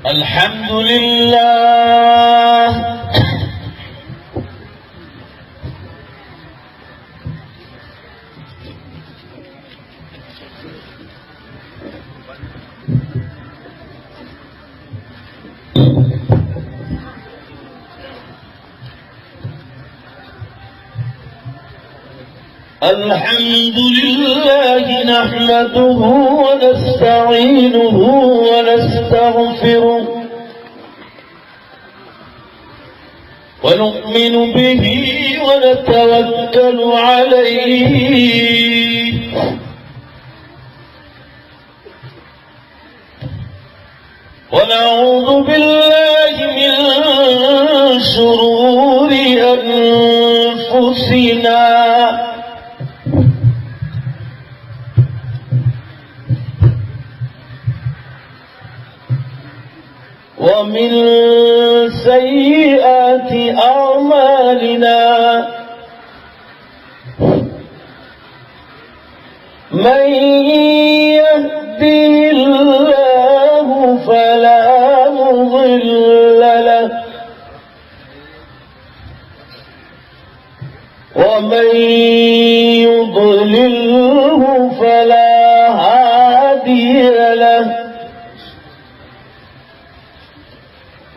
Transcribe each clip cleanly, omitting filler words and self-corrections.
الحمد لله الحمد لله نحمده ونستعينه ونستغفره ونؤمن به ونتوكل عليه ونعوذ بالله من شرور أنفسنا ومن سيئات أعمالنا من يهده الله فلا مضل له ومن يضلله فلا هادي له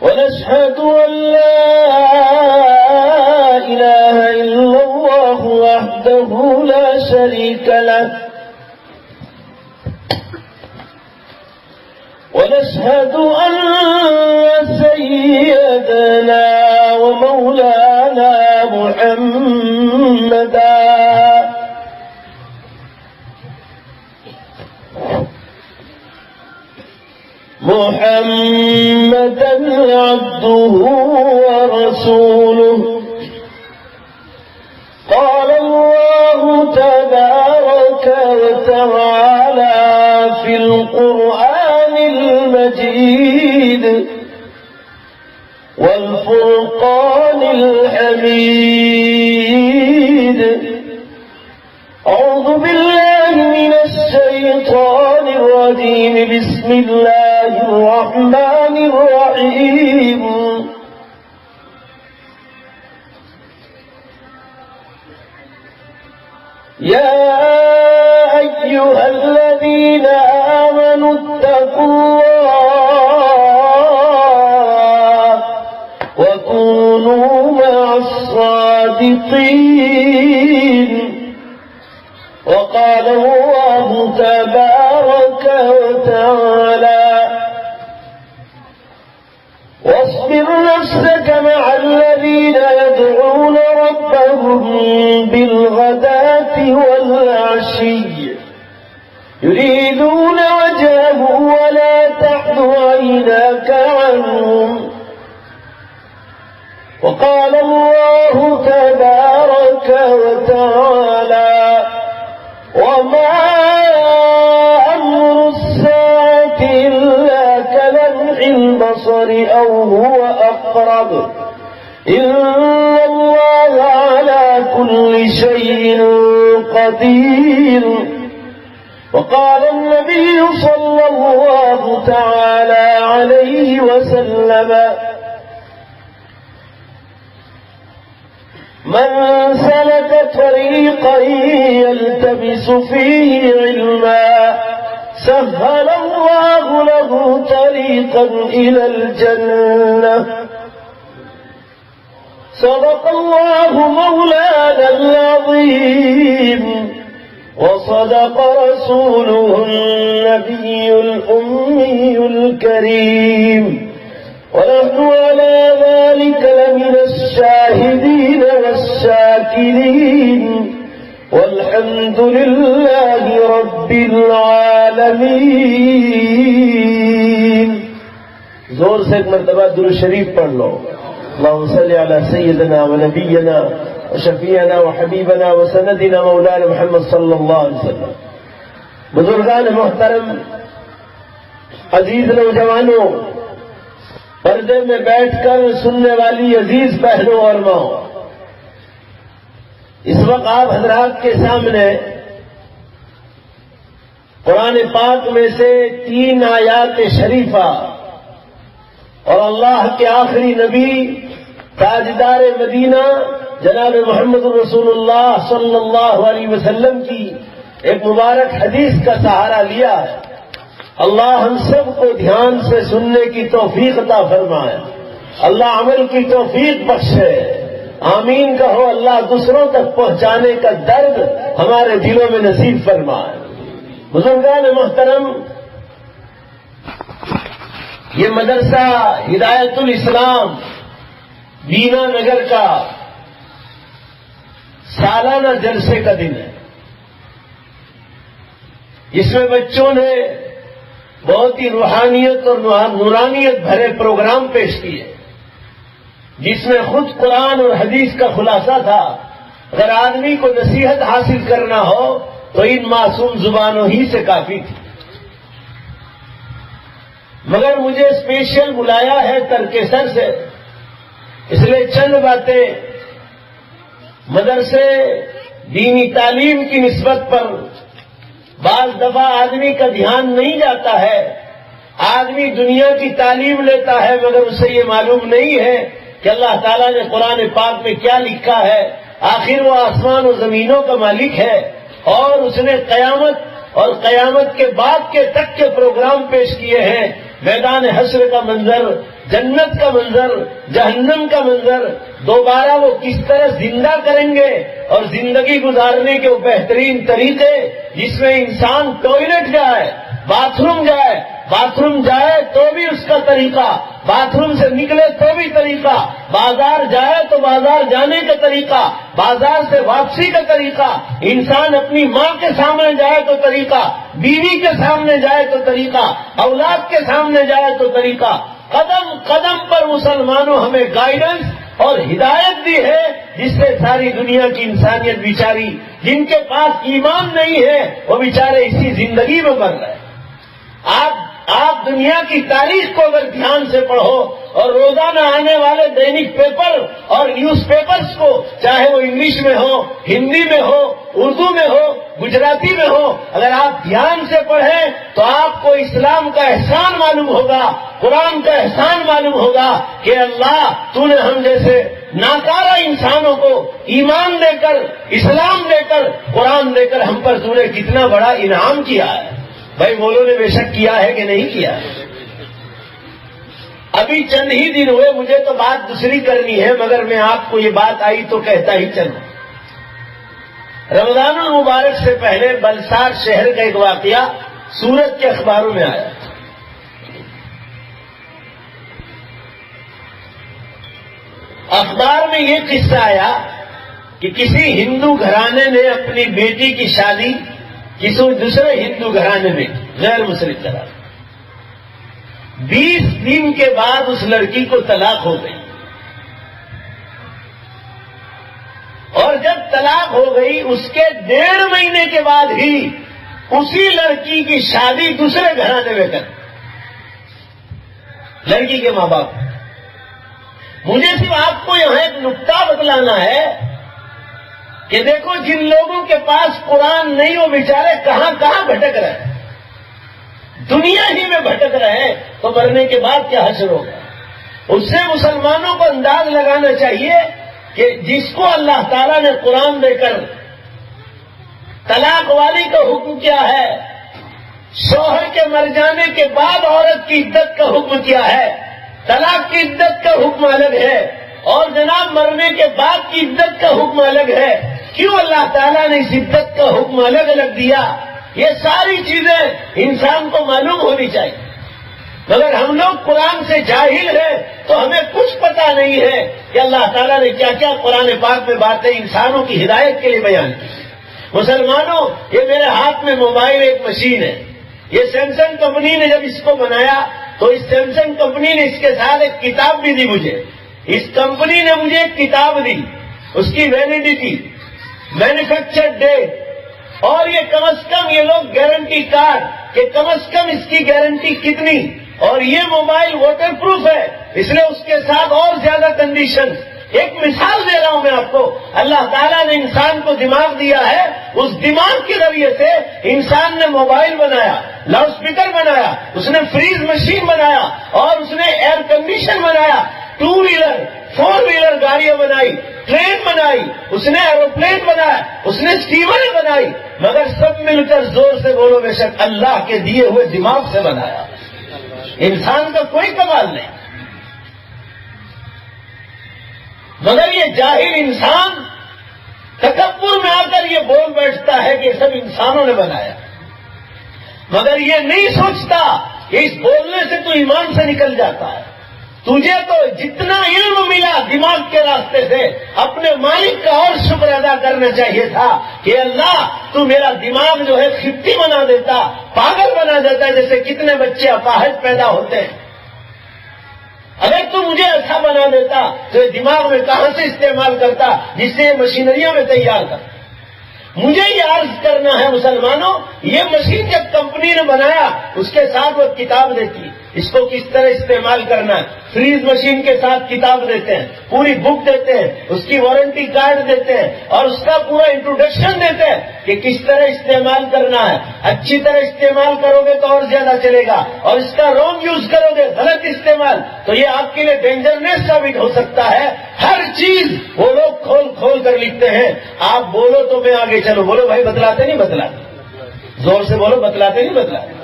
ونشهد أن لا إله إلا الله وحده لا شريك له ونشهد أن سيدنا ومولانا محمدا عبده ورسوله. قال الله تبارك وتعالى في القرآن المجيد والفرقان الحميد: أعوذ بالله من الشيطان الرجيم. بسم الله الرحمن الرحيم. يا أيها الذين آمنوا اتقوا الله وكونوا مع الصادقين. وقال الله تبارك وتعالى: واصبر نفسك مع الذين يدعون ربهم بالغداة والعشي يريدون وجهه ولا تعد عيناك عنهم. وقال الله تبارك وتعالى: وما أمر الساعة إلا كلمح البصر أو هو أقرب إن الله على كل شيء قدير. وقال النبي صلى الله تعالى عليه وسلم: من سلك طريقا يلتمس فيه علما سهل الله له طريقا إلى الجنة. صدق الله مولانا العظيم وصدق رسوله النبي الأمي الكريم، ونحن على ذلك لمن الشاهدين والشاكرين، والحمد لله رب العالمین. زور سے ایک مرتبہ درود شریف پڑھ لو. اللهم صل على سيدنا ونبينا وشفيعنا وحبيبنا وسندنا مولانا محمد صلی اللہ علیہ وسلم. بزرگان محترم، عزیز نوجوانوں، پردے میں بیٹھ کر سننے والی عزیز بہنوں اور ماں، اس وقت آپ حضرات کے سامنے قرآن پاک میں سے 3 آیات شریفہ اور اللہ کے آخری نبی تاجدار مدینہ جناب محمد رسول اللہ صلی اللہ علیہ وسلم کی ایک مبارک حدیث کا سہارا لیا ہے۔ اللہ ہم سب کو دھیان سے سننے کی توفیق عطا فرمائے، اللہ عمل کی توفیق بخشے، آمین کہو۔ اللہ دوسروں تک پہنچانے کا درد ہمارے دلوں میں نصیب فرمائے۔ بزرگان محترم، یہ مدرسہ ہدایت الاسلام بینا نگر کا سالانہ جلسے کا دن ہے، جس میں بچوں نے بہت ہی روحانیت اور نورانیت بھرے پروگرام پیش کیے، جس میں خود قرآن اور حدیث کا خلاصہ تھا۔ اگر آدمی کو نصیحت حاصل کرنا ہو تو ان معصوم زبانوں ہی سے کافی تھی، مگر مجھے اسپیشل بلایا ہے ترکیسر سے، اس لیے چند باتیں مدرسے دینی تعلیم کی نسبت پر بعض دفعہ آدمی کا دھیان نہیں جاتا ہے۔ آدمی دنیا کی تعلیم لیتا ہے مگر اسے یہ معلوم نہیں ہے کہ اللہ تعالیٰ نے قرآن پاک میں کیا لکھا ہے۔ آخر وہ آسمان و زمینوں کا مالک ہے، اور اس نے قیامت اور قیامت کے بعد کے تک کے پروگرام پیش کیے ہیں۔ میدان حشر کا منظر، جنت کا منظر، جہنم کا منظر، دوبارہ وہ کس طرح زندہ کریں گے، اور زندگی گزارنے کے وہ بہترین طریقے، جس میں انسان ٹوائلٹ جائے، باتھ روم جائے تو بھی اس کا طریقہ، باتھ روم سے نکلے تو بھی طریقہ، بازار جائے تو بازار جانے کا طریقہ، بازار سے واپسی کا طریقہ، انسان اپنی ماں کے سامنے جائے تو طریقہ، بیوی کے سامنے جائے تو طریقہ، اولاد کے سامنے جائے تو طریقہ۔ قدم قدم پر مسلمانوں ہمیں گائیڈنس اور ہدایت دی ہے، جس سے ساری دنیا کی انسانیت بیچاری، جن کے پاس ایمان نہیں ہے وہ بیچارے اسی زندگی میں مر رہے ہیں۔ آپ دنیا کی تاریخ کو اگر دھیان سے پڑھو، اور روزانہ آنے والے دینک پیپر اور نیوز پیپرز کو، چاہے وہ انگلش میں ہو، ہندی میں ہو، اردو میں ہو، گجراتی میں ہو، اگر آپ دھیان سے پڑھیں تو آپ کو اسلام کا احسان معلوم ہوگا، قرآن کا احسان معلوم ہوگا کہ اللہ تو نے ہم جیسے ناکارہ انسانوں کو ایمان دے کر، اسلام دے کر، قرآن دے کر ہم پر تو نے کتنا بڑا انعام کیا ہے۔ بھائی بولو نے بے شک کیا ہے کہ نہیں کیا؟ ابھی چند ہی دن ہوئے، مجھے تو بات دوسری کرنی ہے مگر میں آپ کو یہ بات آئی تو کہتا ہی چلوں۔ رمضان المبارک سے پہلے بلسار شہر کا ایک واقعہ سورت کے اخباروں میں آیا۔ اخبار میں یہ قصہ آیا کہ کسی ہندو گھرانے نے اپنی بیٹی کی شادی کسی دوسرے ہندو گھرانے میں، غیر مسلم گھرانے، 20 دن کے بعد اس لڑکی کو طلاق ہو گئی، اور جب طلاق ہو گئی اس کے 1.5 مہینے کے بعد ہی اسی لڑکی کی شادی دوسرے گھرانے میں کر لڑکی کے ماں باپ۔ مجھے صرف آپ کو یہاں ایک نقطہ بتلانا ہے کہ دیکھو جن لوگوں کے پاس قرآن نہیں وہ بیچارے کہاں کہاں بھٹک رہے ہیں، دنیا ہی میں بھٹک رہے ہیں، تو مرنے کے بعد کیا حشر ہوگا؟ اس سے مسلمانوں کو انداز لگانا چاہیے کہ جس کو اللہ تعالیٰ نے قرآن دے کر طلاق والی کا حکم کیا ہے، شوہر کے مر جانے کے بعد عورت کی عدت کا حکم کیا ہے، طلاق کی عدت کا حکم الگ ہے، اور جناب مرنے کے بعد کی عدت کا حکم الگ ہے۔ کیوں اللہ تعالیٰ نے اس عدت کا حکم الگ الگ دیا؟ یہ ساری چیزیں انسان کو معلوم ہونی چاہیے، مگر ہم لوگ قرآن سے جاہل ہیں تو ہمیں کچھ پتا نہیں ہے کہ اللہ تعالیٰ نے کیا کیا قرآن پاک میں باتیں انسانوں کی ہدایت کے لیے بیان کی۔ مسلمانوں، یہ میرے ہاتھ میں موبائل ایک مشین ہے، یہ سیمسنگ کمپنی نے جب اس کو بنایا تو اس سیمسنگ کمپنی نے اس کے ساتھ ایک کتاب بھی دی مجھے۔ اس کمپنی نے مجھے ایک کتاب دی، اس کی ویلیڈیٹی، مینوفیکچر ڈیٹ، اور یہ کم از کم یہ لوگ گارنٹی کارڈ کہ کم از کم اس کی گارنٹی کتنی، اور یہ موبائل واٹر پروف ہے، اس لیے اس کے ساتھ اور زیادہ کنڈیشن ایک مثال دے رہا ہوں میں آپ کو. اللہ تعالیٰ نے انسان کو دماغ دیا ہے، اس دماغ کے ذریعے سے انسان نے موبائل بنایا، لاؤڈ اسپیکر بنایا، اس نے فریز مشین بنایا، اور اس نے ایئر کنڈیشن بنایا، 2 ویلر 4 ویلر گاڑیاں بنائی، ٹرین بنائی، اس نے ایروپلین بنایا، اس نے اسٹیمر بنائی، مگر سب مل کر زور سے بولو بے شک اللہ کے دیے ہوئے دماغ سے بنایا. انسان کا کوئی کمال نہیں. مگر یہ جاہل انسان تکبر میں آ کر یہ بول بیٹھتا ہے کہ سب انسانوں نے بنایا، مگر یہ نہیں سوچتا کہ اس بولنے سے تو ایمان سے نکل جاتا ہے. تجھے تو جتنا علم ملا دماغ کے راستے سے اپنے مالک کا اور شکر ادا کرنا چاہیے تھا کہ اللہ تو میرا دماغ جو ہے خطی بنا دیتا، پاگل بنا دیتا ہے، جیسے کتنے بچے اپاہج پیدا ہوتے ہیں. اگر تو مجھے ایسا بنا دیتا تو یہ دماغ میں کہاں سے استعمال کرتا جس سے یہ مشینریوں میں تیار کرتا. مجھے یہ عرض کرنا ہے مسلمانوں، یہ مشین جب کمپنی نے بنایا اس کے ساتھ وہ کتاب دیتی، اس کو کس طرح استعمال کرنا ہے. فریز مشین کے ساتھ کتاب دیتے ہیں، پوری بک دیتے ہیں، اس کی وارنٹی کارڈ دیتے ہیں، اور اس کا پورا انٹروڈکشن دیتے ہیں کہ کس طرح استعمال کرنا ہے. اچھی طرح استعمال کرو گے تو اور زیادہ چلے گا، اور اس کا رانگ یوز کرو گے، غلط استعمال، تو یہ آپ کے لیے ڈینجرنس ثابت ہو سکتا ہے. ہر چیز وہ لوگ کھول کھول کر لکھتے ہیں. آپ بولو تو میں آگے چلو. بولو بھائی بتلاتے نہیں بتلاتے؟ زور سے بولو بتلاتے نہیں بتلاتے؟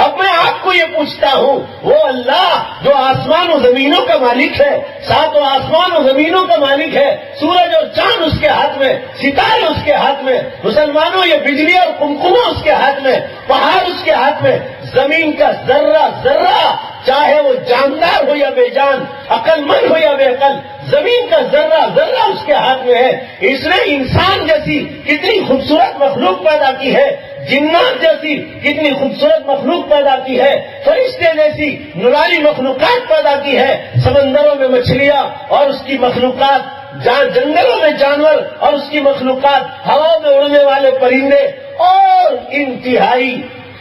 اب میں آپ کو یہ پوچھتا ہوں، وہ اللہ جو آسمان و زمینوں کا مالک ہے، 7 آسمان و زمینوں کا مالک ہے، سورج اور چاند اس کے ہاتھ میں، ستارے اس کے ہاتھ میں، مسلمانوں یہ بجلی اور قمقمہ اس کے ہاتھ میں، پہاڑ اس کے ہاتھ میں، زمین کا ذرہ ذرہ چاہے وہ جاندار ہو یا بے جان، عقل مند ہو یا بے عقل، زمین کا ذرہ ذرہ اس کے ہاتھ میں ہے. اس نے انسان جیسی کتنی خوبصورت مخلوق پیدا کی ہے، جنات جیسی کتنی خوبصورت مخلوق پیدا کی ہے، فرشتے جیسی نورانی مخلوقات پیدا کی ہے، سمندروں میں مچھلیاں اور اس کی مخلوقات، جنگلوں میں جانور اور اس کی مخلوقات، ہواؤں میں اڑنے والے پرندے، اور انتہائی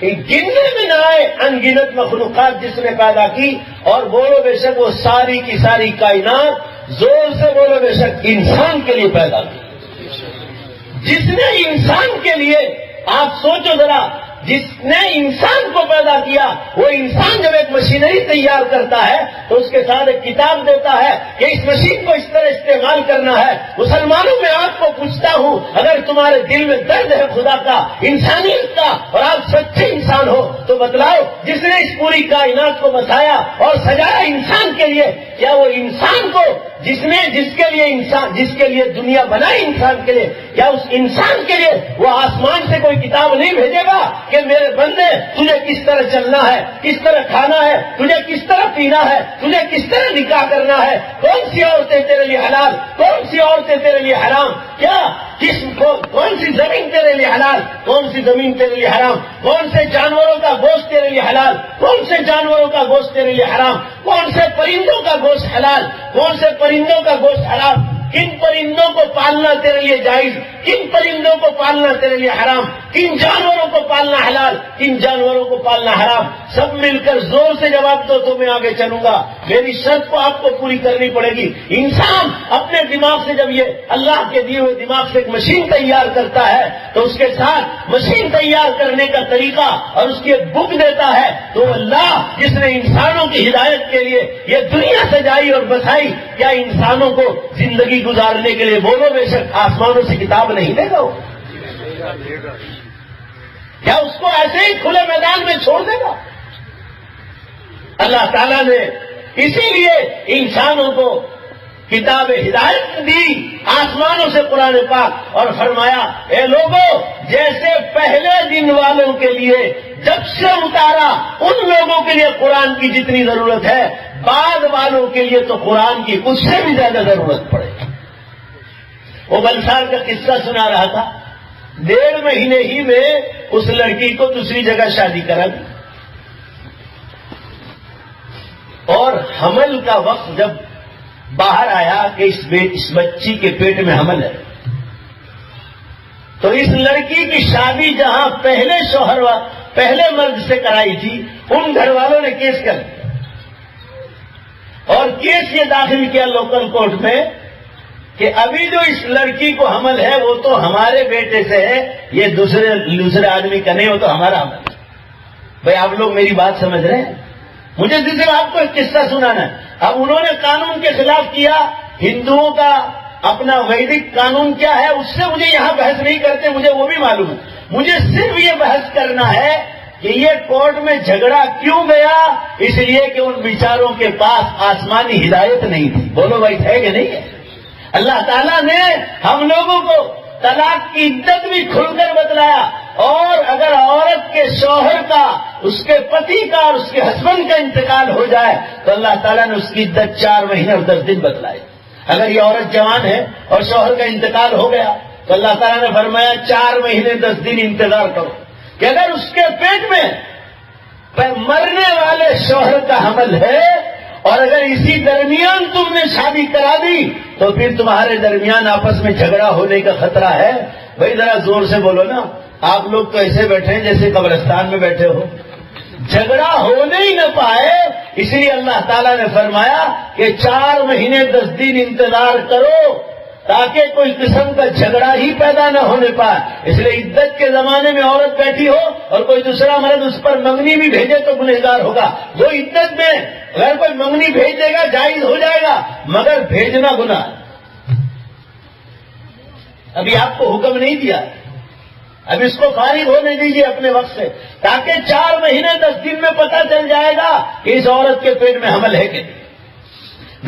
گننے میں نہ آئے انگنت مخلوقات جس نے پیدا کی. اور بولو بے شک وہ ساری کی ساری کائنات، زور سے بولو بے شک انسان کے لیے پیدا کی. جس نے انسان کے لیے، آپ سوچو ذرا، جس نے انسان کو پیدا کیا، وہ انسان جب ایک مشینری تیار کرتا ہے تو اس کے ساتھ ایک کتاب دیتا ہے کہ اس مشین کو اس طرح استعمال کرنا ہے. مسلمانوں میں آپ کو پوچھتا ہوں، اگر تمہارے دل میں درد ہے خدا کا، انسانیت کا، اور آپ سچے انسان ہو تو بتلاؤ، جس نے اس پوری کائنات کو بسایا اور سجایا انسان کے لیے، کیا وہ انسان کو جس کے لیے دنیا بنائی انسان کے لیے، کیا اس انسان کے لیے وہ آسمان سے کوئی کتاب نہیں بھیجے گا کہ میرے بندے تجھے کس طرح چلنا ہے، کس طرح کھانا ہے، تجھے کس طرح پینا ہے، تجھے کس طرح نکاح کرنا ہے، کون سی عورتیں تیرے لیے حلال، کون سی عورتیں تیرے لیے حرام، کیا کون سی زمین تیرے لیے حلال، کون سی زمین تیرے لیے حرام، کون سے جانوروں کا گوشت تیرے لیے حلال، کون سے جانوروں کا گوشت تیرے لیے حرام، کون سے پرندوں کا گوشت حلال، کون سے پرندوں کا گوشت حرام، کن پرندوں کو پالنا تیرے لیے جائز، کن پرندوں کو پالنا تیرے لیے حرام، کن جانوروں کو پالنا حلال، کن جانوروں کو پالنا حرام. سب مل کر زور سے جواب دو تو میں آگے چلوں گا. میری شرط کو آپ کو پوری کرنی پڑے گی. انسان اپنے دماغ سے جب یہ اللہ کے دیے ہوئے دماغ سے ایک مشین تیار کرتا ہے تو اس کے ساتھ مشین تیار کرنے کا طریقہ اور اس کی ایک بک دیتا ہے. تو اللہ جس نے انسانوں کی ہدایت کے لیے یہ دنیا سجائی اور بسائی، کیا انسانوں کو زندگی گزارنے کے لیے بولو بے شک آسمانوں سے کتاب نہیں دے گا؟ کیا اس کو ایسے ہی کھلے میدان میں چھوڑ دے گا؟ اللہ تعالیٰ نے اسی لیے انسانوں کو کتاب ہدایت دی آسمانوں سے قرآن پاک، اور فرمایا اے لوگوں، جیسے پہلے دن والوں کے لیے جب سے اتارا ان لوگوں کے لیے قرآن کی جتنی ضرورت ہے، بعد والوں کے لیے تو قرآن کی اس سے بھی زیادہ ضرورت پڑے. وہ بلسار کا قصہ سنا رہا تھا، 1.5 مہینے ہی میں اس لڑکی کو دوسری جگہ شادی کرا دی، اور حمل کا وقت جب باہر آیا کہ اس بچی کے پیٹ میں حمل ہے، تو اس لڑکی کی شادی جہاں پہلے مرد سے کرائی تھی، ان گھر والوں نے کیس کر دیا، اور کیس یہ داخل کیا لوکل کورٹ میں کہ ابھی جو اس لڑکی کو حمل ہے وہ تو ہمارے بیٹے سے ہے، یہ دوسرے آدمی کا نہیں، وہ تو ہمارا حمل ہے۔ بھائی آپ لوگ میری بات سمجھ رہے ہیں؟ مجھے صرف آپ کو ایک قصہ سنانا ہے۔ اب انہوں نے قانون کے خلاف کیا، ہندوؤں کا اپنا ویدک قانون کیا ہے اس سے مجھے یہاں بحث نہیں کرتے، مجھے وہ بھی معلوم ہے۔ مجھے صرف یہ بحث کرنا ہے کہ یہ کورٹ میں جھگڑا کیوں گیا، اس لیے کہ ان بیچاروں کے پاس آسمانی ہدایت نہیں تھی۔ بولو بھائی ہے کہ نہیں ہے؟ اللہ تعالیٰ نے ہم لوگوں کو طلاق کی عدت بھی کھل کر بتلایا، اور اگر عورت کے شوہر کا، اس کے پتی کا اور اس کے ہسبینڈ کا انتقال ہو جائے تو اللہ تعالیٰ نے اس کی عدت 4 مہینے اور 10 دن بتلائی۔ اگر یہ عورت جوان ہے اور شوہر کا انتقال ہو گیا تو اللہ تعالیٰ نے فرمایا 4 مہینے 10 دن انتظار کرو، کہ اگر اس کے پیٹ میں مرنے والے شوہر کا حمل ہے اور اگر اسی درمیان تم نے شادی کرا دی تو پھر تمہارے درمیان آپس میں جھگڑا ہونے کا خطرہ ہے۔ بھائی ذرا زور سے بولو نا، آپ لوگ تو ایسے بیٹھے ہیں جیسے قبرستان میں بیٹھے ہو، جھگڑا ہونے ہی نہ پائے، اس لیے اللہ تعالیٰ نے فرمایا کہ 4 مہینے 10 دن انتظار کرو تاکہ کوئی قسم کا جھگڑا ہی پیدا نہ ہونے پائے۔ اس لیے عدت کے زمانے میں عورت بیٹھی ہو اور کوئی دوسرا مرد اس پر منگنی بھی بھیجے تو گنہگار ہوگا۔ وہ عدت میں اگر کوئی منگنی بھیج دے گا جائز ہو جائے گا، مگر بھیجنا گناہ۔ ابھی آپ کو حکم نہیں دیا، اب اس کو فارغ ہونے دیجیے اپنے وقت سے، تاکہ 4 مہینے 10 دن میں پتہ چل جائے گا کہ اس عورت کے پیٹ میں حمل ہے کہ نہیں۔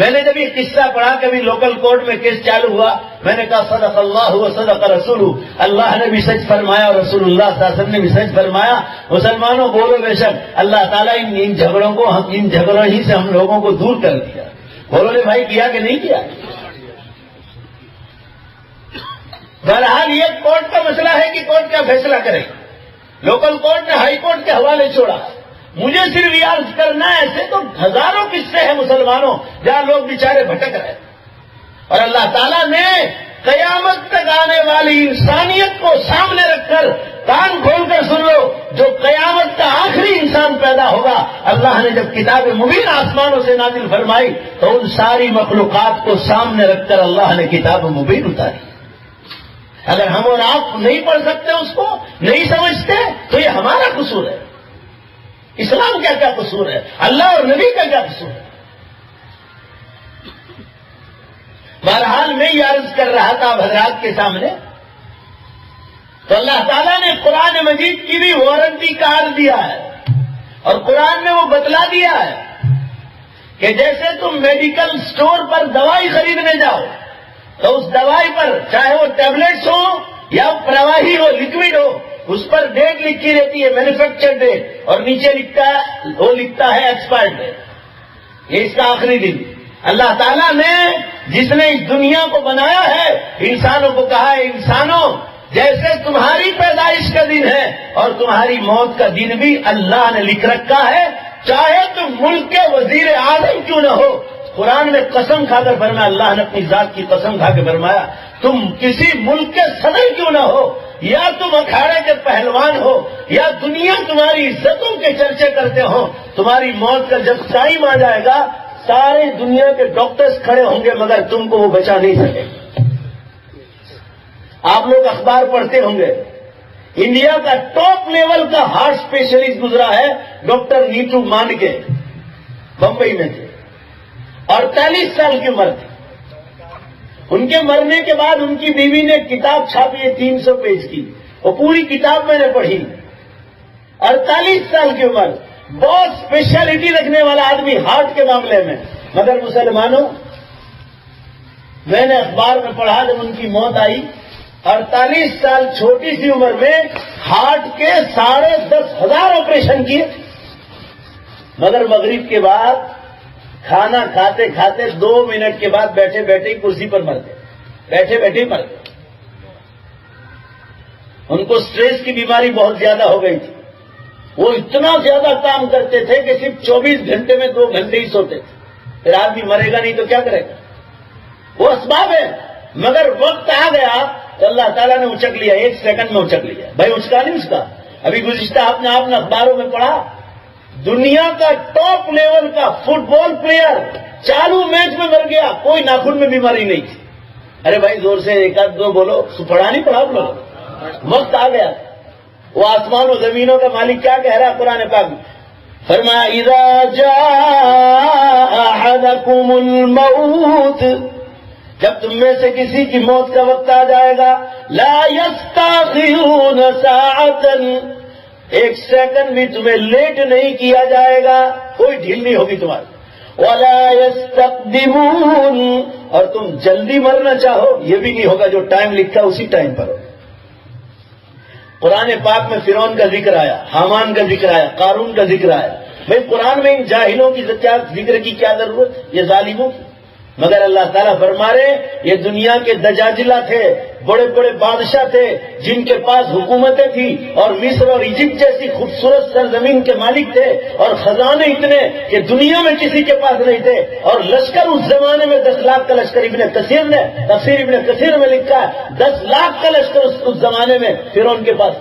میں نے جب یہ قصہ پڑھا، کبھی لوکل کورٹ میں کیس چالو ہوا، میں نے کہا صدق اللہ و صدق رسولہ، اللہ نے بھی سچ فرمایا اور رسول اللہ صلی اللہ علیہ وسلم نے بھی سچ فرمایا۔ مسلمانوں بولو بے شک اللہ تعالیٰ ان جھگڑوں ہی سے ہم لوگوں کو دور کر دیا۔ بولو نے بھائی کیا کہ نہیں کیا؟ بہرحال یہ کورٹ کا مسئلہ ہے کہ کورٹ کیا فیصلہ کرے۔ لوکل کورٹ نے ہائی کورٹ کے حوالے چھوڑا۔ مجھے صرف یہ عرض کرنا ہے، ایسے تو ہزاروں قصے ہیں مسلمانوں جہاں لوگ بیچارے بھٹک رہے، اور اللہ تعالیٰ نے قیامت تک آنے والی انسانیت کو سامنے رکھ کر کان کھول کر سن لو، جو قیامت کا آخری انسان پیدا ہوگا، اللہ نے جب کتاب مبین آسمانوں سے نازل فرمائی تو ان ساری مخلوقات کو سامنے رکھ کر اللہ نے کتاب مبین اتاری۔ اگر ہم اور آپ نہیں پڑھ سکتے، اس کو نہیں سمجھتے، تو یہ ہمارا قصور ہے۔ اسلام کا کیا قصور ہے؟ اللہ اور نبی کا کیا قصور ہے؟ بہرحال میں یہ عرض کر رہا تھا حضرات کے سامنے، تو اللہ تعالیٰ نے قرآن مجید کی بھی وارنٹی کارڈ دیا ہے، اور قرآن میں وہ بتلا دیا ہے کہ جیسے تم میڈیکل سٹور پر دوائی خریدنے جاؤ تو اس دوائی پر چاہے وہ ٹیبلٹس ہو یا پرواہی ہو، لکوڈ ہو، اس پر ڈیٹ لکھی رہتی ہے، مینوفیکچر ڈیٹ، اور نیچے لکھتا ہے ایکسپائر ڈیٹ، یہ اس کا آخری دن۔ اللہ تعالیٰ نے جس نے اس دنیا کو بنایا ہے، انسانوں کو کہا ہے انسانوں جیسے تمہاری پیدائش کا دن ہے اور تمہاری موت کا دن بھی اللہ نے لکھ رکھا ہے، چاہے تم ملک کے وزیر اعظم کیوں نہ ہو۔ قرآن میں قسم کھا کر فرمایا، اللہ نے اپنی ذات کی قسم کھا کے فرمایا، تم کسی ملک کے صدر کیوں نہ ہو، یا تم اکھاڑے کے پہلوان ہو، یا دنیا تمہاری عزتوں کے چرچے کرتے ہو، تمہاری موت کا جب ٹائم آ جائے گا ساری دنیا کے ڈاکٹرز کھڑے ہوں گے مگر تم کو وہ بچا نہیں سکے۔ آپ لوگ اخبار پڑھتے ہوں گے، انڈیا کا ٹاپ لیول کا ہارٹ اسپیشلسٹ گزرا ہے ڈاکٹر نیٹو مان کے، بمبئی میں تھے، 48 سال کی عمر تھی۔ ان کے مرنے کے بعد ان کی بیوی نے کتاب چھاپی ہے 300 پیج کی، وہ پوری کتاب میں نے پڑھی۔ 48 سال کی عمر، بہت اسپیشلٹی رکھنے والا آدمی ہارٹ کے معاملے میں، مگر مسلمانوں میں نے اخبار میں پڑھا جب ان کی موت آئی، 48 سال چھوٹی سی عمر میں ہارٹ کے 10,500 آپریشن کیے، مگر مغرب کے بعد کھانا کھاتے کھاتے 2 منٹ کے بعد بیٹھے بیٹھے کرسی پر مر گئے، بیٹھے بیٹھے مر گئے۔ ان کو سٹریس کی بیماری بہت زیادہ ہو گئی تھی، وہ اتنا زیادہ کام کرتے تھے کہ صرف 24 گھنٹے میں 2 گھنٹے ہی سوتے تھے۔ پھر آدمی مرے گا نہیں تو کیا کرے گا؟ وہ اسباب ہے، مگر وقت آ گیا تو اللہ تعالیٰ نے اچک لیا، 1 سیکنڈ میں اچک لیا۔ بھائی اس کا نہیں، اس کا ابھی گزشتہ آپ نے اخباروں میں پڑھا، دنیا کا ٹاپ لیول کا فٹ بال پلیئر چالو میچ میں مر گیا، کوئی ناخن میں بیماری نہیں تھی، ارے بھائی زور سے ایک آدھ دو بولو، پڑھا نہیں پڑھا آپ لوگ؟ وقت آ گیا. وہ آسمان و زمینوں کا مالک کیا کہہ رہا ہے قرآن پاک میں؟ فرمایا اذا جاء احدکم الموت، جب تم میں سے کسی کی موت کا وقت آ جائے گا، لا یستاخرون ساعتا، ایک سیکنڈ بھی تمہیں لیٹ نہیں کیا جائے گا، کوئی ڈھیل نہیں ہوگی تمہاری. ولا یستقدمون، اور تم جلدی مرنا چاہو یہ بھی نہیں ہوگا، جو ٹائم لکھا اسی ٹائم پر. قرآن پاک میں فرعون کا ذکر آیا، حامان کا ذکر آیا، قارون کا ذکر آیا. بھائی قرآن میں ان جاہلوں کی ذکر کی کیا ضرورت، یہ ظالموں کی؟ مگر اللہ تعالیٰ فرما رہے یہ دنیا کے دجاجلہ تھے، بڑے بڑے بادشاہ تھے جن کے پاس حکومتیں تھیں، اور مصر اور ایجپٹ جیسی خوبصورت سرزمین کے مالک تھے، اور خزانے اتنے کہ دنیا میں کسی کے پاس نہیں تھے، اور لشکر اس زمانے میں 10 لاکھ کا لشکر. ابن کثیر نے تفسیر ابن کثیر میں لکھا ہے 10 لاکھ کا لشکر اس زمانے میں فرعون کے پاس.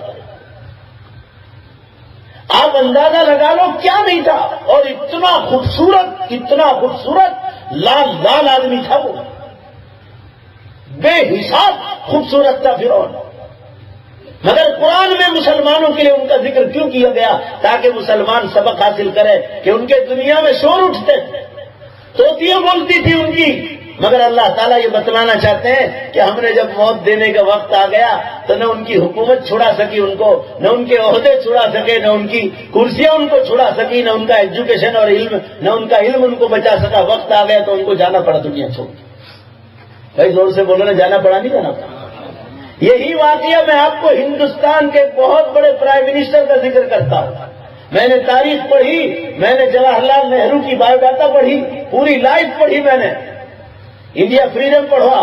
آپ اندازہ لگا لو کیا نہیں تھا، اور اتنا خوبصورت لال لال آدمی تھا، وہ بے حساب خوبصورت تھا فرعون. مگر قرآن میں مسلمانوں کے لیے ان کا ذکر کیوں کیا گیا؟ تاکہ مسلمان سبق حاصل کرے کہ ان کے دنیا میں شور اٹھتے، توتیاں بولتی تھی ان کی. مگر اللہ تعالیٰ یہ بتلانا چاہتے ہیں کہ ہم نے جب موت دینے کا وقت آ گیا تو نہ ان کی حکومت چھڑا سکی ان کو، نہ ان کے عہدے چھڑا سکے، نہ ان کی کرسیاں ان کو چھڑا سکی، نہ ان کا ایجوکیشن اور علم، نہ ان کا علم ان کو بچا سکا. وقت آ گیا تو ان کو جانا پڑا دنیا چھوڑ. بھائی زور سے بولو نا، جانا پڑا نہیں جانا پڑا. یہی واقعہ میں آپ کو ہندوستان کے بہت بڑے پرائم منسٹر کا ذکر کرتا ہوں. میں نے تاریخ پڑھی، میں نے جواہر لال نہرو کی بایو ڈاٹا پڑھی، پوری لائف پڑھی میں نے. انڈیا فریڈم پڑھوا.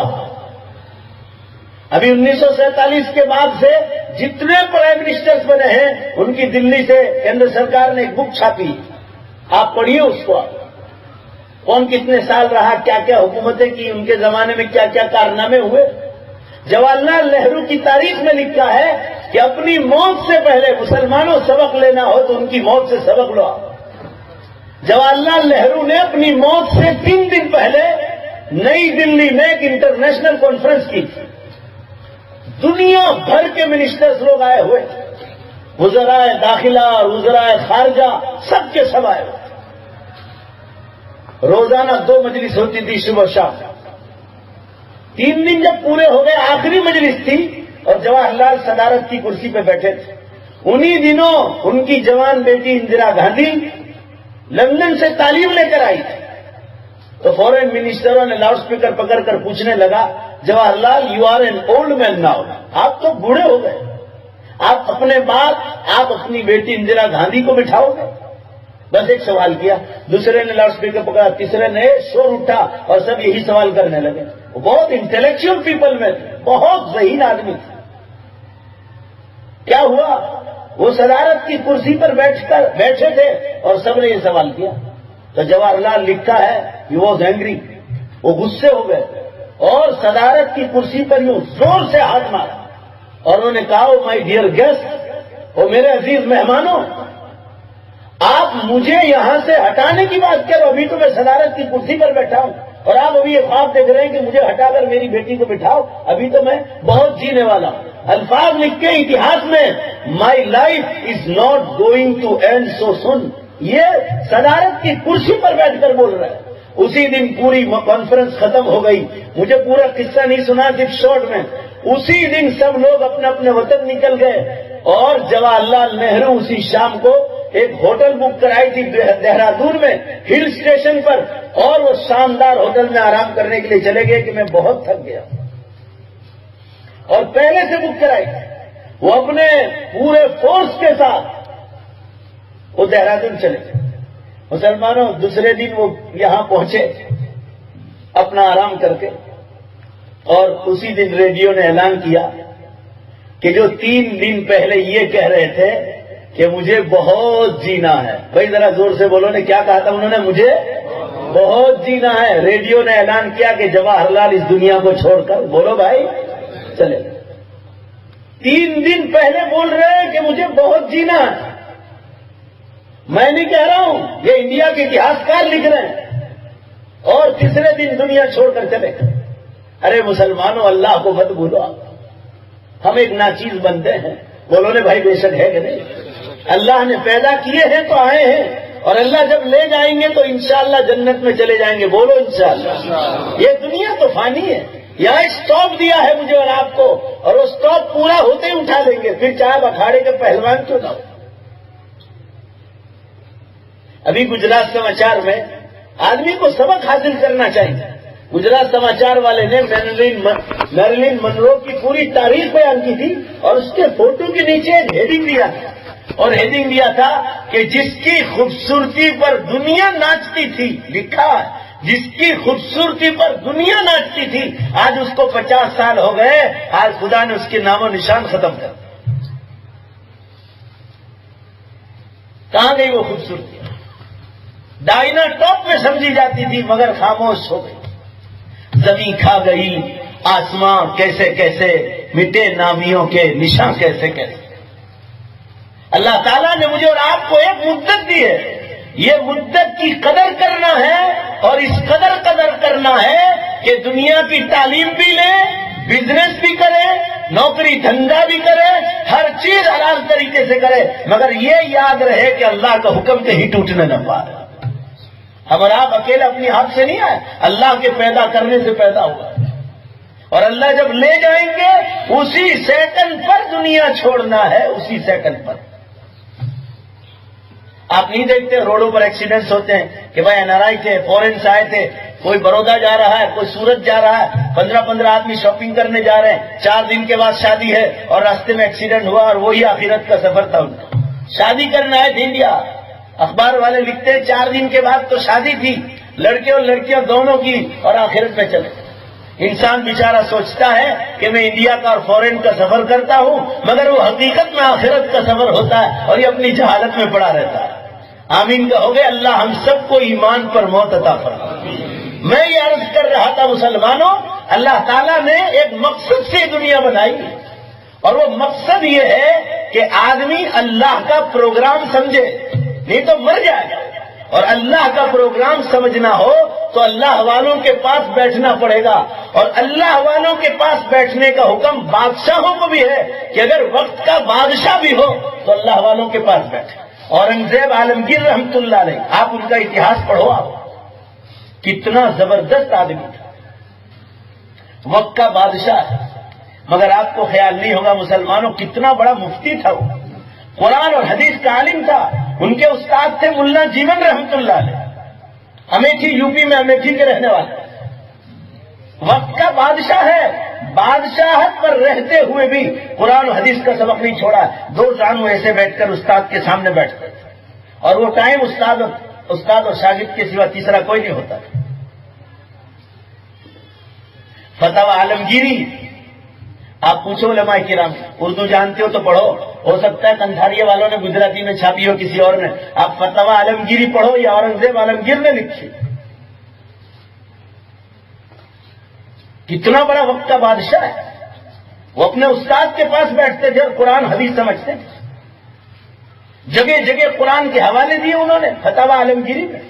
ابھی 1947 کے بعد سے جتنے پرائم منسٹرز بنے ہیں ان کی دلی سے کیندر سرکار نے ایک بک چھاپی، آپ پڑھیے اس کو. کون کتنے سال رہا، کیا کیا حکومتیں کی، ان کے زمانے میں کیا کیا کارنامے ہوئے. جواہر لال نہرو کی تاریخ میں لکھا ہے کہ اپنی موت سے پہلے مسلمانوں سبق لینا ہو تو ان کی موت سے سبق لو. جواہر لال نہرو نے اپنی موت سے 3 دن پہلے نئی دلی میں ایک انٹرنیشنل کانفرنس کی. دنیا بھر کے منسٹرز لوگ آئے ہوئے، وزرائے داخلہ اور وزرائے خارجہ سب کے سب آئے ہوئے. روزانہ 2 مجلس ہوتی تھی، صبح شام. 3 دن جب پورے ہو گئے، آخری مجلس تھی اور جواہر لال صدارت کی کرسی پہ بیٹھے تھے. انہی دنوں ان کی جوان بیٹی اندرا گاندھی لندن سے تعلیم لے کر آئی تھی. تو فورن منسٹروں نے لاؤڈ اسپیکر پکڑ کر پوچھنے لگا، Jawahar Lal you are an old man now, آپ تو بوڑھے ہو گئے، آپ اپنے بعد آپ اپنی بیٹی اندرا گاندھی کو بٹھاؤ گے؟ بس ایک سوال کیا، دوسرے نے لاؤڈ اسپیکر پکڑا، تیسرے نے شور اٹھا اور سب یہی سوال کرنے لگے. وہ بہت انٹلیکچوئل پیپل میں تھے، بہت ذہین آدمی تھے. کیا ہوا؟ وہ صدارت کی کرسی پر بیٹھے تھے اور سب نے یہ سوال کیا. تو جواہر لال لکھا ہے ہی واز اینگری، وہ غصے ہو گئے اور صدارت کی کرسی پر یوں زور سے ہاتھ مارا اور انہوں نے کہا، مائی ڈیئر گیسٹ، او میرے عزیز مہمانوں، آپ مجھے یہاں سے ہٹانے کی بات کرو، ابھی تو میں صدارت کی کرسی پر بیٹھا ہوں اور آپ ابھی یہ خواب دیکھ رہے ہیں کہ مجھے ہٹا کر میری بیٹی کو بٹھاؤ، ابھی تو میں بہت جینے والا ہوں. الفاظ لکھ کے اتہاس میں، my life is not going to end so soon. یہ صدارت کی کرسی پر بیٹھ کر بول رہا ہے. اسی دن پوری کانفرنس ختم ہو گئی. مجھے پورا قصہ نہیں سنا، صرف شارٹ میں. اسی دن سب لوگ اپنے اپنے وطن نکل گئے اور جواہر لال نہرو اسی شام کو ایک ہوٹل بک کرائی تھی دہرادون میں ہل اسٹیشن پر، اور وہ شاندار ہوٹل میں آرام کرنے کے لیے چلے گئے کہ میں بہت تھک گیا، اور پہلے سے بک کرائی. وہ اپنے پورے فورس کے ساتھ وہ دہرادون چلے گئے. مسلمانوں، دوسرے دن وہ یہاں پہنچے اپنا آرام کر کے، اور اسی دن ریڈیو نے اعلان کیا کہ جو 3 دن پہلے یہ کہہ رہے تھے کہ مجھے بہت جینا ہے. بھائی ذرا زور سے بولو نے کیا کہا تھا انہوں نے؟ مجھے بہت جینا ہے. ریڈیو نے اعلان کیا کہ جواہر لال اس دنیا کو چھوڑ کر، بولو بھائی، چلے. 3 دن پہلے بول رہے ہیں کہ مجھے بہت جینا ہے. میں نہیں کہہ رہا ہوں، یہ انڈیا کے اتہاس کار لکھ رہے ہیں. اور تیسرے دن دنیا چھوڑ کر چلے گئے. ارے مسلمانوں، اللہ کو مت بھولو، ہم ایک ناچیز بنتے ہیں. بولو نے بھائی بے شک ہے کہ نہیں؟ اللہ نے پیدا کیے ہیں تو آئے ہیں، اور اللہ جب لے جائیں گے تو انشاءاللہ جنت میں چلے جائیں گے. بولو انشاءاللہ. یہ دنیا تو فانی ہے. یہاں اسٹاپ دیا ہے مجھے اور آپ کو، اور وہ اسٹاپ پورا ہوتے ہی اٹھا لیں گے، پھر چاہے اکھاڑے کے پہلوان کیوں نہ ہو. ابھی گجرات سماچار میں آدمی کو سبق حاصل کرنا چاہیے. گجرات سماچار والے نے میرلن منرو کی پوری تاریخ بیان کی تھی، اور اس کے فوٹو کے نیچے ایک ہیڈنگ دیا تھا، اور ہیڈنگ دیا تھا کہ جس کی خوبصورتی پر دنیا ناچتی تھی، لکھا ہے جس کی خوبصورتی پر دنیا ناچتی تھی، آج اس کو 50 سال ہو گئے، آج خدا نے اس کے نام و نشان ختم کر دیا. کہاں گئی وہ خوبصورتی؟ ڈائنا ٹاپ میں سمجھی جاتی تھی مگر خاموش ہو گئی. زمین کھا گئی، آسمان کیسے کیسے مٹے، نامیوں کے نشان کیسے کیسے. اللہ تعالیٰ نے مجھے اور آپ کو ایک مدت دی ہے، یہ مدت کی قدر کرنا ہے، اور اس قدر کرنا ہے کہ دنیا کی تعلیم بھی لے، بزنس بھی کرے، نوکری دھندا بھی کرے، ہر چیز حلال طریقے سے کرے، مگر یہ یاد رہے کہ اللہ کا حکم کہیں ٹوٹنے نہ پائے. ہم اور آپ اکیلے اپنی ہاتھ سے نہیں آئے، اللہ کے پیدا کرنے سے پیدا ہوا، اور اللہ جب لے جائیں گے اسی سیکنڈ پر دنیا چھوڑنا ہے، اسی سیکنڈ پر. آپ نہیں دیکھتے روڈوں پر ایکسیڈنٹس ہوتے ہیں کہ بھائی NRI تھے، فورن سے آئے تھے، کوئی بڑودا جا رہا ہے، کوئی سورت جا رہا ہے، 15 آدمی شاپنگ کرنے جا رہے ہیں، 4 دن کے بعد شادی ہے اور راستے میں ایکسیڈنٹ ہوا، اور وہی آخرت کا سفر تھا ان کا. شادی کرنا ہے انڈیا، اخبار والے لکھتے ہیں 4 دن کے بعد تو شادی تھی، لڑکے اور لڑکیاں دونوں کی، اور آخرت میں چلے. انسان بیچارہ سوچتا ہے کہ میں انڈیا کا اور فورن کا سفر کرتا ہوں، مگر وہ حقیقت میں آخرت کا سفر ہوتا ہے، اور یہ اپنی جہالت میں پڑا رہتا ہے. آمین کہو گے؟ اللہ ہم سب کو ایمان پر موت عطا فرمائے. میں یہ عرض کر رہا تھا مسلمانوں، اللہ تعالیٰ نے ایک مقصد سے دنیا بنائی، اور وہ مقصد یہ ہے کہ آدمی اللہ کا پروگرام سمجھے، نہیں تو مر جائے گا. اور اللہ کا پروگرام سمجھنا ہو تو اللہ والوں کے پاس بیٹھنا پڑے گا، اور اللہ والوں کے پاس بیٹھنے کا حکم بادشاہوں کو بھی ہے کہ اگر وقت کا بادشاہ بھی ہو تو اللہ والوں کے پاس بیٹھے. اورنگزیب عالمگیر رحمت اللہ علیہ، آپ ان کا اتہاس پڑھو، آپ کتنا زبردست آدمی تھا، وقت کا بادشاہ ہے، مگر آپ کو خیال نہیں ہوگا مسلمانوں کتنا بڑا مفتی تھا وہ، قرآن اور حدیث کا عالم تھا. ان کے استاد تھے ملا جیون رحمت اللہ علیہ، امیٹھی، یوپی میں امیٹھی کے رہنے والے. وقت کا بادشاہ ہے، بادشاہت پر رہتے ہوئے بھی قرآن و حدیث کا سبق نہیں چھوڑا. 2 زانو ایسے بیٹھ کر استاد کے سامنے بیٹھتے تھے، اور وہ ٹائم استاد اور شاگرد کے سوا تیسرا کوئی نہیں ہوتا. فتاوی عالمگیری آپ پوچھو علماء کرام، اردو جانتے ہو تو پڑھو، ہو سکتا ہے کنٹھاریہ والوں نے گجراتی میں چھاپی ہو، کسی اور نے. آپ فتاوی عالمگیری پڑھو، یا اورنگزیب عالمگیر نے لکھی. کتنا بڑا وقت کا بادشاہ ہے. وہ اپنے استاد کے پاس بیٹھتے تھے اور قرآن حدیث سمجھتے تھے. جگہ جگہ قرآن کے حوالے دیے انہوں نے فتاوی عالمگیری میں،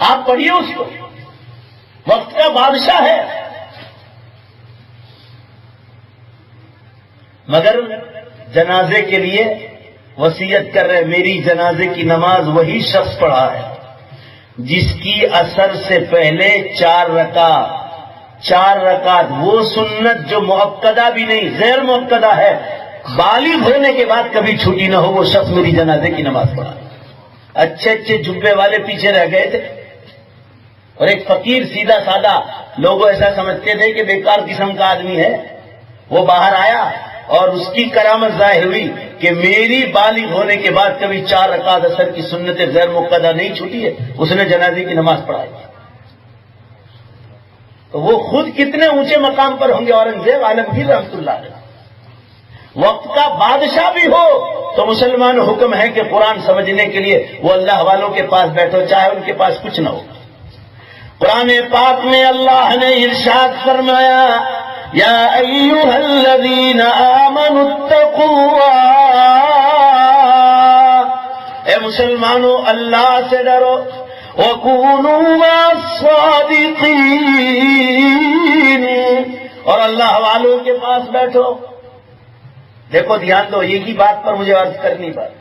آپ پڑھیے اس کو. وقت کا بادشاہ ہے. مگر جنازے کے لیے وصیت کر رہے، میری جنازے کی نماز وہی شخص پڑھا ہے جس کی اثر سے پہلے 4 رکعت، وہ سنت جو مؤکدہ بھی نہیں، غیر مؤکدہ ہے، بالغ ہونے کے بعد کبھی چھوٹی نہ ہو، وہ شخص میری جنازے کی نماز پڑھا. اچھے جبے والے پیچھے رہ گئے تھے، اور ایک فقیر سیدھا سادہ، لوگ ایسا سمجھتے تھے کہ بیکار قسم کا آدمی ہے، وہ باہر آیا اور اس کی کرامت ظاہر ہوئی کہ میری بالغ ہونے کے بعد کبھی 4 رکعت اثر کی سنت غیر مؤکدہ نہیں چھوٹی ہے، اس نے جنازے کی نماز پڑھائی. تو وہ خود کتنے اونچے مقام پر ہوں گے اورنگزیب عالمگیر رحمت اللہ علیہ. وقت کا بادشاہ بھی ہو تو مسلمان حکم ہے کہ قرآن سمجھنے کے لیے وہ اللہ والوں کے پاس بیٹھو، چاہے ان کے پاس کچھ نہ ہو. قرآن پاک میں اللہ نے ارشاد فرمایا، یا ایھا الذین آمنوا اتقوا اللہ، اے مسلمانوں اللہ سے ڈرو، وَكُونُوا مَعَ الصَّادِقِينَ، اور اللہ والوں کے پاس بیٹھو. دیکھو دھیان دو، یہ کی بات پر مجھے عرض کرنی پڑی.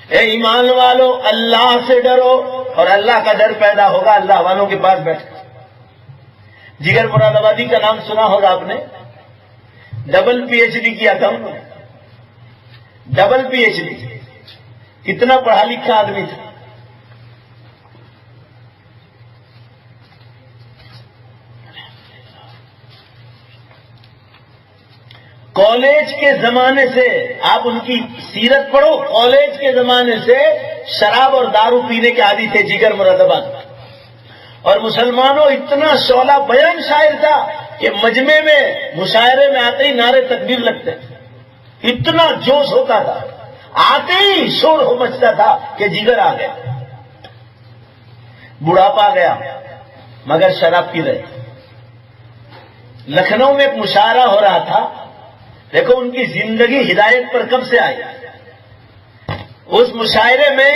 اے ایمان والو اللہ سے ڈرو، اور اللہ کا ڈر پیدا ہوگا اللہ والوں کے پاس بیٹھو. جگر مراد آبادی کا نام سنا ہوگا آپ نے، ڈبل پی ایچ ڈی کیا تھا انہوں نے. ڈبل پی ایچ ڈی، کتنا پڑھا لکھا آدمی تھا. کالج کے زمانے سے آپ ان کی سیرت پڑھو، کالج کے زمانے سے شراب اور دارو پینے کے عادی تھے جگر مراد آباد. اور مسلمانوں اتنا شعلہ بیان شاعر تھا کہ مجمع میں مشاعرے میں آتے ہی نعرے تکبیر لگتے تھے، اتنا جوش ہوتا تھا، آتے ہی شور ہو مچتا تھا کہ جگر آ گیا. بڑھاپا گیا مگر شراب پی رہے. لکھنؤ میں ایک مشاعرہ ہو رہا تھا، دیکھو ان کی زندگی ہدایت پر کب سے آئی. اس مشاعرے میں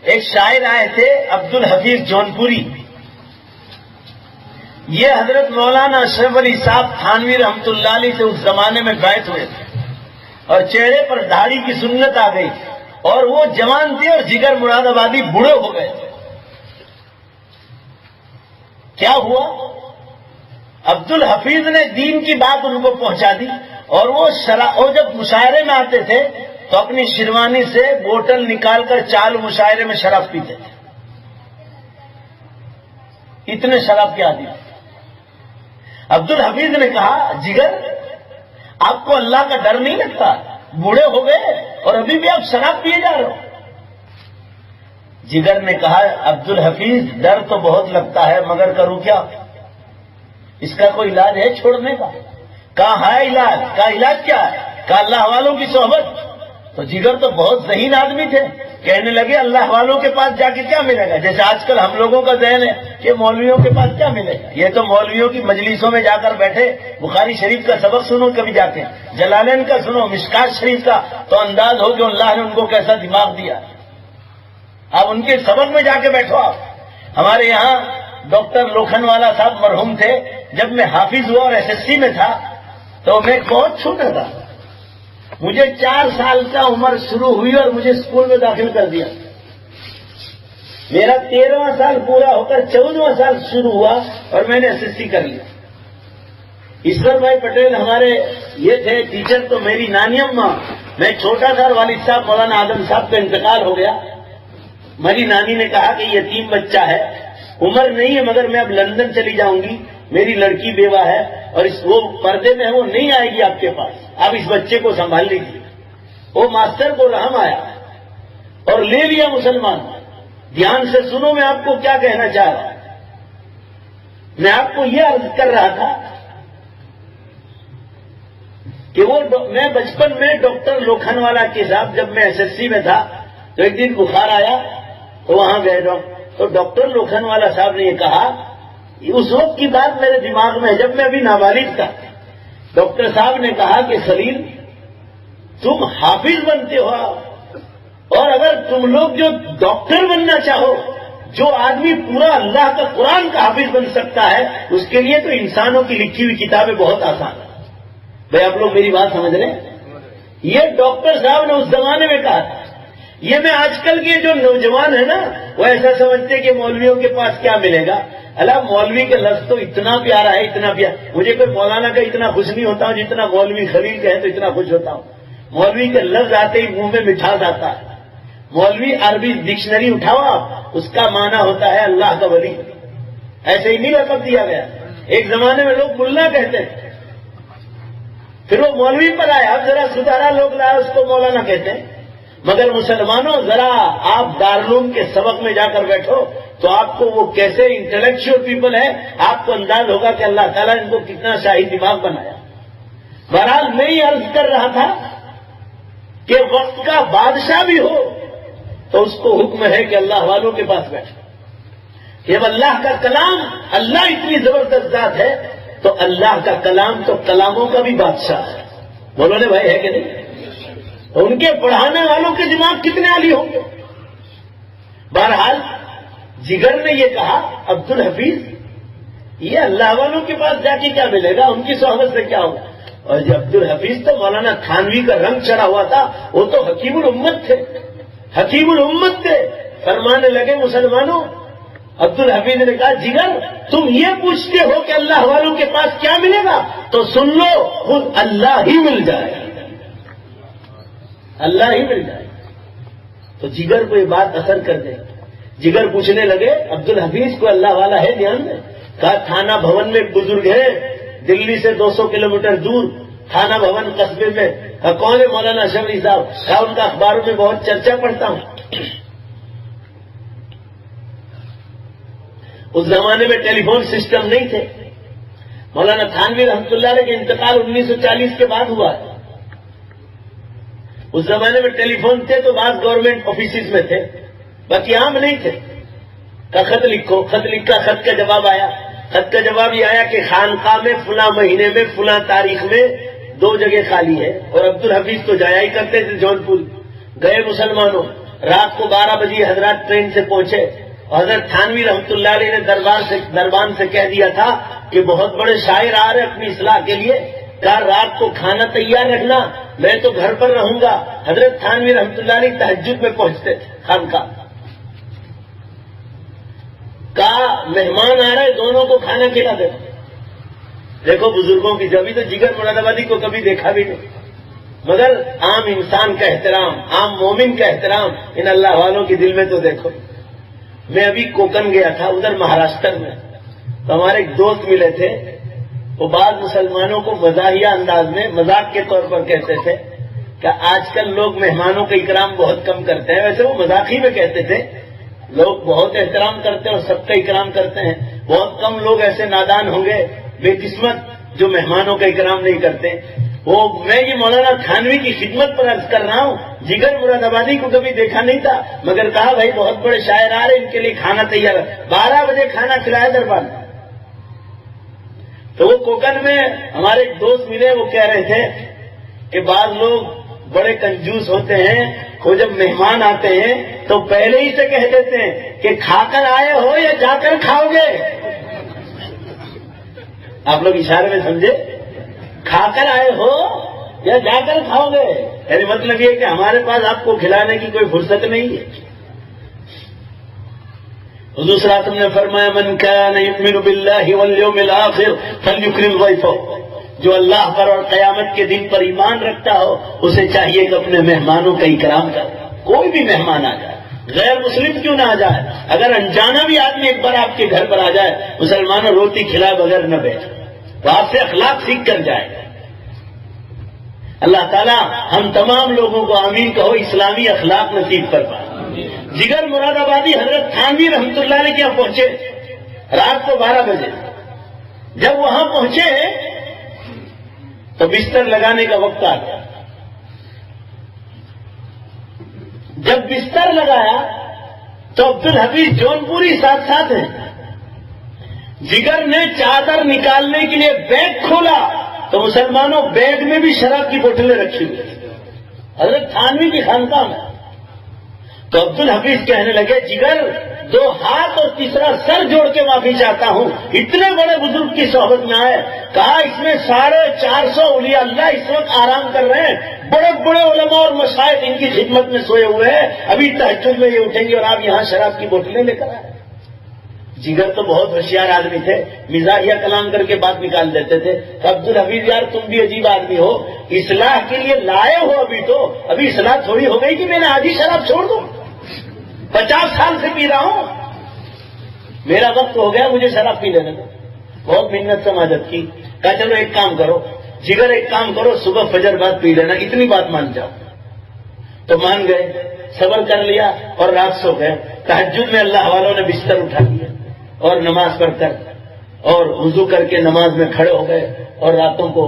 ایک شاعر آئے تھے عبدالحفیظ جونپوری. یہ حضرت مولانا اشرف علی صاحب تھانوی رحمۃ اللہ علیہ سے اس زمانے میں بیعت ہوئے تھے، اور چہرے پر داڑھی کی سنت آ گئی، اور وہ جوان تھے اور جگر مراد آبادی بوڑھے ہو گئے. کیا ہوا؟ عبدالحفیظ نے دین کی بات ان کو پہنچا دی، اور وہ جب مشاعرے میں آتے تھے تو اپنی شیروانی سے بوتل نکال کر چال مشاعرے میں شراب پیتے تھے. اتنے شراب کے عادی. عبدالحفیظ نے کہا جگر آپ کو اللہ کا ڈر نہیں لگتا؟ بوڑھے ہو گئے اور ابھی بھی آپ شراب پیے جا رہے ہو. جگر نے کہا عبدالحفیظ ڈر تو بہت لگتا ہے مگر کروں کیا؟ اس کا کوئی علاج ہے چھوڑنے کا؟ کہا ہے علاج. کا علاج کیا ہے؟ کہا اللہ والوں کی صحبت. تو جگر تو بہت ذہین آدمی تھے، کہنے لگے اللہ والوں کے پاس جا کے کیا ملے گا؟ جیسے آج کل ہم لوگوں کا ذہن ہے کہ مولویوں کے پاس کیا ملے گا. یہ تو مولویوں کی مجلسوں میں جا کر بیٹھے، بخاری شریف کا سبق سنو کبھی جا کے، جلالین کا سنو، مشکات شریف کا، تو انداز ہو کہ اللہ نے ان کو کیسا دماغ دیا. اب ان کے سبق میں جا کے بیٹھو. آپ ہمارے یہاں ڈاکٹر لوکھن والا صاحب مرحوم تھے، جب میں حافظ ہوا اور SSC میں تھا تو میں بہت چھوٹا تھا، مجھے 4 سال کا عمر شروع ہوئی اور مجھے اسکول میں داخل کر دیا. میرا 13واں سال پورا ہو کر 14واں سال شروع ہوا اور میں نے SSC کر لیا. ایشور بھائی پٹیل ہمارے یہ تھے ٹیچر. تو میری نانی اماں، میں چھوٹا تھا اور والد صاحب مولانا آدم صاحب کا انتقال ہو گیا. میری نانی نے کہا کہ یتیم بچہ ہے، عمر نہیں ہے مگر میں اب لندن چلی جاؤں گی، میری لڑکی بیوہ ہے اور وہ پردے میں ہے، وہ نہیں آئے گی آپ کے پاس، آپ اس بچے کو سنبھال لیجیے. وہ ماسٹر کو رحم آیا اور لے لیا مسلمان. دھیان سے سنو میں آپ کو کیا کہنا چاہ رہا ہوں. میں آپ کو یہ عرض کر رہا تھا کہ میں بچپن میں ڈاکٹر لوکھن والا کے ساتھ جب میں SSC میں تھا تو ایک دن بخار آیا تو وہاں گئے تو ڈاکٹر لوکھن والا صاحب نے یہ کہا، اس وقت کی بات میرے دماغ میں جب میں ابھی نابالغ تھا. ڈاکٹر صاحب نے کہا کہ خلیل تم حافظ بنتے ہو، اور اگر تم لوگ جو ڈاکٹر بننا چاہو، جو آدمی پورا اللہ کا قرآن کا حافظ بن سکتا ہے، اس کے لیے تو انسانوں کی لکھی ہوئی کتابیں بہت آسان ہیں. بھائی آپ لوگ میری بات سمجھ رہے ہیں؟ یہ ڈاکٹر صاحب نے اس زمانے میں کہا تھا. یہ میں آج کل کے جو نوجوان ہیں نا، وہ ایسا سمجھتے کہ مولویوں کے پاس کیا ملے گا. اللہ مولوی کا لفظ تو اتنا پیارا ہے، اتنا پیارا. مجھے کوئی مولانا کا اتنا خوش نہیں ہوتا ہوں جتنا مولوی خلیل کا ہے تو اتنا خوش ہوتا ہوں. مولوی کے لفظ آتے ہی منہ میں مٹھاس آتا ہے. مولوی عربی ڈکشنری اٹھاؤ آپ، اس کا معنی ہوتا ہے اللہ کا ولی. ایسے ہی نہیں لقب دیا گیا. ایک زمانے میں لوگ ملا کہتے تھے، پھر وہ مولوی پر آئے، اب ذرا سدھارا لوگ لائے اس کو مولانا کہتے ہیں. مگر مسلمانوں ذرا آپ دارالعلوم کے سبق میں جا کر بیٹھو تو آپ کو وہ کیسے انٹلیکچوئل پیپل ہیں، آپ کو انداز ہوگا کہ اللہ تعالیٰ نے ان کو کتنا شاہی دماغ بنایا. بہرحال میں یہ عرض کر رہا تھا کہ وقت کا بادشاہ بھی ہو تو اس کو حکم ہے کہ اللہ والوں کے پاس بیٹھے. جب اللہ کا کلام، اللہ اتنی زبردست ذات ہے تو اللہ کا کلام تو کلاموں کا بھی بادشاہ ہے. بولو نے بھائی ہے کہ نہیں؟ تو ان کے پڑھانے والوں کے دماغ کتنے عالی ہوں گے. بہرحال جگر نے یہ کہا عبدالحفیظ یہ اللہ والوں کے پاس جا کے کیا ملے گا، ان کی صحبت سے کیا ہوگا؟ اور جب عبد الحفیظ تو مولانا تھانوی کا رنگ چڑھا ہوا تھا، وہ تو حکیم الامت تھے، حکیم الامت تھے. فرمانے لگے مسلمانوں، عبد الحفیظ نے کہا جگر تم یہ پوچھتے ہو کہ اللہ والوں کے پاس کیا ملے گا، تو سن لو خود اللہ ہی مل جائے، اللہ ہی مل جائے. تو جگر کو یہ بات اثر کر دے. جگر پوچھنے لگے عبد الحفیظ کو اللہ والا ہے دھیان میں؟ کہا تھانہ بھون میں ایک بزرگ ہے دلی سے 200 کلومیٹر دور، تھانہ بھون قصبے میں. کہا کون ہے؟ مولانا شفیع صاحب. کہا ان کا اخباروں میں بہت چرچا پڑھتا ہوں. اس زمانے میں ٹیلی فون سسٹم نہیں تھے. مولانا تھانوی رحمۃ اللہ علیہ کا انتقال 1940 کے بعد ہوا ہے. اس زمانے میں ٹیلی فون تھے تو بعض گورنمنٹ آفیسز میں تھے، باقی عام نہیں تھے. کا خط لکھو، خط لکھا، خط کا جواب آیا. خط کا جواب یہ آیا کہ خانقاہ میں فلاں مہینے میں فلاں تاریخ میں 2 جگہ خالی ہے. اور عبد الحفیظ تو جایا ہی کرتے تھے جونپور. گئے مسلمانوں، رات کو 12 بجے حضرات ٹرین سے پہنچے. حضرت تھانوی رحمۃ اللہ علیہ نے دربان سے کہہ دیا تھا کہ بہت بڑے شاعر آ رہے اپنی اصلاح کے لیے. کہا رات کو کھانا تیار رکھنا، میں تو گھر پر رہوں گا. حضرت تھانوی رحمۃ اللہ علیہ تہجد میں پہنچتے تھے خانقاہ. کہا مہمان آ رہے، دونوں کو کھانا کھلا دے. دیکھو بزرگوں کی جبھی تو جگر مراد آبادی کو کبھی دیکھا بھی نہیں، مگر عام انسان کا احترام، عام مومن کا احترام ان اللہ والوں کے دل میں تو دیکھو. میں ابھی کوکن گیا تھا ادھر مہاراشٹر میں، تو ہمارے ایک دوست ملے تھے. وہ بعض مسلمانوں کو مزاحیہ انداز میں مذاق کے طور پر کہتے تھے کہ آج کل لوگ مہمانوں کا اکرام بہت کم کرتے ہیں. ویسے وہ مذاقی میں کہتے تھے، لوگ بہت احترام کرتے ہیں اور سب کا اکرام کرتے ہیں. بہت کم لوگ ایسے نادان ہوں گے بے قسمت جو مہمانوں کا اکرام نہیں کرتے. وہ میں یہ مولانا تھانوی کی خدمت پر عرض کر رہا ہوں. جگر مراد آبادی کو کبھی دیکھا نہیں تھا، مگر کہا بھائی بہت بڑے شاعر آ رہے، ان کے لیے کھانا تیار ہے. 12 بجے کھانا کھلایا دربار. تو وہ کوکن میں ہمارے ایک دوست ملے، وہ کہہ رہے تھے کہ بعض لوگ بڑے کنجوس ہوتے ہیں، وہ جب مہمان آتے ہیں تو پہلے ہی سے کہہ دیتے ہیں کہ کھا کر آئے ہو یا جا کر کھاؤ گے. آپ لوگ اشارے میں سمجھے، کھا کر آئے ہو یا جا کر کھاؤ گے. یعنی مطلب یہ کہ ہمارے پاس آپ کو کھلانے کی کوئی فرصت نہیں ہے. حضور صلی اللہ علیہ وسلم نے فرمایا من کان یؤمن باللہ والیوم الآخر فلیکرم ضیفہ. جو اللہ پر اور قیامت کے دن پر ایمان رکھتا ہو اسے چاہیے کہ اپنے مہمانوں کا اکرام کرے. کوئی بھی مہمان آ جائے، غیر مسلم کیوں نہ آ جائے، اگر انجانا بھی آدمی ایک بار آپ کے گھر پر آ جائے، مسلمانوں روٹی کھلائے بغیر نہ بیٹھے، تو آپ سے اخلاق سیکھ کر جائے. اللہ تعالیٰ ہم تمام لوگوں کو آمین کہو، اسلامی اخلاق نصیب فرمائے. جگر مراد آبادی حضرت تھانوی رحمۃ اللہ علیہ کے یہاں پہنچے رات کو 12 بجے. جب وہاں پہنچے تو بستر لگانے کا وقت آ گیا. جب بستر لگایا تو عبد الحفیظ جونپوری ساتھ ساتھ ہیں. جگر نے چادر نکالنے کے لیے بیگ کھولا تو مسلمانوں بیگ میں بھی شراب کی بوتلیں رکھی ہوئی حضرت تھانوی کی خانقاہ میں. تو عبد الحفیظ کہنے لگے جگر 2 ہاتھ اور تیسرا سر جوڑ کے معافی چاہتا ہوں، اتنے بڑے بزرگ کی صحبت میں آئے. کہا اس میں 450 اولیاء اللہ اس وقت آرام کر رہے ہیں، بڑے بڑے علماء اور مشائخ ان کی خدمت میں سوئے ہوئے ہیں، ابھی تہجد میں یہ اٹھیں گے اور آپ یہاں شراب کی بوتلیں لے کر آئے. جگر تو بہت ہوشیار آدمی تھے، مزاحیہ کلام کر کے بات نکال دیتے تھے. عبد الحفیظ یار تم بھی عجیب آدمی ہو، اصلاح کے لیے لائے ہو، ابھی اصلاح تھوڑی ہو گئی کہ میں نے آدھی شراب چھوڑ دوں. 50 سال سے پی رہا ہوں، میرا وقت ہو گیا، مجھے شراب پی لینے دو. بہت محنت سے مدد کی. کہا چلو ایک کام کرو جگر، ایک کام کرو صبح فجر بعد پی لینا، اتنی بات مان جاؤ. تو مان گئے، صبر کر لیا اور رات سو گئے. تہجد میں اللہ والوں نے بستر اٹھا لیا اور نماز پڑھ کر اور وضو کر کے نماز میں کھڑے ہو گئے اور راتوں کو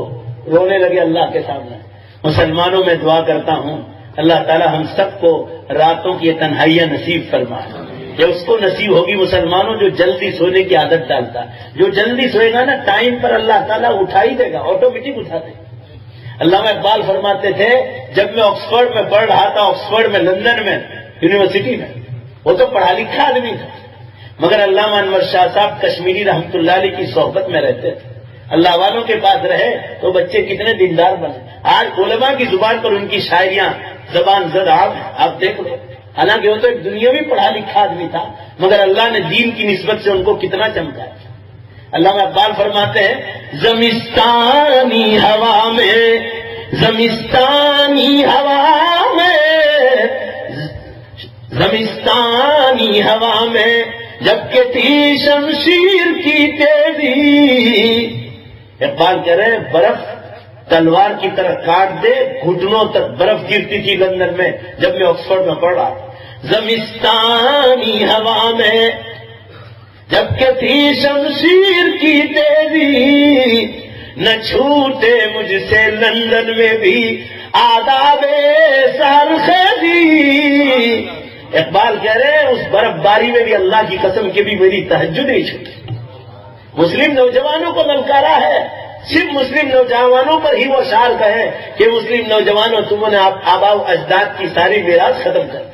رونے لگے اللہ کے سامنے. مسلمانوں میں دعا کرتا ہوں اللہ تعالی ہم سب کو راتوں کی یہ تنہائیاں نصیب فرمائے. یہ اس کو نصیب ہوگی مسلمانوں جو جلدی سونے کی عادت ڈالتا ہے. جو جلدی سوئے گا نا ٹائم پر اللہ تعالیٰ اٹھا ہی دے گا، آٹومیٹک اٹھا دے گا. علامہ اقبال فرماتے تھے جب میں آکسفورڈ میں پڑھ رہا تھا، آکسفورڈ میں، لندن میں، یونیورسٹی میں، وہ تو پڑھا لکھا آدمی تھا. مگر علامہ انور شاہ صاحب کشمیری رحمت اللہ علیہ کی صحبت میں رہتے تھے، اللہ والوں کے پاس رہے تو بچے کتنے دیندار بنے. آج علماء کی زبان پر ان کی شاعریاں زبان زد آپ دیکھ لو. حالانکہ وہ تو ایک دنیاوی پڑھا لکھا آدمی تھا، مگر اللہ نے دین کی نسبت سے ان کو کتنا چمکا. علامہ اقبال فرماتے ہیں زمستانی ہوا میں، زمستانی ہوا میں، زمستانی ہوا میں جبکہ تھی شمشیر کی تیزی. اقبال کہہ رہے ہیں برف تلوار کی طرح کاٹ دے، گھٹنوں تک برف گرتی تھی لندن میں جب میں آکسفورڈ میں پڑھ رہا. زمستانی ہوا میں جبکہ تھی شمشیر کی تیزی، نہ چھوٹے مجھ سے لندن میں بھی آداب سرخیزی. اقبال کہہ رہے ہیں اس برف باری میں بھی اللہ کی قسم کے بھی میری تہجد نہیں چھوٹی. مسلم نوجوانوں کو للکارا ہے، صرف مسلم نوجوانوں پر ہی وہ اشعار کہیں کہ مسلم نوجوانوں تمہوں نے آباء و اجداد کی ساری میراث ختم کر دی.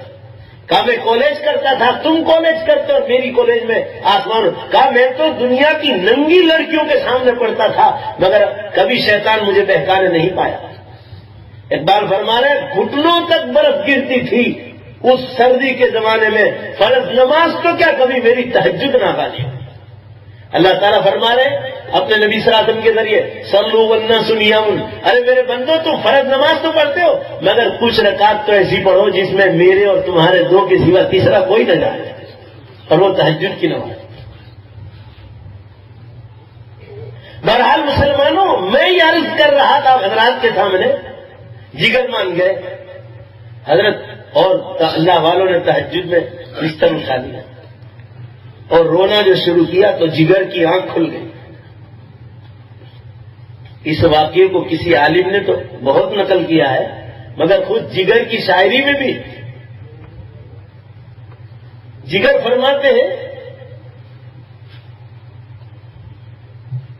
کہا میں کالج کرتا تھا، تم کالج کرتے اور میری کالج میں آسمان. کہا میں تو دنیا کی ننگی لڑکیوں کے سامنے پڑھتا تھا مگر کبھی شیطان مجھے بہکانے نہیں پایا. اقبال فرما رہے گھٹنوں تک برف گرتی تھی اس سردی کے زمانے میں، فرض نماز تو کیا کبھی میری تہجد نہ گالی. اللہ تعالیٰ فرما رہے اپنے نبی صلی اللہ علیہ وسلم کے ذریعے صلو والناس نیام، ارے میرے بندو تم فرض نماز تو پڑھتے ہو مگر کچھ رکعت تو ایسی پڑھو جس میں میرے اور تمہارے دو کے سوا تیسرا کوئی نہ جائے، اور وہ تہجد کی نماز. بہرحال مسلمانوں میں یہ عرض کر رہا تھا حضرات کے سامنے، جگر مان گئے حضرت اور اللہ والوں نے تہجد میں بستر اٹھا دیا اور رونا جو شروع کیا تو جگر کی آنکھ کھل گئی. اس واقعے کو کسی عالم نے تو بہت نقل کیا ہے مگر خود جگر کی شاعری میں بھی جگر فرماتے ہیں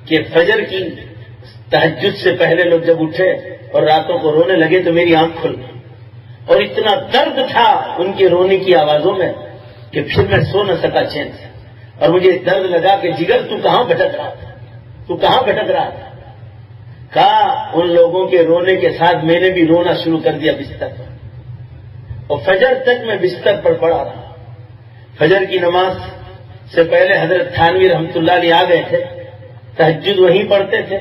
کہ فجر کی تہجد سے پہلے لوگ جب اٹھے اور راتوں کو رونے لگے تو میری آنکھ کھل گئی اور اتنا درد تھا ان کے رونے کی آوازوں میں کہ پھر میں سو نہ سکا چین سے. اور مجھے درد لگا کہ جگر تو کہاں بھٹک رہا تھا، تو کہاں بھٹک رہا تھا. کہا ان لوگوں کے رونے کے ساتھ میں نے بھی رونا شروع کر دیا بستر پر، اور فجر تک میں بستر پر پڑا رہا. فجر کی نماز سے پہلے حضرت تھانوی رحمت اللہ علیہ آ گئے تھے، تہجد وہیں پڑھتے تھے،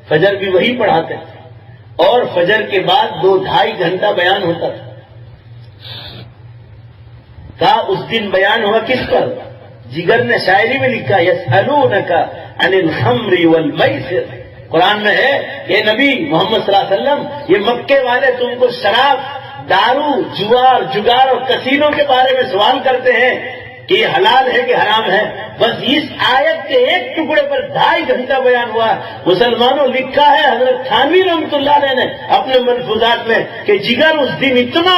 فجر بھی وہیں پڑھاتے تھے، اور فجر کے بعد 2-2.5 گھنٹہ بیان ہوتا تھا. کہا اس دن بیان ہوا کس پر؟ جگر نے شاعری میں لکھا یسألونک عن الخمر والمیسر. قرآن میں ہے کہ نبی محمد صلی اللہ علیہ وسلم یہ مکے والے تم کو شراب، دارو، جوار، جگار اور کسینوں کے بارے میں سوال کرتے ہیں کہ یہ حلال ہے کہ حرام ہے. بس اس آیت کے ایک ٹکڑے پر 2.5 گھنٹہ بیان ہوا. مسلمانوں لکھا ہے حضرت تھانوی رحمۃ اللہ علیہ نے اپنے ملفوظات میں کہ جگر اس دن اتنا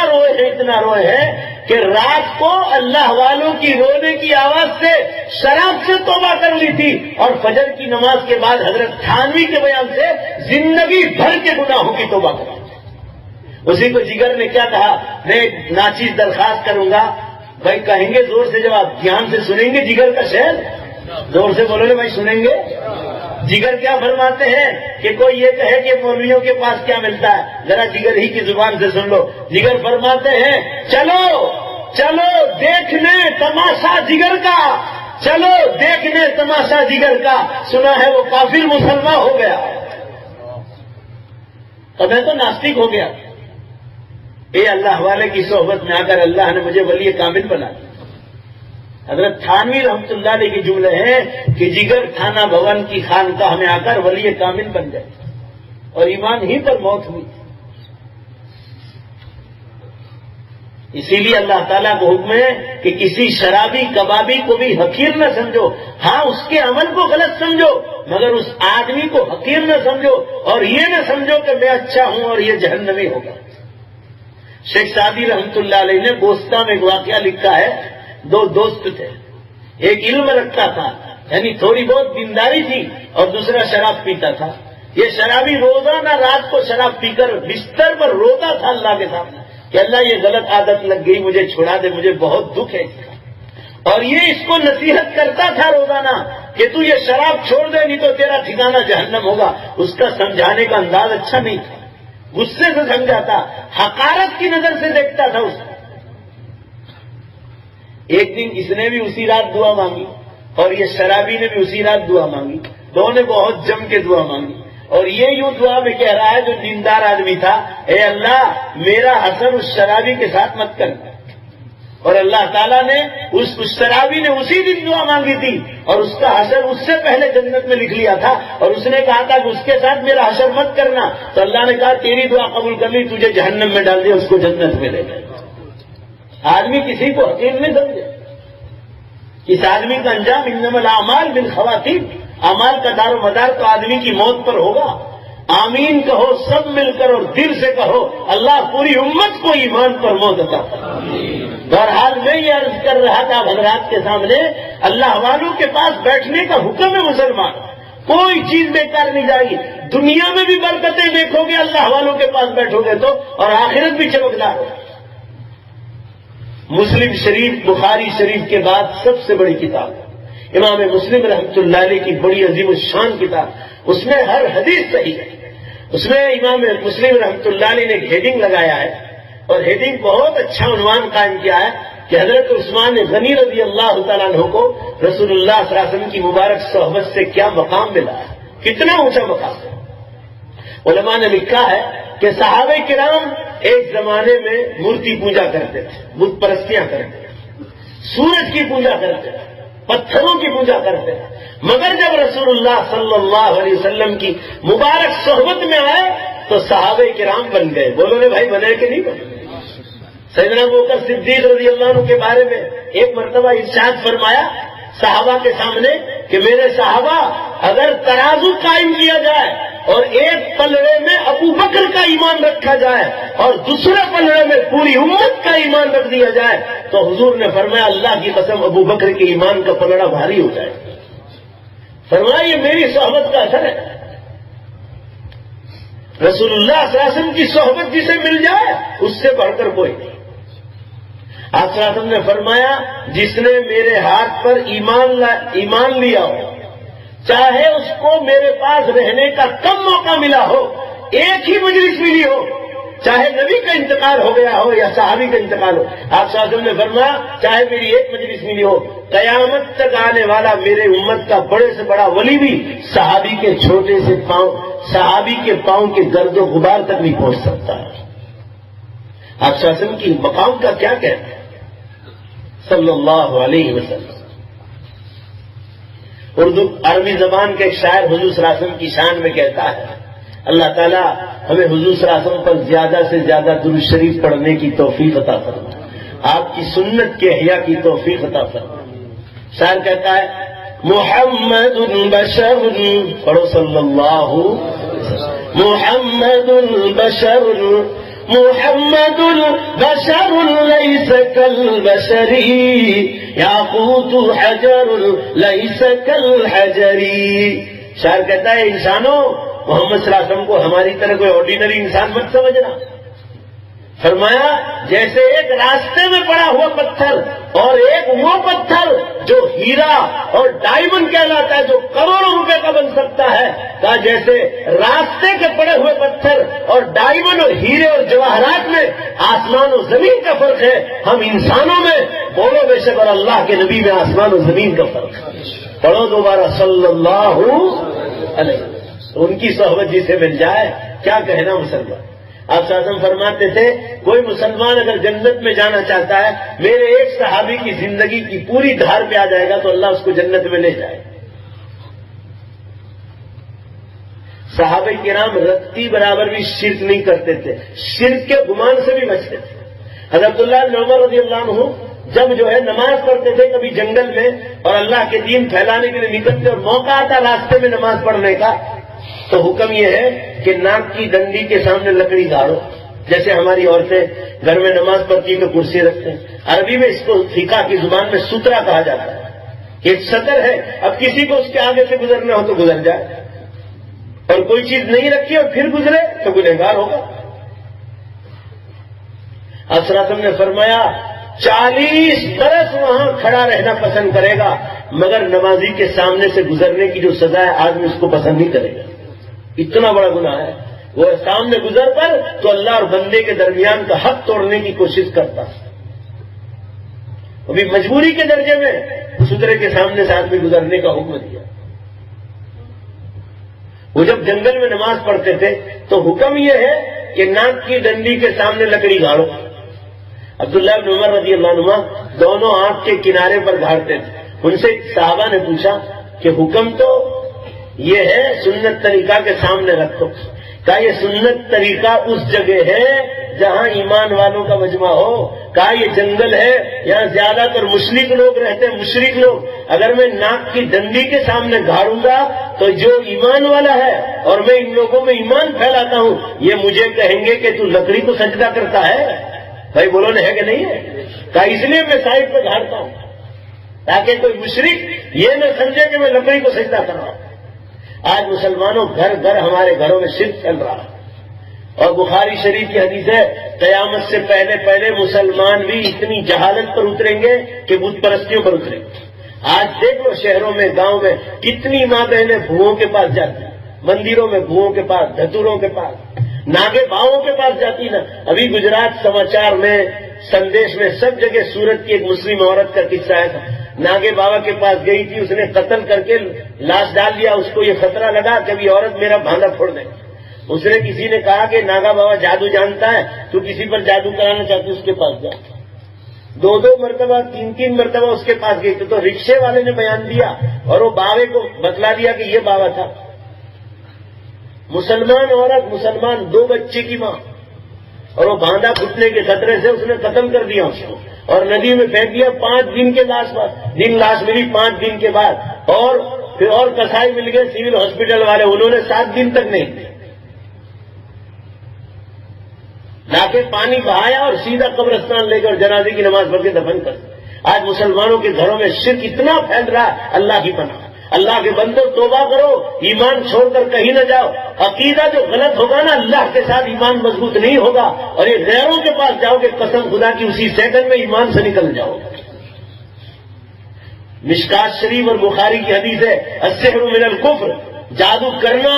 روئے ہیں کہ رات کو اللہ والوں کی رونے کی آواز سے شراب سے توبہ کر لی تھی، اور فجر کی نماز کے بعد حضرت تھانوی کے بیان سے زندگی بھر کے گناہوں کی توبہ کر لی. اسی کو جگر نے کیا کہا، میں ایک ناچیز درخواست کروں گا. بھائی کہیں گے زور سے، جب آپ دھیان سے سنیں گے جگر کا شعر، زور سے بولو گے بھائی سنیں گے. جگر کیا فرماتے ہیں کہ کوئی یہ کہے کہ مولویوں کے پاس کیا ملتا ہے، ذرا جگر ہی کی زبان سے سن لو. جگر فرماتے ہیں چلو دیکھنے تماشا جگر کا، چلو دیکھنے تماشا جگر کا، سنا ہے وہ کافر مسلمان ہو گیا. تو میں تو ناستک ہو گیا. اے اللہ والے کی صحبت میں آ کر اللہ نے مجھے ولی کامل بنا دیا. حضرت تھانوی رحمت اللہ علیہ کے جملے ہیں کہ جگر تھانہ بھون کی خانقاہ میں آ کر ولی کامل بن گئے اور ایمان ہی پر موت ہوئی. اسی لیے اللہ تعالیٰ کو حکم ہے کہ کسی شرابی کبابی کو بھی حقیر نہ سمجھو. ہاں اس کے عمل کو غلط سمجھو مگر اس آدمی کو حقیر نہ سمجھو، اور یہ نہ سمجھو کہ میں اچھا ہوں اور یہ جہنمی ہوگا. شیخ سعدی رحمت اللہ علیہ نے بوستا میں ایک واقعہ لکھا ہے. 2 دوست تھے، ایک علم رکھتا تھا یعنی تھوڑی بہت دینداری تھی، اور دوسرا شراب پیتا تھا. یہ شرابی روزانہ رات کو شراب پی کر بستر پر روتا تھا اللہ کے سامنے کہ اللہ یہ غلط عادت لگ گئی، مجھے چھڑا دے، مجھے بہت دکھ ہے اس کا. اور یہ اس کو نصیحت کرتا تھا روزانہ کہ تو یہ شراب چھوڑ دے نہیں تو تیرا ٹھکانہ جہنم ہوگا. اس کا سمجھانے کا انداز اچھا نہیں تھا، غصے سے سمجھاتا، حقارت کی نظر سے دیکھتا تھا اس کو. ایک دن اس نے بھی اسی رات دعا مانگی اور یہ شرابی نے بھی اسی رات دعا مانگی. دونوں نے بہت جم کے دعا مانگی اور یہ یوں دعا میں کہہ رہا ہے جو دیندار آدمی تھا، اے اللہ میرا حسر اس شرابی کے ساتھ مت کر. اور اللہ تعالیٰ نے اس شرابی نے اسی دن دعا مانگی تھی اور اس کا حشر اس سے پہلے جنت میں لکھ لیا تھا اور اس نے کہا تھا کہ اس کے ساتھ میرا حشر مت کرنا. تو اللہ نے کہا تیری دعا قبول کر لی، تجھے جہنم میں ڈال دیا، اس کو جنت میں لے گئے. آدمی کسی کو حقیر نہیں سمجھے. اس آدمی کا انجام انما الاعمال بالخواتیم، اعمال کا دار و مدار تو آدمی کی موت پر ہوگا. آمین کہو سب مل کر اور دل سے کہو اللہ پوری امت کو ایمان پر موت عطا فرمائے. بہرحال میں یہ عرض کر رہا تھا حضرات کے سامنے، اللہ والوں کے پاس بیٹھنے کا حکم ہے مسلمان. کوئی چیز بیکار نہیں جائے گی. دنیا میں بھی برکتیں دیکھو گے اللہ والوں کے پاس بیٹھو گے تو، اور آخرت بھی چمکدار ہو. مسلم شریف بخاری شریف کے بعد سب سے بڑی کتاب امام مسلم رحمۃ اللہ علیہ کی بڑی عظیم الشان کتاب. اس میں ہر حدیث صحیح ہے. اس میں امام مسلم رحمۃ اللہ علیہ نے ایک ہیڈنگ لگایا ہے اور ہیڈنگ بہت اچھا عنوان قائم کیا ہے کہ حضرت عثمان غنی رضی اللہ تعالیٰ عنہ کو رسول اللہ صلی اللہ علیہ وسلم کی مبارک صحبت سے کیا مقام ملا ہے، کتنا اونچا مقام ہے. علماء نے لکھا ہے کہ صحابہ کرام ایک زمانے میں مورتی پوجا کرتے تھے، بت پرستیاں کرتے تھے، سورج کی پوجا کرتے تھے، پتھروں کی پوجا کرتے تھے. مگر جب رسول اللہ صلی اللہ علیہ وسلم کی مبارک صحبت میں آئے تو صحابہ کرام بن گئے. بولو نے بھائی بنے کہ نہیں بنے؟ سیدنا ابوبکر صدیق رضی اللہ عنہ کے بارے میں ایک مرتبہ ارشاد فرمایا صحابہ کے سامنے کہ میرے صحابہ اگر ترازو قائم کیا جائے اور ایک پلڑے میں ابو بکر کا ایمان رکھا جائے اور دوسرے پلڑے میں پوری امت کا ایمان رکھ دیا جائے تو حضور نے فرمایا اللہ کی قسم ابو بکر کے ایمان کا پلڑا بھاری ہو جائے. فرمایا یہ میری صحبت کا اثر ہے. رسول اللہ صلی اللہ علیہ وسلم کی صحبت جسے مل جائے اس سے بڑھ کر کوئی نہیں. آپ صلی اللہ علیہ وسلم نے فرمایا جس نے میرے ہاتھ پر ایمان لیا ہو، چاہے اس کو میرے پاس رہنے کا کم موقع ملا ہو، ایک ہی مجلس ملی ہو، چاہے نبی کا انتقال ہو گیا ہو یا صحابی کا انتقال ہو، آپ صلی اللہ علیہ وسلم نے فرمایا چاہے میری ایک مجلس ملی ہو، قیامت تک آنے والا میرے امت کا بڑے سے بڑا ولی بھی صحابی کے چھوٹے سے پاؤں، صحابی کے پاؤں کے گرد و غبار تک نہیں پہنچ سکتا ہے. آپ صلی اللہ علیہ وسلم کی مقام کا کیا کہتے ہیں صلی اللہ علیہ وسلم. اردو عربی زبان کے ایک شاعر حضور صلی اللہ علیہ وسلم کی شان میں کہتا ہے اللہ تعالیٰ ہمیں حضور صلی اللہ علیہ وسلم پر زیادہ سے زیادہ درود شریف پڑھنے کی توفیق عطا فرمائے، آپ کی سنت کے احیاء کی توفیق عطا فرمائے. شاعر کہتا ہے محمد بشر، پڑھو صلی اللہ محمد بشر، محمد بشر ليس كالبشر، ياقوت حجر ليس كالحجر. شاعر کہتا ہے انسانوں محمد صلی اللہ علیہ وسلم کو ہماری طرح کوئی آرڈینری انسان مت سمجھنا. فرمایا جیسے ایک راستے میں پڑا ہوا پتھر اور ایک وہ پتھر جو ہیرا اور ڈائمنڈ کہلاتا ہے جو کروڑوں روپے کا بن سکتا ہے، کہا جیسے راستے کے پڑے ہوئے پتھر اور ڈائمنڈ اور ہیرے اور جواہرات میں آسمان و زمین کا فرق ہے، ہم انسانوں میں بولو بے شک اور اللہ کے نبی میں آسمان و زمین کا فرق ہے. پڑھو دوبارہ صلی اللہ علیہ وسلم. ان کی صحبت جسے مل جائے کیا کہنا مسلمان. آپ صلی اللہ علیہ وسلم فرماتے تھے کوئی مسلمان اگر جنت میں جانا چاہتا ہے میرے ایک صحابی کی زندگی کی پوری دھار پہ آ جائے گا تو اللہ اس کو جنت میں لے جائے. صحابہ کرام رتی برابر بھی شرک نہیں کرتے تھے، شرک کے گمان سے بھی بچتے تھے. حضرت عبداللہ بن عمر رضی اللہ عنہ جب جو ہے نماز پڑھتے تھے کبھی جنگل میں اور اللہ کے دین پھیلانے کے لیے نکلتے اور موقع آتا راستے میں نماز پڑھنے کا تو حکم یہ ہے کہ ناک کی ڈنڈی کے سامنے لکڑی گاڑو. جیسے ہماری عورتیں گھر میں نماز پڑھتی تو کرسی رکھتے ہیں، عربی میں اس کو فقہ کی زبان میں سترا کہا جاتا ہے. ایک سطر ہے، اب کسی کو اس کے آگے سے گزرنا ہو تو گزر جائے اور کوئی چیز نہیں رکھی اور پھر گزرے تو گنہگار ہوگا. اب صلی اللہ علیہ وسلم نے فرمایا 40 برس وہاں کھڑا رہنا پسند کرے گا، مگر نمازی کے سامنے سے گزرنے کی جو سزا ہے آدمی اس کو پسند نہیں کرے گا. اتنا بڑا گناہ ہے. وہ سامنے گزر کر تو اللہ اور بندے کے درمیان کا حق توڑنے کی کوشش کرتا. ابھی مجبوری کے درجے میں سترے کے سامنے سے آدمی گزرنے کا حکم دیا. وہ جب جنگل میں نماز پڑھتے تھے تو حکم یہ ہے کہ ناک کی ڈنڈی کے سامنے لکڑی گاڑو. عبداللہ بن عمر رضی اللہ عنہ دونوں آنکھ کے کنارے پر گاڑتے تھے. ان سے صحابہ نے پوچھا کہ حکم تو یہ ہے سنت طریقہ کے سامنے رکھو. کہا یہ سنت طریقہ اس جگہ ہے جہاں ایمان والوں کا مجمع ہو. کہا یہ جنگل ہے، یہاں زیادہ تر مشرک لوگ رہتے ہیں. مشرک لوگ اگر میں ناک کی ڈنڈی کے سامنے گھاڑوں گا تو جو ایمان والا ہے اور میں ان لوگوں میں ایمان پھیلاتا ہوں یہ مجھے کہیں گے کہ تو لکڑی کو سجدہ کرتا ہے. بھائی بولو نا ہے کہ نہیں ہے؟ کہا اس لیے میں سائڈ پہ گھاڑتا ہوں تاکہ کوئی مشرک یہ نہ سمجھے کہ میں لکڑی کو سجدہ کر رہا ہوں. آج مسلمانوں گھر گھر ہمارے گھروں میں شرک چل رہا ہے. اور بخاری شریف کی حدیث ہے قیامت سے پہلے پہلے مسلمان بھی اتنی جہالت پر اتریں گے کہ بت پرستیوں پر اتریں گے. آج دیکھ لو شہروں میں گاؤں میں کتنی ماں بہنیں بھوؤں کے پاس جاتی ہیں، مندروں میں بھوؤں کے پاس، دھتوروں کے پاس، ناگے باؤں کے پاس جاتی نا. ابھی گجرات سماچار میں، سندیش میں، سب جگہ سورت کی ایک مسلم عورت کا قصہ ہے. ناگے بابا کے پاس گئی تھی، اس نے قتل کر کے لاش ڈال دیا. اس کو یہ خطرہ لگا کہ ابھی عورت میرا بھانڈا پھوڑ دے. اس نے کسی نے کہا کہ ناگا بابا جادو جانتا ہے، تو کسی پر جادو کرانا چاہتی اس کے پاس جا. 2 مرتبہ 3 مرتبہ اس کے پاس گئی تو رکشے والے نے بیان دیا اور وہ بابے کو بتلا دیا کہ یہ بابا تھا. مسلمان عورت، مسلمان 2 بچے کی ماں، اور وہ باندھا پھٹنے کے خطرے سے اس نے ختم کر دیا اس کو اور ندی میں پھینک دیا. 5 دن کے لاش ملی 5 دن کے بعد. اور پھر اور کسائی مل گئے سول ہاسپٹل والے، انہوں نے 7 دن تک نہیں لا کے پانی بہایا اور سیدھا قبرستان لے کر جنازے کی نماز پڑھ کے دفن کر. آج مسلمانوں کے گھروں میں شرک اتنا پھیل رہا ہے. اللہ کی پناہ. اللہ کے بندو توبہ کرو، ایمان چھوڑ کر کہیں نہ جاؤ. عقیدہ جو غلط ہوگا نا اللہ کے ساتھ ایمان مضبوط نہیں ہوگا، اور یہ غیروں کے پاس جاؤ گے قسم خدا کی اسی سیکنڈ میں ایمان سے نکل جاؤ. مشکات شریف اور بخاری کی حدیث ہے السحر من الکفر، جادو کرنا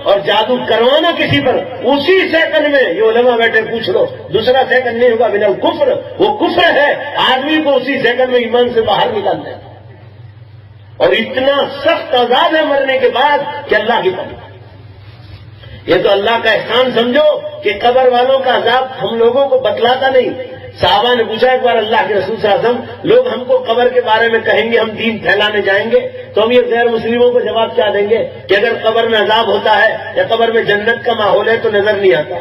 اور جادو کروانا کسی پر اسی سیکنڈ میں، یہ علماء بیٹھے پوچھ لو، دوسرا سیکنڈ نہیں ہوگا. من الکفر، وہ کفر ہے، آدمی کو اسی سیکنڈ میں ایمان سے باہر نکال دے. اور اتنا سخت عذاب ہے مرنے کے بعد کہ اللہ کی پناہ. یہ تو اللہ کا احسان سمجھو کہ قبر والوں کا عذاب ہم لوگوں کو بتلاتا نہیں. صحابہ نے پوچھا ایک بار اللہ کے رسول صلی اللہ علیہ وسلم، لوگ ہم کو قبر کے بارے میں کہیں گے ہم دین پھیلانے جائیں گے تو ہم یہ غیر مسلموں کو جواب کیا دیں گے کہ اگر قبر میں عذاب ہوتا ہے یا قبر میں جنت کا ماحول ہے تو نظر نہیں آتا.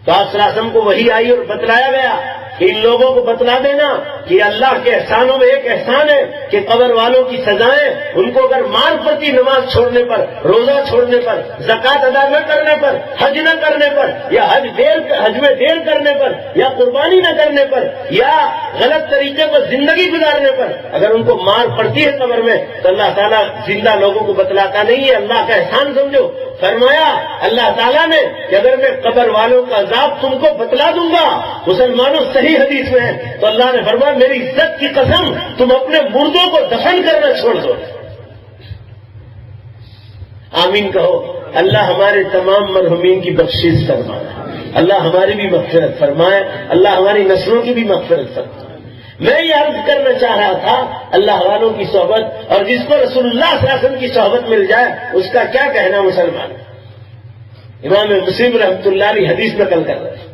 تو آپ صلی اللہ علیہ وسلم کو وہی آئی اور بتلایا گیا کہ ان لوگوں کو بتلا دینا کہ اللہ کے احسانوں میں ایک احسان ہے کہ قبر والوں کی سزائیں ان کو اگر مار پڑتی نماز چھوڑنے پر، روزہ چھوڑنے پر، زکوٰۃ ادا نہ کرنے پر، حج نہ کرنے پر، یا حج میں دیر کرنے پر، یا قربانی نہ کرنے پر، یا غلط طریقے پر زندگی گزارنے پر اگر ان کو مار پڑتی ہے قبر میں تو اللہ تعالیٰ زندہ لوگوں کو بتلاتا نہیں ہے. اللہ کا احسان سمجھو. فرمایا اللہ تعالیٰ نے کہ اگر میں قبر والوں کا عذاب تم کو بتلا دوں گا، مسلمانوں صحیح حدیث میں ہے، تو اللہ نے فرمایا میری عزت کی قسم تم اپنے مردوں کو دفن کرنا چھوڑ دو. آمین کہو. اللہ ہمارے تمام مرحومین کی بخشش فرمائے، اللہ ہماری بھی مغفرت فرمائے، اللہ ہماری نسلوں کی بھی مغفرت فرمائے. میں یہ عرض کرنا چاہ رہا تھا اللہ والوں کی صحبت، اور جس کو رسول اللہ صلی اللہ علیہ وسلم کی صحبت مل جائے اس کا کیا کہنا مسلمان. امام مسلم رحمۃ اللہ علیہ حدیث نقل کر رہے ہیں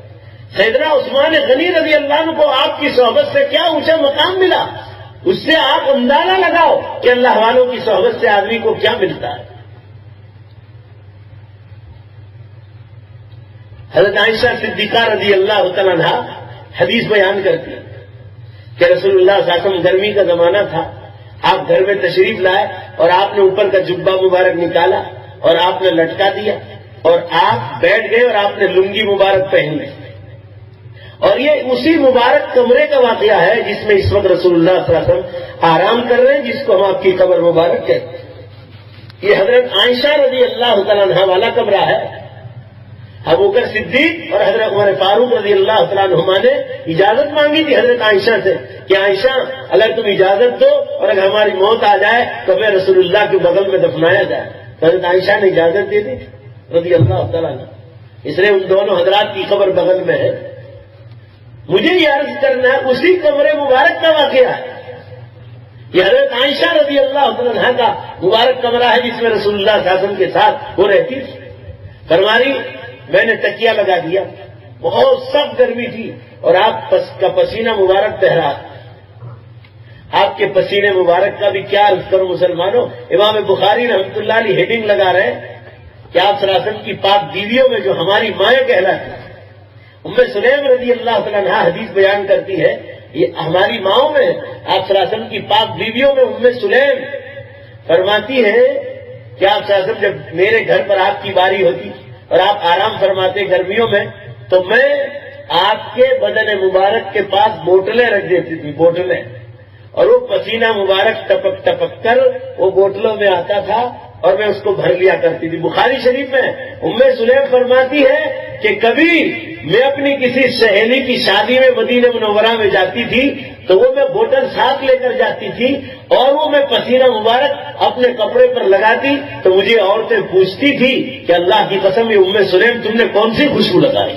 سیدنا عثمان غنی رضی اللہ عنہ کو آپ کی صحبت سے کیا اونچا مقام ملا. اس سے آپ اندازہ لگاؤ کہ اللہ والوں کی صحبت سے آدمی کو کیا ملتا ہے. حضرت عائشہ صدیقہ رضی اللہ تعالیٰ عنہا حدیث بیان کرتی کہ رسول اللہ صلی اللہ علیہ وسلم گرمی کا زمانہ تھا، آپ گھر میں تشریف لائے اور آپ نے اوپر کا جبہ مبارک نکالا اور آپ نے لٹکا دیا اور آپ بیٹھ گئے اور آپ نے لنگی مبارک پہن لی. اور یہ اسی مبارک کمرے کا واقعہ ہے جس میں اس وقت رسول اللہ صلی اللہ علیہ وسلم آرام کر رہے ہیں، جس کو ہم آپ کی قبر مبارک کہتے ہیں. یہ حضرت عائشہ رضی اللہ تعالیٰ عنہا والا کمرہ ہے. ابوبکر صدیق اور حضرت عمر فاروق رضی اللہ تعالیٰ عنہما نے اجازت مانگی تھی حضرت عائشہ سے کہ عائشہ اگر تم اجازت دو اور اگر ہماری موت آ جائے تو ہمیں رسول اللہ کے بغل میں دفنایا جائے. تو حضرت عائشہ نے اجازت دے دی رضی اللہ تعالیٰ عنہ. اس لیے ان دونوں حضرات کی قبر بغل میں ہے. مجھے یہ عرض کرنا ہے اسی قبر مبارک کا واقعہ ہے. یہ حضرت عائشہ رضی اللہ تعالیٰ عنہ کا مبارک کمرہ ہے جس میں رسول اللہ صلی اللہ علیہ وسلم کے ساتھ وہ رہتی تھی. فرماری میں نے تکیہ لگا دیا, بہت سخت گرمی تھی اور آپ کا پسینہ مبارک بہ رہا. آپ کے پسینے مبارک کا بھی کیا عرض کروں مسلمانوں. امام بخاری رحمۃ اللہ علیہ ہیڈنگ لگا رہے کہ آپ صلی اللہ علیہ وسلم کی پاک بیویوں میں جو ہماری مائیں کہلاتی ہیں, ام سلیم رضی اللہ تعالیٰ عنہ حدیث بیان کرتی ہے, یہ ہماری ماؤں میں آپ صلی اللہ علیہ وسلم کی پاک بیویوں میں ام سلیم فرماتی ہے کہ آپ صلی اللہ علیہ وسلم جب میرے گھر پر آپ کی باری ہوتی اور آپ آرام فرماتے گرمیوں میں, تو میں آپ کے بدن مبارک کے پاس بوتلیں رکھ دیتی تھی, بوتلیں, اور وہ پسینہ مبارک ٹپک ٹپک کر وہ بوتلوں میں آتا تھا اور میں اس کو بھر لیا کرتی تھی. بخاری شریف میں ام سلیم فرماتی ہے کہ کبھی میں اپنی کسی سہیلی کی شادی میں مدینہ منورہ میں جاتی تھی تو وہ میں بوتل ساتھ لے کر جاتی تھی اور وہ میں پسینہ مبارک اپنے کپڑے پر لگاتی تو مجھے عورتیں پوچھتی تھی کہ اللہ کی قسم یہ ام سلیم تم نے کون سی خوشبو لگائی,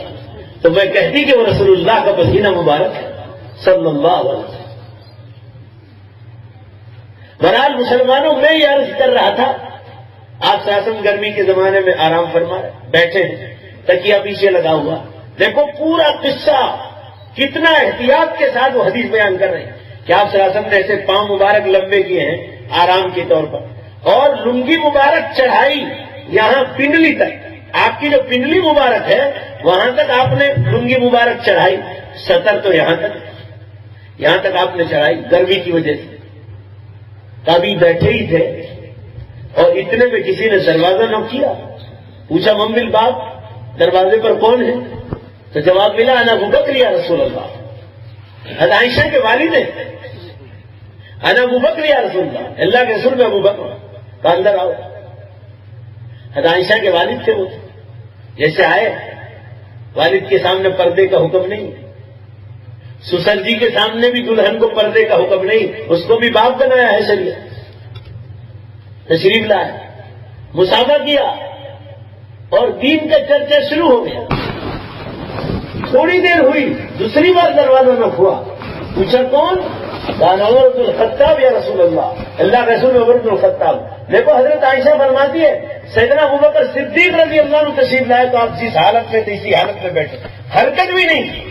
تو میں کہتی کہ وہ رسول اللہ کا پسینہ مبارک ہے صلی اللہ علیہ وسلم. بہرحال مسلمانوں میں یہ عرض کر رہا تھا آپ صلی اللہ علیہ وسلم گرمی کے زمانے میں آرام فرما بیٹھے ہیں, تکیہ پیچھے لگا ہوا. دیکھو پورا قصہ کتنا احتیاط کے ساتھ وہ حدیث بیان کر رہے ہیں کہ آپ صلی اللہ علیہ وسلم نے ایسے پاؤں مبارک لمبے کیے ہیں آرام کے طور پر, اور لنگی مبارک چڑھائی یہاں پنڈلی تک. آپ کی جو پنڈلی مبارک ہے وہاں تک آپ نے لنگی مبارک چڑھائی, سطر تو یہاں تک آپ نے چڑھائی گرمی کی وجہ سے. کبھی بیٹھے ہی تھے اور اتنے میں کسی نے دروازہ نوک کیا, پوچھا ممبل باپ دروازے پر کون ہے؟ تو جواب ملا انا ابو بکر یا رسول اللہ. حضرت عائشہ کے والد ہیں, انا ابو بکر یا رسول اللہ, اللہ کے رسول میں ابو بکر کا اندر آؤ. حضرت عائشہ کے والد تھے وہ. جیسے آئے والد کے سامنے پردے کا حکم نہیں, سسر جی کے سامنے بھی دلہن کو پردے کا حکم نہیں, اس کو بھی باپ بنایا ہے شریعت. تشریف لائے, مسافہ کیا اور دین کا چرچا شروع ہو گیا. تھوڑی دیر ہوئی دوسری بار دروازہ نہ ہوا, پوچھا کون؟ عمر بن الخطاب یا رسول اللہ, اللہ کے رسول عمر بن الخطاب. دیکھو حضرت عائشہ فرماتی ہے سیدنا ابوبکر صدیق رضی اللہ عنہ تشریف لائے تو آپ جس حالت میں تھے اسی حالت میں بیٹھے, حرکت بھی نہیں کی.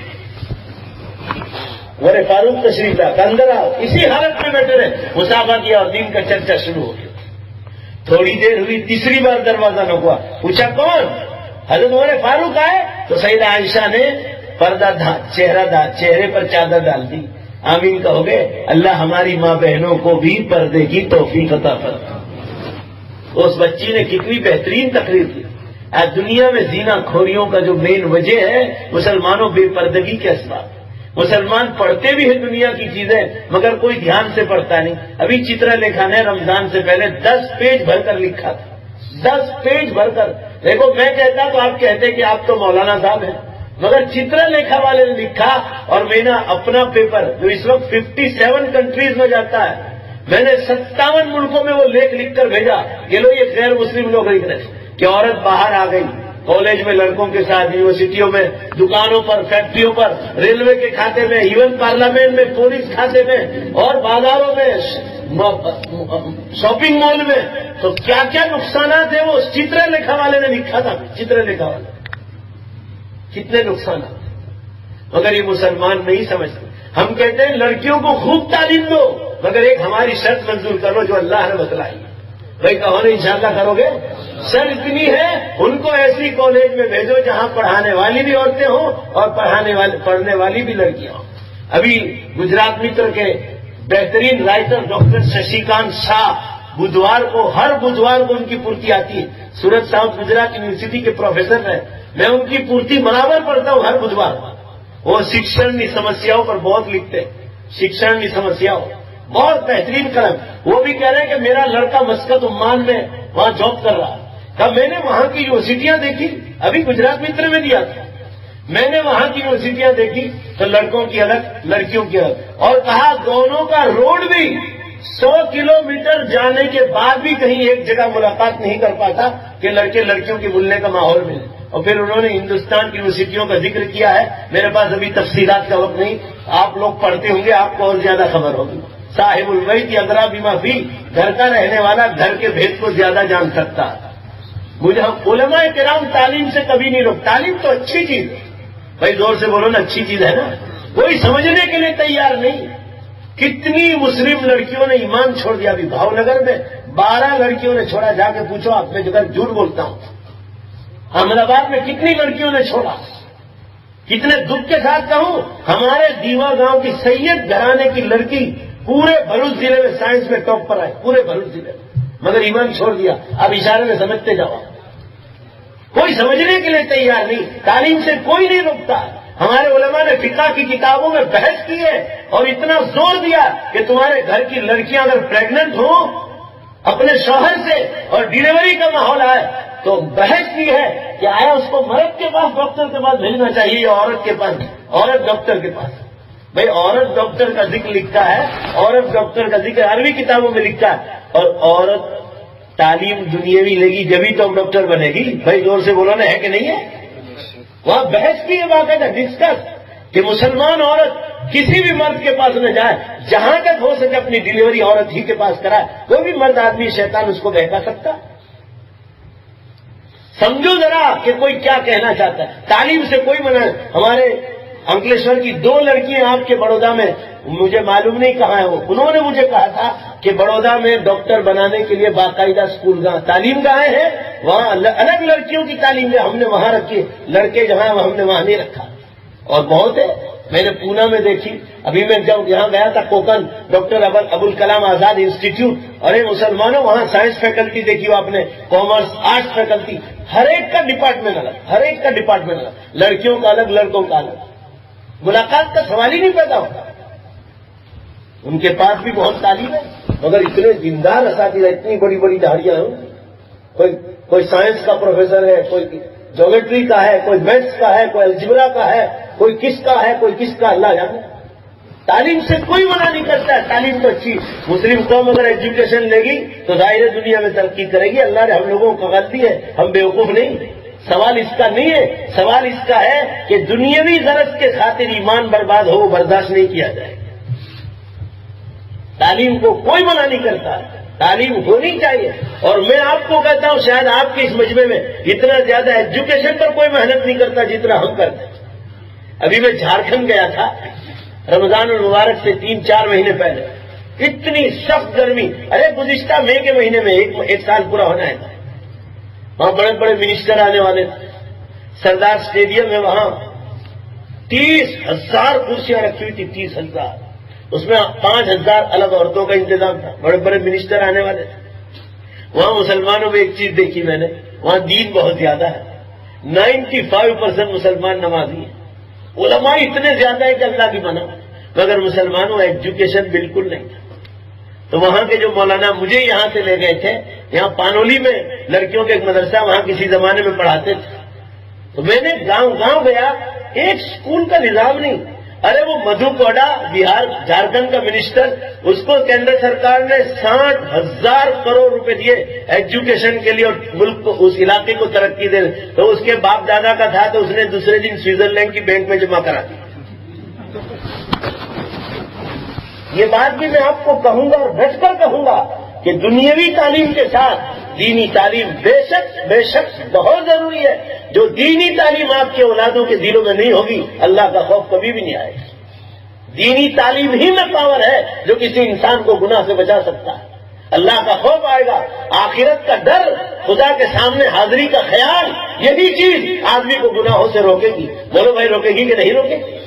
عمر فاروق تشریف لائے, اندر آؤ, اسی حالت میں بیٹھے رہے, مسافہ کیا اور دین کا چرچا شروع ہو گیا. تھوڑی دیر ہوئی تیسری بار دروازہ نہ ہوا, پوچھا کون؟ حضرت عمر فاروق آئے تو سیدہ عائشہ نے پردہ چہرے پر چادر ڈال دی. آمین کہو گے؟ اللہ ہماری ماں بہنوں کو بھی پردے کی توفیق عطا فرمائے. اس بچی نے کتنی بہترین تقریر کی. آج دنیا میں زنا خوریوں کا جو مین وجہ ہے مسلمانوں بے پردگی کے اسباب. مسلمان پڑھتے بھی ہیں دنیا کی چیزیں مگر کوئی دھیان سے پڑھتا نہیں. ابھی چترا لیکھا نے رمضان سے پہلے 10 پیج بھر کر لکھا تھا, 10 پیج بھر کر. دیکھو میں کہتا تو آپ کہتے کہ آپ تو مولانا صاحب ہیں, مگر چترا لیکھا والے نے لکھا اور میں نے اپنا پیپر جو اس وقت 57 کنٹریز میں جاتا ہے, میں نے 57 ملکوں میں وہ لکھ کر بھیجا کہ لو یہ غیر مسلم لوگ لکھ رہے کہ عورت باہر آ گئی کالج میں لڑکوں کے ساتھ, یونیورسٹیوں میں, دکانوں پر, فیکٹریوں پر, ریلوے کے کھاتے میں, ایون پارلیمنٹ میں, پولیس کھاتے میں, اور بازاروں میں, شاپنگ مال میں. تو کیا کیا نقصانات ہیں وہ چترا لیکھا والے نے لکھا تھا. چترا لیکھا والے کتنے نقصانات, مگر یہ مسلمان نہیں سمجھتے. ہم کہتے ہیں لڑکیوں کو خوب تعلیم دو مگر ایک ہماری شرط منظور کرو جو اللہ نے بتلائی. بھائی کہو نا انشاءاللہ کرو گے؟ شرط اتنی ہے ان کو ایسی کالج میں بھیجو جہاں پڑھانے والی بھی عورتیں ہوں اور پڑھنے والی بھی لڑکیاں ہوں. ابھی گجرات متر کے بہترین رائٹر ڈاکٹر ششی کانت شاہ ہر بدھوار کو ان کی پورتی آتی ہے. سورت ساؤتھ گجرات یونیورسٹی کے پروفیسر ہیں, میں ان کی پورتی برابر پڑھتا ہوں ہر بدھوار. وہ شکشن کی سمسیاؤں پر بہت لکھتے ہیں, شکشن کی سمسیاؤں, بہت بہترین قلم. وہ بھی کہہ رہے ہیں کہ میرا لڑکا مسقط عمان میں وہاں جاب کر رہا, کہا میں نے وہاں کی یونیورسٹیاں دیکھی، ابھی گجرات متر میں دیا تھا، میں نے وہاں کی یونیورسٹیاں دیکھی تو لڑکوں کی الگ لڑکیوں کی الگ، اور کہا دونوں کا روڈ بھی 100 کلومیٹر جانے کے بعد بھی کہیں ایک جگہ ملاقات نہیں کر پاتا کہ لڑکے لڑکیوں کی ملنے کا ماحول ملے۔ اور پھر انہوں نے ہندوستان کی یونیورسٹیوں کا ذکر کیا ہے، میرے پاس ابھی تفصیلات کا وقت نہیں، آپ لوگ پڑھتے ہوں گے، آپ کو اور زیادہ خبر ہوگی۔ صاحب البیت ادری بما فی، گھر کا رہنے والا گھر کے بھید کو زیادہ جان سکتا ہے۔ مجھے علماء کرام تعلیم سے کبھی نہیں روک، تعلیم تو اچھی چیز ہے، بھائی زور سے بولو نا، اچھی چیز ہے نا، کوئی سمجھنے کے لیے تیار نہیں۔ کتنی مسلم لڑکیوں نے ایمان چھوڑ دیا، ابھی بھاؤ نگر میں 12 لڑکیوں نے چھوڑا، جا کے پوچھو آپ، میں جگہ جھوٹ بولتا ہوں۔ احمد آباد میں کتنی لڑکیوں نے چھوڑا، کتنے دکھ کے ساتھ کہوں، ہمارے دیوا گاؤں کی سید گھرانے کی لڑکی پورے بھروچ ضلع میں سائنس میں ٹاپ پر آئے، پورے بھروچ ضلع میں، مگر ایمان چھوڑ دیا۔ اب اشارے میں سمجھتے جاؤ، کوئی سمجھنے کے لیے تیار نہیں، تعلیم سے کوئی نہیں روکتا۔ ہمارے علماء نے فقہ کی کتابوں میں بحث کی ہے اور اتنا زور دیا کہ تمہارے گھر کی لڑکیاں اگر پریگننٹ ہوں اپنے شوہر سے اور ڈیلیوری کا ماحول آئے تو بحث کی ہے کہ آیا اس کو مرد کے پاس ڈاکٹر کے پاس بھیجنا چاہیے یا عورت کے پاس، عورت ڈاکٹر کے پاس۔ بھائی عورت ڈاکٹر کا ذکر لکھا ہے، عورت ڈاکٹر کا ذکر عربی کتابوں میں لکھا ہے، اور عورت تعلیم دنیاوی لے گی جبھی تو ڈاکٹر بنے گی۔ بھائی زور سے بولو نا، ہے کہ نہیں ہے؟ وہاں بحث کی ہے، باقاعدہ ڈسکس کہ مسلمان عورت کسی بھی مرد کے پاس نہ جائے، جہاں تک ہو سکے اپنی ڈیلیوری عورت ہی کے پاس کرائے۔ کوئی بھی مرد آدمی شیطان اس کو بہکا سکتا؟ سمجھو ذرا کہ کوئی کیا کہنا چاہتا ہے۔ تعلیم سے کوئی منع، ہمارے انکلیشور کی 2 لڑکیاں آپ کے بڑودہ میں، مجھے معلوم نہیں کہاں ہے وہ، انہوں نے مجھے کہا تھا کہ بڑودہ میں ڈاکٹر بنانے کے لیے باقاعدہ اسکول گاہ تعلیم گاہیں ہیں، وہاں الگ لڑکیوں کی تعلیم ہے، ہم نے وہاں رکھی، لڑکے جہاں ہم نے وہاں نہیں رکھا، اور بہت ہے۔ میں نے پونا میں دیکھی، ابھی میں جب یہاں گیا تھا کوکن، ڈاکٹر ابوالکلام آزاد انسٹیٹیوٹ، اور مسلمانوں وہاں سائنس فیکلٹی دیکھی ہو آپ نے، کامرس آرٹس فیکلٹی، ہر ایک کا ڈپارٹمنٹ الگ، ہر ایک کا ڈپارٹمنٹ الگ، لڑکیوں کا الگ لڑکوں کا الگ، ملاقات کا سوال ہی نہیں پیدا ہوتا۔ ان کے پاس بھی بہت تعلیم ہے مگر اتنے دیندار اساتذہ، اتنی بڑی بڑی داڑیاں ہیں، کوئی سائنس کا پروفیسر ہے، کوئی جیومیٹری کا ہے، کوئی میتھس کا ہے، کوئی الجبرا کا ہے، کوئی کس کا ہے، کوئی کس کا، اللہ جانے۔ تعلیم سے کوئی منع نہیں کرتا ہے، تعلیم تو اچھی، مسلم قوم اگر ایجوکیشن لے گی تو ظاہر دنیا میں ترقی کرے گی۔ اللہ نے ہم لوگوں کو غلطی ہے، ہم بیوقوف نہیں، سوال اس کا نہیں ہے، سوال اس کا ہے کہ دنیاوی غرض کے خاطر ایمان برباد ہو، وہ برداشت نہیں کیا جائے۔ تعلیم کو کوئی منع نہیں کرتا، تعلیم ہونی چاہیے، اور میں آپ کو کہتا ہوں شاید آپ کے اس مجمع میں اتنا زیادہ ایجوکیشن پر کوئی محنت نہیں کرتا جتنا ہم کرتے ہیں۔ ابھی میں جھارکھنڈ گیا تھا رمضان المبارک سے 3-4 مہینے پہلے، اتنی سخت گرمی، ارے گزشتہ مئی کے مہینے میں ایک سال پورا ہونا ہے، وہاں بڑے بڑے منسٹر آنے والے تھے، سردار اسٹیڈیم میں وہاں 30,000 کرسیاں رکھی ہوئی تھی، 30,000، اس میں 5,000 الگ عورتوں کا انتظام تھا، بڑے بڑے منسٹر آنے والے تھے۔ وہاں مسلمانوں میں ایک چیز دیکھی میں نے، وہاں دین بہت زیادہ ہے، 95% مسلمان نمازی ہیں، علماء اتنے زیادہ ہے کہ اللہ کی منع، مگر مسلمانوں ایجوکیشن بالکل نہیں تھا۔ تو وہاں کے جو مولانا مجھے یہاں سے لے گئے تھے، یہاں پانولی میں لڑکیوں کے ایک مدرسہ وہاں کسی زمانے میں پڑھاتے تھے، تو میں نے گاؤں گیا، ایک سکول کا نظام نہیں۔ ارے وہ مدھو کوڈا بہار جھارکھنڈ کا منسٹر، اس کو کیندر سرکار نے 60,000 کروڑ روپے دیے ایجوکیشن کے لیے اور ملک کو، اس علاقے کو ترقی دے، تو اس کے باپ دادا کا تھا تو اس نے دوسرے دن سوئٹزرلینڈ کی بینک میں جمع کرا دی۔ یہ بات بھی میں آپ کو کہوں گا اور ڈٹ کر کہوں گا کہ دنیاوی تعلیم کے ساتھ دینی تعلیم بے شک بہت ضروری ہے۔ جو دینی تعلیم آپ کے اولادوں کے دلوں میں نہیں ہوگی، اللہ کا خوف کبھی بھی نہیں آئے گا۔ دینی تعلیم ہی میں پاور ہے جو کسی انسان کو گناہ سے بچا سکتا ہے۔ اللہ کا خوف آئے گا، آخرت کا ڈر، خدا کے سامنے حاضری کا خیال، یہی چیز آدمی کو گناہوں سے روکے گی۔ بولو بھائی، روکے گی کہ نہیں روکے گی؟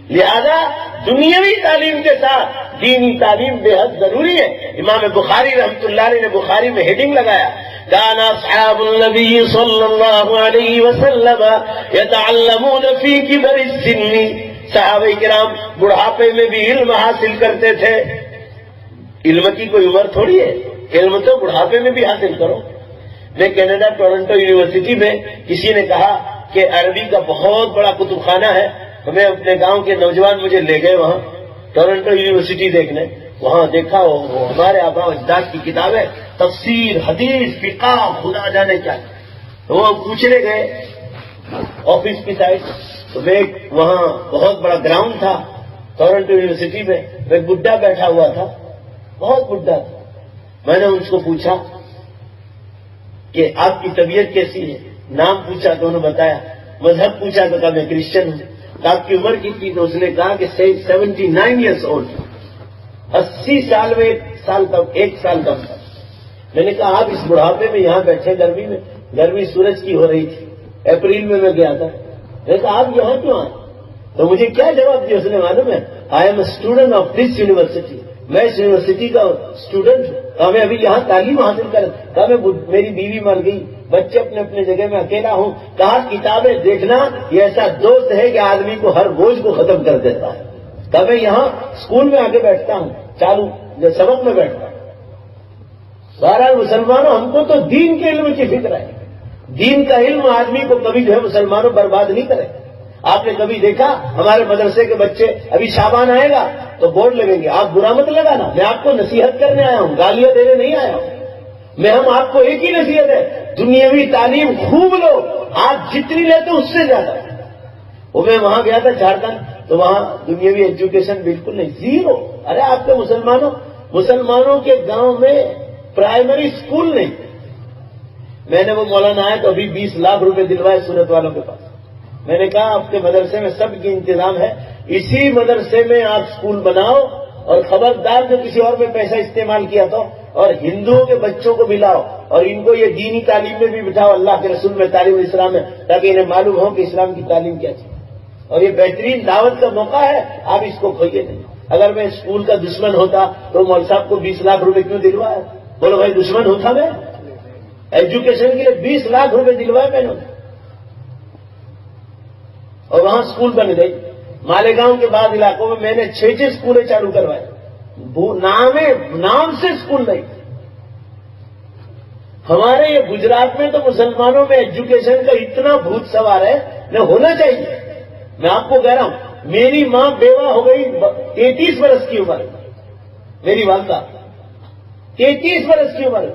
لہذا دنیاوی تعلیم کے ساتھ دینی تعلیم بے حد ضروری ہے۔ امام بخاری رحمۃ اللہ علیہ نے بخاری میں ہیڈنگ لگایا، كان اصحاب النبي صلی اللہ علیہ وسلم يتعلمون في كبر السن، صحابہ کرام بڑھاپے میں بھی علم حاصل کرتے تھے۔ علم کی کوئی عمر تھوڑی ہے، علم تو بڑھاپے میں بھی حاصل کرو۔ میں کینیڈا ٹورنٹو یونیورسٹی میں کسی نے کہا کہ عربی کا بہت بڑا کتب خانہ ہے، ہمیں اپنے گاؤں کے نوجوان مجھے لے گئے وہاں ٹورنٹو یونیورسٹی دیکھنے. وہاں دیکھا وہ ہمارے آبا و اجداد کی کتابیں، تفسیر، حدیث، فقہ، خدا جانے کیا. وہ پوچھنے گئے آفس کی سائڈ، تو میں وہاں بہت بڑا گراؤنڈ تھا ٹورنٹو یونیورسٹی میں، ایک بڈھا بیٹھا ہوا تھا، بہت بڈھا تھا. میں نے ان کو پوچھا کہ آپ کی طبیعت کیسی ہے، نام پوچھا تو انہوں نے بتایا، مذہب پوچھا تو کہا میں کرسچن ہوں. آپ کی عمر کتنی؟ تو اس نے کہا کہ 79 ایئرس اولڈ، 80 سال میں ایک سال کم تھا. میں نے کہا آپ اس بڑھاپے میں یہاں بیٹھے گرمی میں، گرمی سورج کی ہو رہی تھی، اپریل میں گیا تھا. میں نے کہا آپ یہاں کیوں آئے؟ تو مجھے کیا جواب دیا اس نے معلوم ہے؟ I am a student of this university, میں اس یونیورسٹی کا اسٹوڈنٹ ہوں. کہا میں ابھی یہاں تعلیم حاصل کر، کہا میری بیوی مر گئی، بچے اپنے اپنے جگہ میں اکیلا ہوں. کہا کتابیں دیکھنا یہ ایسا دوست ہے کہ آدمی کو ہر بوجھ کو ختم کر دیتا ہے. کہا میں یہاں اسکول میں آ کے بیٹھتا ہوں، چالو سبق میں بیٹھتا ہوں. بہرحال مسلمانوں، ہم کو تو دین کے علم کی فکر ہے. دین کا علم آدمی کو کبھی جو ہے مسلمانوں برباد نہیں کرے. آپ نے کبھی دیکھا ہمارے مدرسے کے بچے، ابھی شابان آئے گا تو بورڈ لگیں گے، آپ برا مت لگانا، میں آپ کو نصیحت کرنے آیا ہوں، گالیاں دینے نہیں آیا ہوں. ہم آپ کو ایک ہی نصیحت ہے، دنیاوی تعلیم خوب لو، آپ جتنی لیتے اس سے زیادہ. وہ میں وہاں گیا تھا جھارکھنڈ، تو وہاں دنیاوی ایجوکیشن بالکل نہیں، زیرو. ارے آپ کے مسلمانوں کے گاؤں میں پرائمری اسکول نہیں. میں نے وہ مولانا آئے تو ابھی 20 لاکھ روپے دلوائے سورت والوں کے پاس. میں نے کہا آپ کے مدرسے میں سب کی انتظام ہے، اسی مدرسے میں آپ اسکول بناؤ، اور خبردار جو کسی اور میں پیسہ استعمال کیا تو، اور ہندوؤں کے بچوں کو ملاؤ اور ان کو یہ دینی تعلیم میں بھی بٹھاؤ، اللہ کے رسول میں تعلیم اسلام ہے، تاکہ انہیں معلوم ہو کہ اسلام کی تعلیم کیا چیز. اور یہ بہترین دعوت کا موقع ہے، آپ اس کو کھوئیے نہیں. اگر میں اسکول کا دشمن ہوتا تو مول صاحب کو 20 لاکھ روپے کیوں دلوایا؟ بولو بھائی دشمن ہوتا میں؟ ایجوکیشن کے لیے 20 لاکھ روپے دلوائے میں نے، اور وہاں اسکول بن گئی. مالیگاؤں کے بعد علاقوں میں نے 6 اسکولیں چالو کروائے، نام سے اسکول نہیں. ہمارے یہ گجرات میں تو مسلمانوں میں ایجوکیشن کا اتنا بھوت سوار ہے، نہ ہونا چاہیے. میں آپ کو کہہ رہا ہوں، میری ماں بیوہ ہو گئی 33 برس کی عمر، میری والدہ 33 برس کی عمر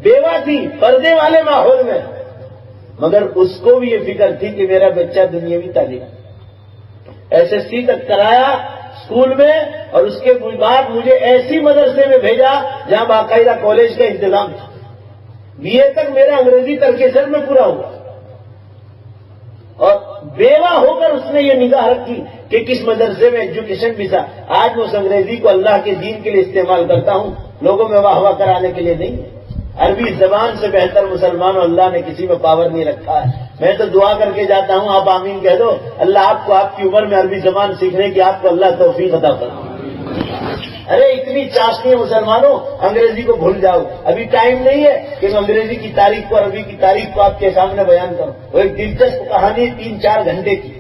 بیوہ تھی، پردے والے ماحول میں، مگر اس کو بھی یہ فکر تھی کہ میرا بچہ دنیاوی تعلیم SSC تک کرایا اسکول میں، اور اس کے بعد مجھے ایسی مدرسے میں بھیجا جہاں باقاعدہ کالج کا انتظام تھا. BA تک میرا انگریزی ترکیسر میں پورا ہوا، اور بیوہ ہو کر اس نے یہ نگاہ رکھی کہ کس مدرسے میں ایجوکیشن بھی تھا. آج میں اس انگریزی کو اللہ کے دین کے لیے استعمال کرتا ہوں، لوگوں میں واہ واہ کرانے کے لیے نہیں. عربی زبان سے بہتر مسلمانوں اللہ نے کسی میں پاور نہیں رکھا ہے. میں تو دعا کر کے جاتا ہوں، آپ آمین کہہ دو، اللہ آپ کو آپ کی عمر میں عربی زبان سیکھنے کی آپ کو اللہ توفیق عطا فرمائے. ارے اتنی چاشنی ہے مسلمانوں، انگریزی کو بھول جاؤ. ابھی ٹائم نہیں ہے کہ میں انگریزی کی تاریخ کو، عربی کی تاریخ کو آپ کے سامنے بیان کروں. وہ ایک دلچسپ کہانی 3-4 گھنٹے کی،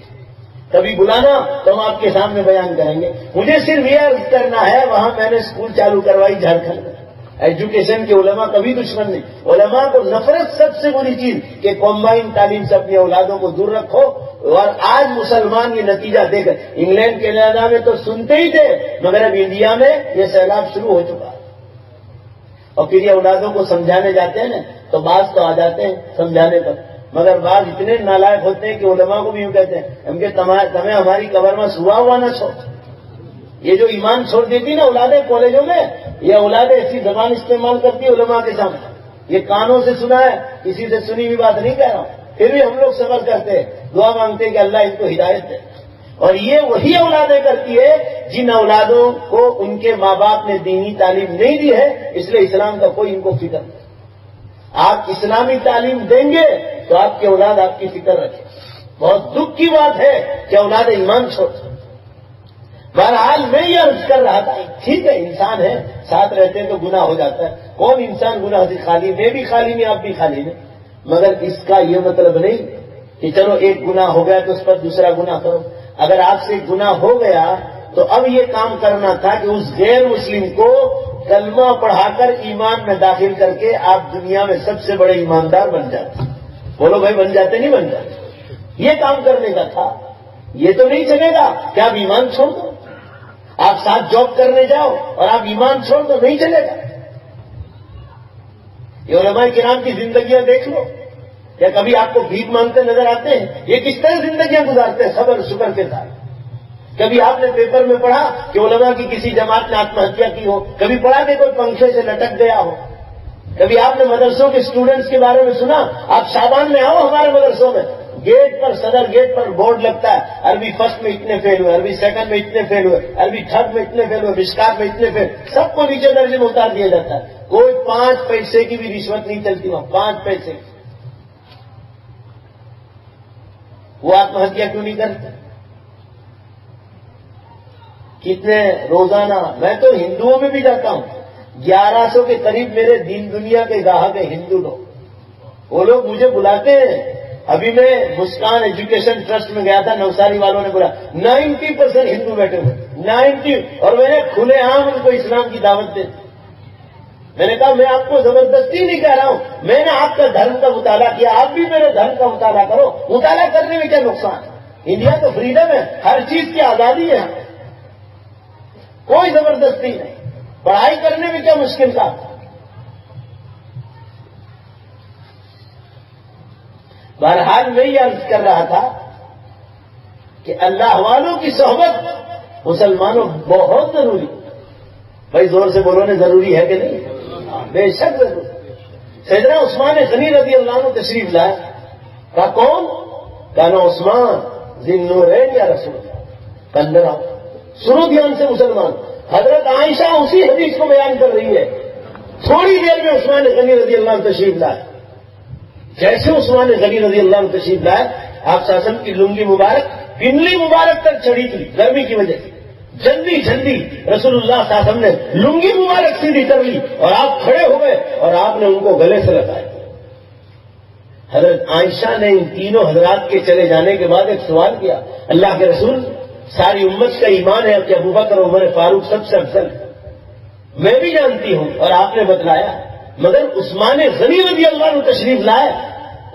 کبھی بلانا تو ہم آپ کے سامنے بیان کریں گے. مجھے صرف یہ عرض کرنا ہے، وہاں میں نے اسکول چالو کروائی جھارکھنڈ میں. ایجوکیشن کے علماء کبھی دشمن نہیں. علماء کو نفرت سب سے بری چیز کہ کمبائن تعلیم سے اپنی اولادوں کو دور رکھو. اور آج مسلمان یہ نتیجہ دے کر، انگلینڈ کینیڈا میں تو سنتے ہی تھے، مگر اب انڈیا میں یہ سیلاب شروع ہو چکا ہے. اور پھر یہ اولادوں کو سمجھانے جاتے ہیں نا تو بعض تو آ جاتے ہیں سمجھانے پر، مگر بعض اتنے نالائق ہوتے ہیں کہ علماء کو بھی یوں کہتے ہیں ہم کہ تمہیں ہماری قبر میں سوا ہوا نہ چھوڑ. یہ جو ایمان چھوڑ دیتی نا اولادیں کالجوں میں، یہ اولادیں ایسی زبان استعمال کرتی علماء کے سامنے. یہ کانوں سے سنا ہے، کسی سے سنی ہوئی بات نہیں کہہ رہا ہوں. پھر بھی ہم لوگ صبر کرتے ہیں، دعا مانگتے ہیں کہ اللہ ان کو ہدایت دے. اور یہ وہی اولادیں کرتی ہے جن اولادوں کو ان کے ماں باپ نے دینی تعلیم نہیں دی ہے، اس لیے اسلام کا کوئی ان کو فکر نہیں. آپ اسلامی تعلیم دیں گے تو آپ کی اولاد آپ کی فکر رکھے. بہت دکھ کی بات ہے کہ اولاد ایمان چھوڑ. بہرحال میں یہ عرض کر رہا تھا، ٹھیک ہے انسان ہے، ساتھ رہتے ہیں تو گناہ ہو جاتا ہے. کون انسان گناہ سے خالی؟ میں بھی خالی نہیں، آپ بھی خالی نہیں. مگر اس کا یہ مطلب نہیں کہ چلو ایک گناہ ہو گیا تو اس پر دوسرا گناہ کرو. اگر آپ سے گناہ ہو گیا تو اب یہ کام کرنا تھا کہ اس غیر مسلم کو کلمہ پڑھا کر ایمان میں داخل کر کے آپ دنیا میں سب سے بڑے ایماندار بن جاتے. بولو بھائی بن جاتے نہیں بن جاتے؟ یہ کام کرنے کا تھا. یہ تو نہیں چلے گا کہ آپ ایمان چھوڑ دو. آپ ساتھ جاب کرنے جاؤ اور آپ ایمان چھوڑ دو, نہیں چلے گا. یہ علماء کرام کی زندگیاں دیکھ لو, کیا کبھی آپ کو بھیک مانگتے نظر آتے ہیں؟ یہ کس طرح زندگیاں گزارتے ہیں صبر شکر کے ساتھ. کبھی آپ نے پیپر میں پڑھا کہ علماء کی کسی جماعت نے آتم ہتیا کی ہو؟ کبھی پڑھا کہ کوئی پنکھے سے لٹک گیا ہو؟ کبھی آپ نے مدرسوں کے اسٹوڈنٹس کے بارے میں سنا؟ آپ شابان میں آؤ ہمارے مدرسوں میں, گیٹ پر صدر گیٹ پر بورڈ لگتا ہے, عربی فرسٹ میں اتنے فیل ہوئے, عربی سیکنڈ میں اتنے فیل ہوئے, عربی تھرڈ میں اتنے فیل ہوئے, مشکات میں اتنے فیل, سب کو نیچے درجے میں اتار دیا جاتا ہے. کوئی 5 پیسے کی بھی رشوت نہیں چلتی وہاں, 5 پیسے. وہ آتم ہتیا کیوں نہیں کرتے؟ کتنے روزانہ, میں تو ہندوؤں میں بھی جاتا ہوں, 1100 کے قریب میرے دین دنیا کے گاہک ہیں ہندو لوگ. وہ لوگ مجھے بلاتے ہیں. ابھی میں مسکان ایجوکیشن ٹرسٹ میں گیا تھا, نوساری والوں نے بولا 90% ہندو بیٹھے ہوئے, 90. اور میں نے کھلے عام ان کو اسلام کی دعوت دی. میں نے کہا میں آپ کو زبردستی نہیں کہہ رہا ہوں, میں نے آپ کا دھرم کا مطالعہ کیا, آپ بھی میرے دھرم کا مطالعہ کرو. مطالعہ کرنے میں کیا نقصان؟ انڈیا تو فریڈم ہے, ہر چیز کی آزادی ہے, کوئی زبردستی نہیں. پڑھائی کرنے میں کیا مشکل تھا؟ بہرحال میں یہ عرض کر رہا تھا کہ اللہ والوں کی صحبت مسلمانوں بہت ضروری. بھائی زور سے بولو نے, ضروری ہے کہ نہیں؟ بے شک ضروری. سیدنا عثمان غنی رضی اللہ عنہ تشریف لائے. کہا کون؟ کہنا عثمان ذی النورین یا رسول اللہ. اندر آؤ, سنو دھیان سے مسلمان. حضرت عائشہ اسی حدیث کو بیان کر رہی ہے. تھوڑی دیر میں عثمان غنی رضی اللہ عنہ تشریف لائے. جیسے عثمان غنی رضی اللہ عنہ تشریف لائے, آپ شاسن کی لنگی مبارک پنڈلی مبارک تک چڑھی تھی گرمی کی وجہ سے. جلدی جلدی رسول اللہ صلی اللہ علیہ وسلم نے لنگی مبارک سیدھی کر لی اور آپ کھڑے ہو گئے اور آپ نے ان کو گلے سے لگایا. حضرت عائشہ نے ان تینوں حضرات کے چلے جانے کے بعد ایک سوال کیا, اللہ کے رسول ساری امت کا ایمان ہے کہ ابوبکر اور عمر فاروق سب سے افضل ہے, میں بھی جانتی ہوں اور آپ نے بتلایا, مگر عثمان غنی رضی اللہ عنہ تشریف لائے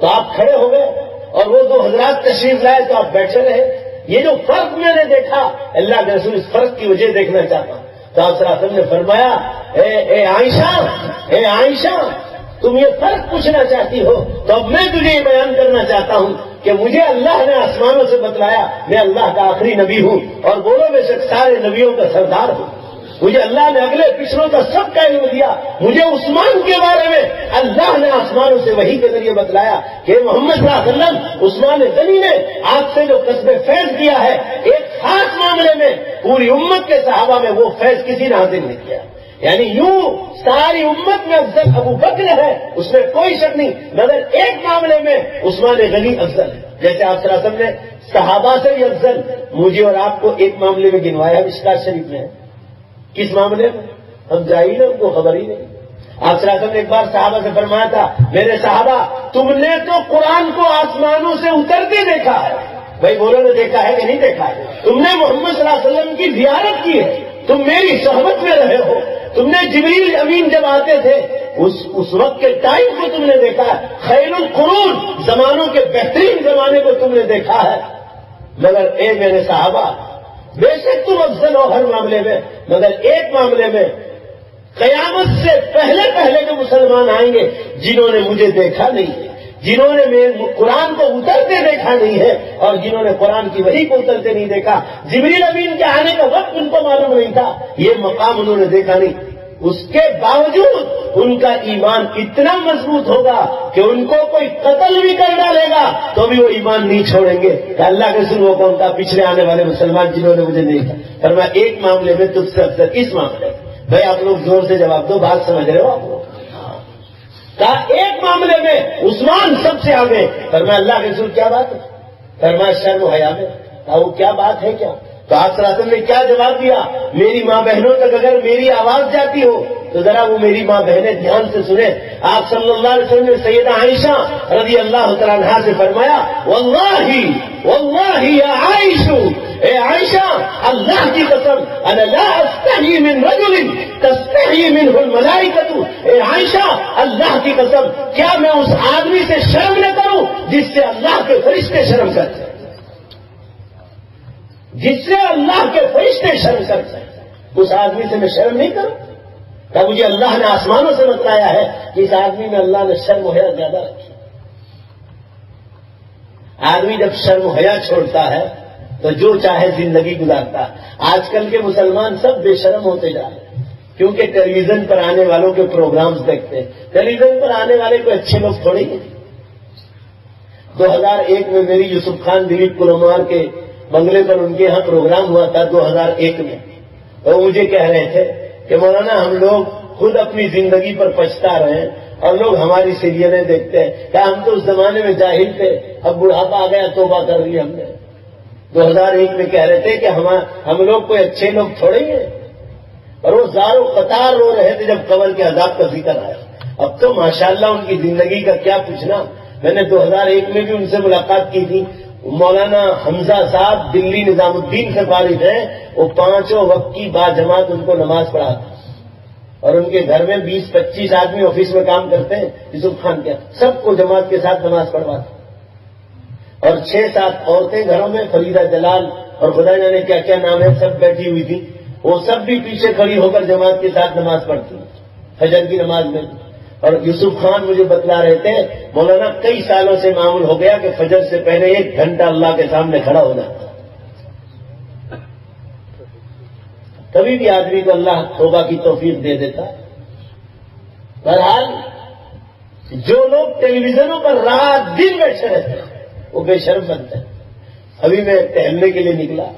تو آپ کھڑے ہو گئے اور وہ 2 حضرات تشریف لائے تو آپ بیٹھے رہے. یہ جو فرق میں نے دیکھا, اللہ کے رسول اس فرق کی وجہ دیکھنا چاہتا ہوں. تو آپ صلی اللہ علیہ وسلم نے فرمایا, اے عائشہ تم یہ فرق پوچھنا چاہتی ہو تو اب میں تجھے یہ بیان کرنا چاہتا ہوں کہ مجھے اللہ نے آسمانوں سے بتلایا, میں اللہ کا آخری نبی ہوں اور بولو بے شک سارے نبیوں کا سردار ہوں. مجھے اللہ نے اگلے پچھلوں کا سب کا علم دیا. مجھے عثمان کے بارے میں اللہ نے آسمانوں سے وحی کے ذریعے بتلایا کہ محمد صلی اللہ علیہ وسلم عثمان غنی نے آپ سے جو قصب فیض کیا ہے, ایک خاص معاملے میں پوری امت کے صحابہ میں وہ فیض کسی نے حاصل نہیں کیا. یعنی یوں ساری امت میں افضل ابو بکر ہے, اس میں کوئی شک نہیں, مگر ایک معاملے میں عثمان غنی افضل ہے. جیسے آپ صلی اللہ علیہ وسلم نے صحابہ سے بھی افضل مجھے اور آپ کو ایک معاملے میں گنوایا, مشکات شریف میں. کس معاملے میں؟ ہم جاہل ہیں, ان کو خبر ہی نہیں. آپ صلی اللہ علیہ وسلم نے ایک بار صحابہ سے فرمایا تھا, میرے صحابہ تم نے تو قرآن کو آسمانوں سے اترتے دیکھا ہے. بھائی بولو نے دیکھا ہے کہ نہیں دیکھا ہے؟ تم نے محمد صلی اللہ علیہ وسلم کی زیارت کی ہے, تم میری صحبت میں رہے ہو, تم نے جبریل امین جب آتے تھے اس وقت کے ٹائم کو تم نے دیکھا ہے, خیر القرون زمانوں کے بہترین زمانے کو تم نے دیکھا ہے. مگر اے میرے صحابہ بے شک تم افضل ہو ہر معاملے میں, مگر ایک معاملے میں قیامت سے پہلے پہلے جو مسلمان آئیں گے جنہوں نے مجھے دیکھا نہیں ہے, جنہوں نے قرآن کو اترتے دیکھا نہیں ہے اور جنہوں نے قرآن کی وحی کو اترتے نہیں دیکھا, جبریل امین کے آنے کا وقت ان کو معلوم نہیں تھا, یہ مقام انہوں نے دیکھا نہیں, اس کے باوجود ان کا ایمان اتنا مضبوط ہوگا کہ ان کو کوئی قتل بھی کر ڈالے گا تو بھی وہ ایمان نہیں چھوڑیں گے. کہ اللہ کے رسول وہ کون تھا؟ پچھلے آنے والے مسلمان جنہوں نے مجھے نہیں کہا. فرمایا ایک معاملے میں تجھ سے افضل. اس معاملے بھائی آپ لوگ زور سے جواب دو, بات سمجھ رہے ہو آپ لوگ؟ کہا ایک معاملے میں عثمان سب سے آگے. فرمایا اللہ کے رسول کیا بات ہے؟ فرمایا شرم و حیا میں. کہا وہ کیا بات ہے کیا؟ تو آپ صلی اللہ علیہ وسلم نے کیا جواب دیا؟ میری ماں بہنوں تک اگر میری آواز جاتی ہو تو ذرا وہ میری ماں بہنیں دھیان سے سنیں. آپ صلی اللہ علیہ وسلم نے سیدہ عائشہ رضی اللہ تعالیٰ عنہا سے فرمایا واللہ واللہ یا عائشہ، اے عائشہ اللہ کی قسم انا لا استحی من رجل تستحی منہ الملائکۃ، اے عائشہ اللہ کی قسم کیا میں اس آدمی سے شرم نہ کروں جس سے اللہ کے فرشتے شرم کرتے ہیں، جس سے اللہ کے فرشتے شرم کرتے ہیں، اس آدمی سے میں شرم نہیں کروں؟ کہ مجھے اللہ نے آسمانوں سے بتایا ہے کہ اس آدمی میں اللہ نے شرم و حیا زیادہ رکھی. آدمی جب شرم و حیا چھوڑتا ہے تو جو چاہے زندگی گزارتا ہے. آج کل کے مسلمان سب بے شرم ہوتے جا رہے ہیں کیونکہ ٹیلی ویژن پر آنے والوں کے پروگرامز دیکھتے ہیں. ٹیلی ویژن پر آنے والے کوئی اچھے لوگ تھوڑے ہیں. 2001 میں میری یوسف خان دلیپ کلمار کے بنگلے پر ان کے یہاں پروگرام ہوا تھا 2001 میں. تو مجھے کہہ رہے تھے کہ مولانا ہم لوگ خود اپنی زندگی پر پچھتا رہے ہیں اور لوگ ہماری سیریلیں دیکھتے ہیں کہ ہم تو اس زمانے میں جاہل تھے، اب بڑھاپا آ گیا توبہ کر لی ہم نے. 2001 میں کہہ رہے تھے کہ ہم لوگ کوئی اچھے لوگ تھوڑے ہی ہیں. اور وہ زارو قطار رو رہے تھے جب قبر کے عذاب کا ذکر آیا. اب تو ماشاءاللہ ان کی زندگی کا کیا پوچھنا. میں نے 2001 میں بھی ان سے ملاقات کی تھی. مولانا حمزہ صاحب دلی نظام الدین سے فارغ ہیں، وہ 5 وقت کی باجماعت ان کو نماز پڑھاتے اور ان کے گھر میں 20-25 آدمی آفس میں کام کرتے ہیں. یوسف خان کیا سب کو جماعت کے ساتھ نماز پڑھواتے اور 6-7 عورتیں گھروں میں، فریدہ جلال اور خدا جانے کیا کیا نام ہے، سب بیٹھی ہوئی تھی. وہ سب بھی پیچھے کھڑی ہو کر جماعت کے ساتھ نماز پڑھتی فجر کی نماز میں. اور یوسف خان مجھے بتلا رہے تھے مولانا کئی سالوں سے معمول ہو گیا کہ فجر سے پہلے 1 گھنٹہ اللہ کے سامنے کھڑا ہو جاتا. کبھی بھی آدمی کو اللہ توبہ کی توفیق دے دیتا. بہرحال جو لوگ ٹیلی ویژنوں پر رات دن بیٹھے رہتے ہیں وہ بے شرم بنتے ہیں. ابھی میں ٹہلنے کے لیے نکلا،